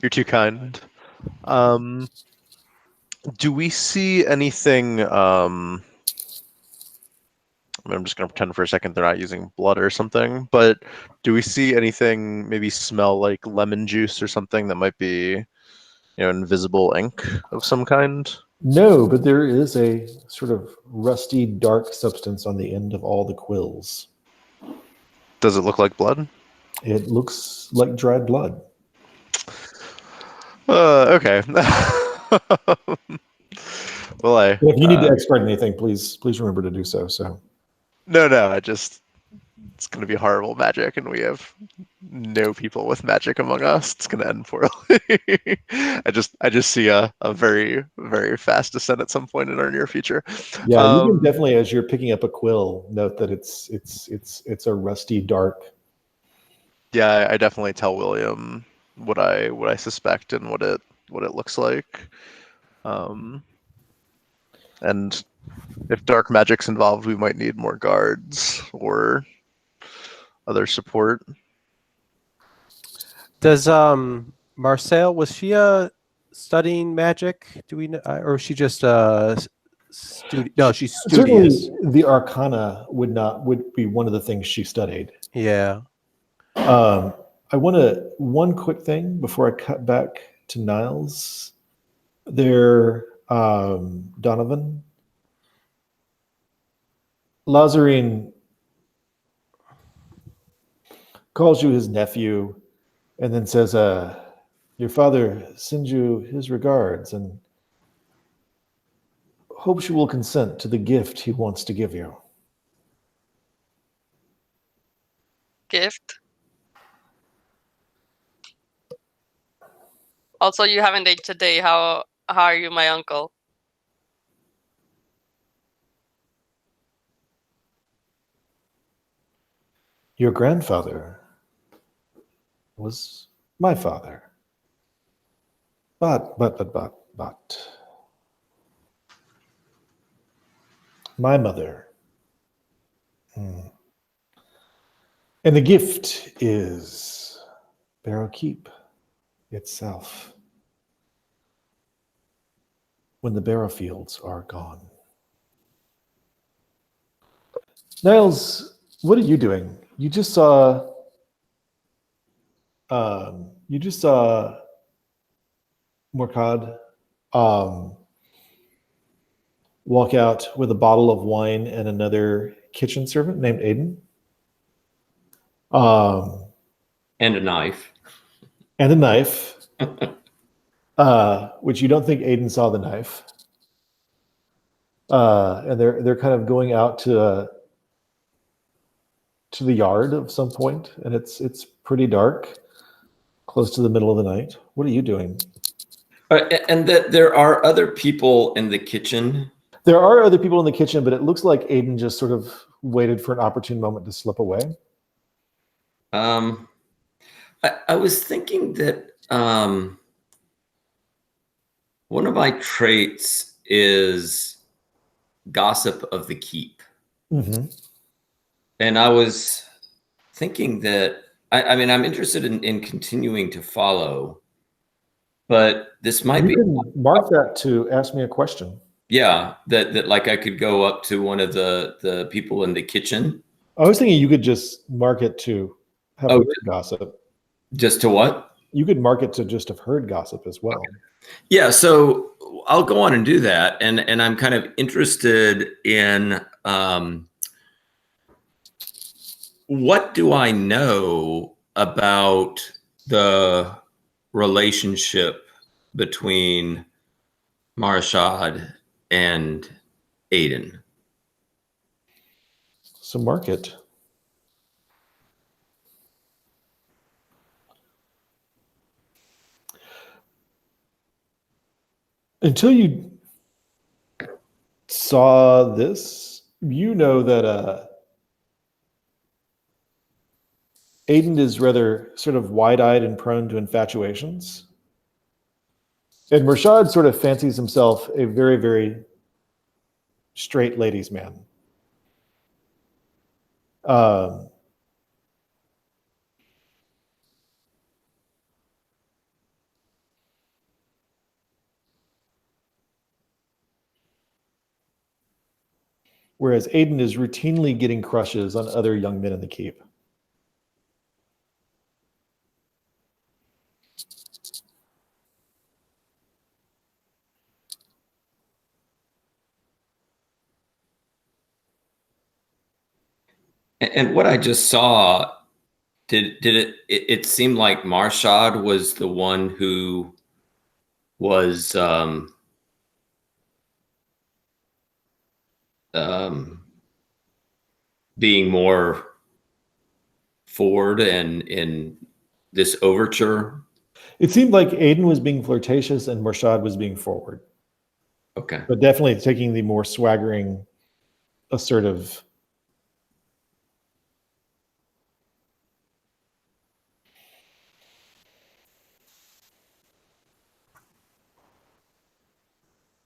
Speaker 4: You're too kind. Do we see anything? I'm just going to pretend for a second they're not using blood or something, but do we see anything maybe smell like lemon juice or something that might be, invisible ink of some kind?
Speaker 1: No, but there is a sort of rusty, dark substance on the end of all the quills.
Speaker 4: Does it look like blood?
Speaker 1: It looks like dried blood.
Speaker 4: Okay. Well,
Speaker 1: If you need to expert anything, please remember to do so.
Speaker 4: No, it's going to be horrible magic, and we have no people with magic among us. It's going to end poorly. I just see a very, very fast descent at some point in our near future.
Speaker 1: Yeah, you can definitely, as you're picking up a quill, note that it's a rusty, dark.
Speaker 4: Yeah, I definitely tell William what I suspect and what it looks like. And if dark magic's involved, we might need more guards or other support.
Speaker 3: Does Marcel, was she studying magic? Do we know, or is she just no, she's studious.
Speaker 1: Certainly, the Arcana would be one of the things she studied.
Speaker 3: Yeah.
Speaker 1: I want one quick thing before I cut back to Niles. Donovan. Lazarine calls you his nephew and then says, your father sends you his regards and hopes you will consent to the gift he wants to give you.
Speaker 5: Gift? Also, you haven't ate today. How are you, my uncle?
Speaker 1: Your grandfather was my father. But. My mother. And the gift is Barrow Keep itself. When the barrow fields are gone. Niles, what are you doing? You just saw Murchad walk out with a bottle of wine and another kitchen servant named Aiden.
Speaker 2: And a knife.
Speaker 1: And a knife. which you don't think Aiden saw the knife. And they're kind of going out to the yard of some point, and it's pretty dark, close to the middle of the night. What are you doing?
Speaker 2: And that there are other people in the kitchen.
Speaker 1: There are other people in the kitchen, but it looks like Aiden just sort of waited for an opportune moment to slip away.
Speaker 2: I was thinking that one of my traits is gossip of the keep.
Speaker 1: Mm-hmm.
Speaker 2: And I was thinking that, I mean, I'm interested in continuing to follow, but this might
Speaker 1: You
Speaker 2: be.
Speaker 1: can mark that to ask me a question.
Speaker 2: Yeah, that like I could go up to one of the people in the kitchen.
Speaker 1: I was thinking you could just mark it to have heard gossip.
Speaker 2: Just to what?
Speaker 1: You could mark it to just have heard gossip as well.
Speaker 2: Okay. Yeah, so I'll go on and do that, and I'm kind of interested in what do I know about the relationship between Murchad and Aiden.
Speaker 1: So mark it. Until you saw this, you know that Aiden is rather sort of wide-eyed and prone to infatuations. And Murchad sort of fancies himself a very, very straight ladies' man. Whereas Aiden is routinely getting crushes on other young men in the keep.
Speaker 2: And what I just saw, did it seemed like Murchad was the one who was being more forward and in this overture?
Speaker 1: It seemed like Aiden was being flirtatious and Murchad was being forward.
Speaker 2: Okay.
Speaker 1: But definitely taking the more swaggering, assertive.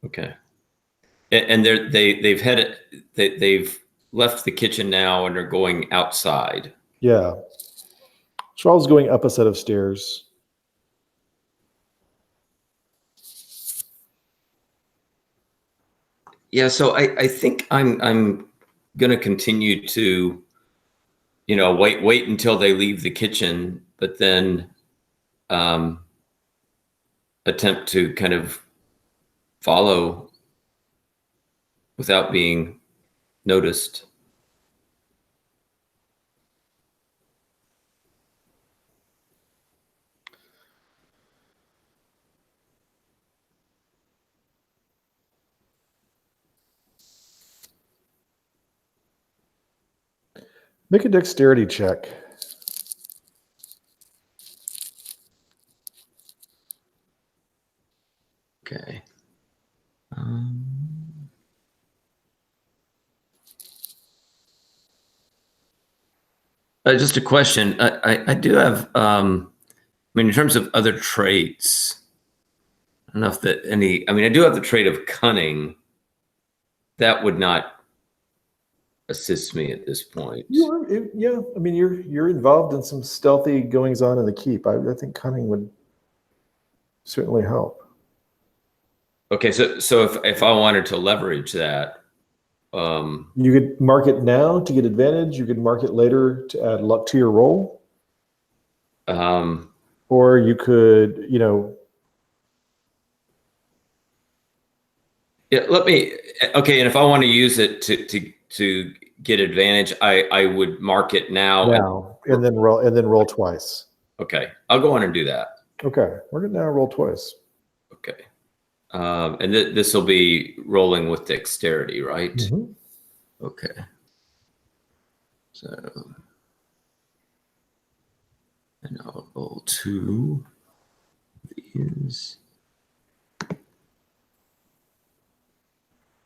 Speaker 2: Okay. And they've left the kitchen now and are going outside.
Speaker 1: Yeah. Charles going up a set of stairs.
Speaker 2: Yeah, so I think I'm gonna continue to, wait until they leave the kitchen, but then attempt to kind of follow without being noticed.
Speaker 1: Make a dexterity check.
Speaker 2: Okay. Just a question. I do have, in terms of other traits, I don't know if that I do have the trait of cunning. That would not assist me at this point.
Speaker 1: Yeah, you're involved in some stealthy goings on in the keep. I think cunning would certainly help.
Speaker 2: Okay, so if I wanted to leverage that,
Speaker 1: you could mark it now to get advantage. You could mark it later to add luck to your roll. Or you could,
Speaker 2: Yeah, okay, and if I want to use it to get advantage, I would mark it now.
Speaker 1: And then roll twice.
Speaker 2: Okay, I'll go on and do that.
Speaker 1: Okay, we're gonna now roll twice.
Speaker 2: Okay. And this will be rolling with dexterity, right?
Speaker 1: Mhm.
Speaker 2: Okay. So, and I'll roll 2 of these.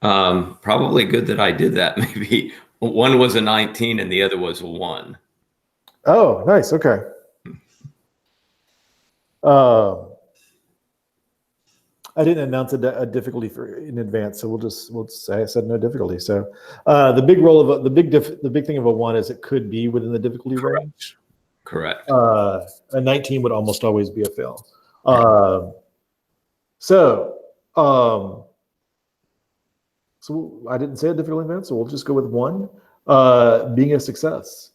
Speaker 2: Probably good that I did that. Maybe one was a 19 and the other was a 1.
Speaker 1: Oh, nice. Okay. I didn't announce a difficulty in advance, so we'll say I said no difficulty. So the big roll of the big thing of a 1 is it could be within the difficulty range.
Speaker 2: Correct.
Speaker 1: A 19 would almost always be a fail. So I didn't say a difficulty advance, so we'll just go with 1 being a success.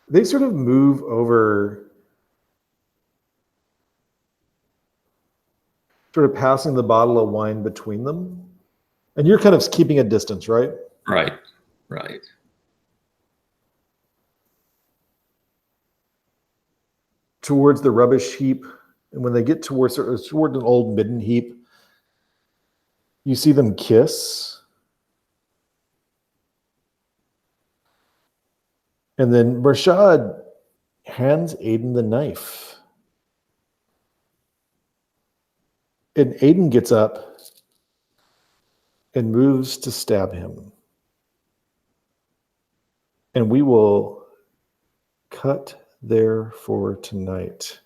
Speaker 1: They sort of move over, sort of passing the bottle of wine between them. And you're kind of keeping a distance, right?
Speaker 2: Right. Right.
Speaker 1: Towards the rubbish heap. And when they get toward an old midden heap, you see them kiss. And then Murchad hands Aiden the knife. And Aiden gets up and moves to stab him. And we will cut there for tonight.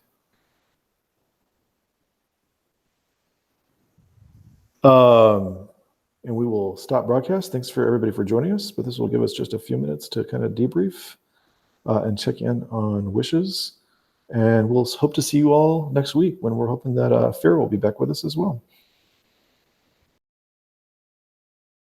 Speaker 1: And we will stop broadcast. Thanks for everybody for joining us, but this will give us just a few minutes to kind of debrief and check in on wishes. And we'll hope to see you all next week when we're hoping that Farrah will be back with us as well.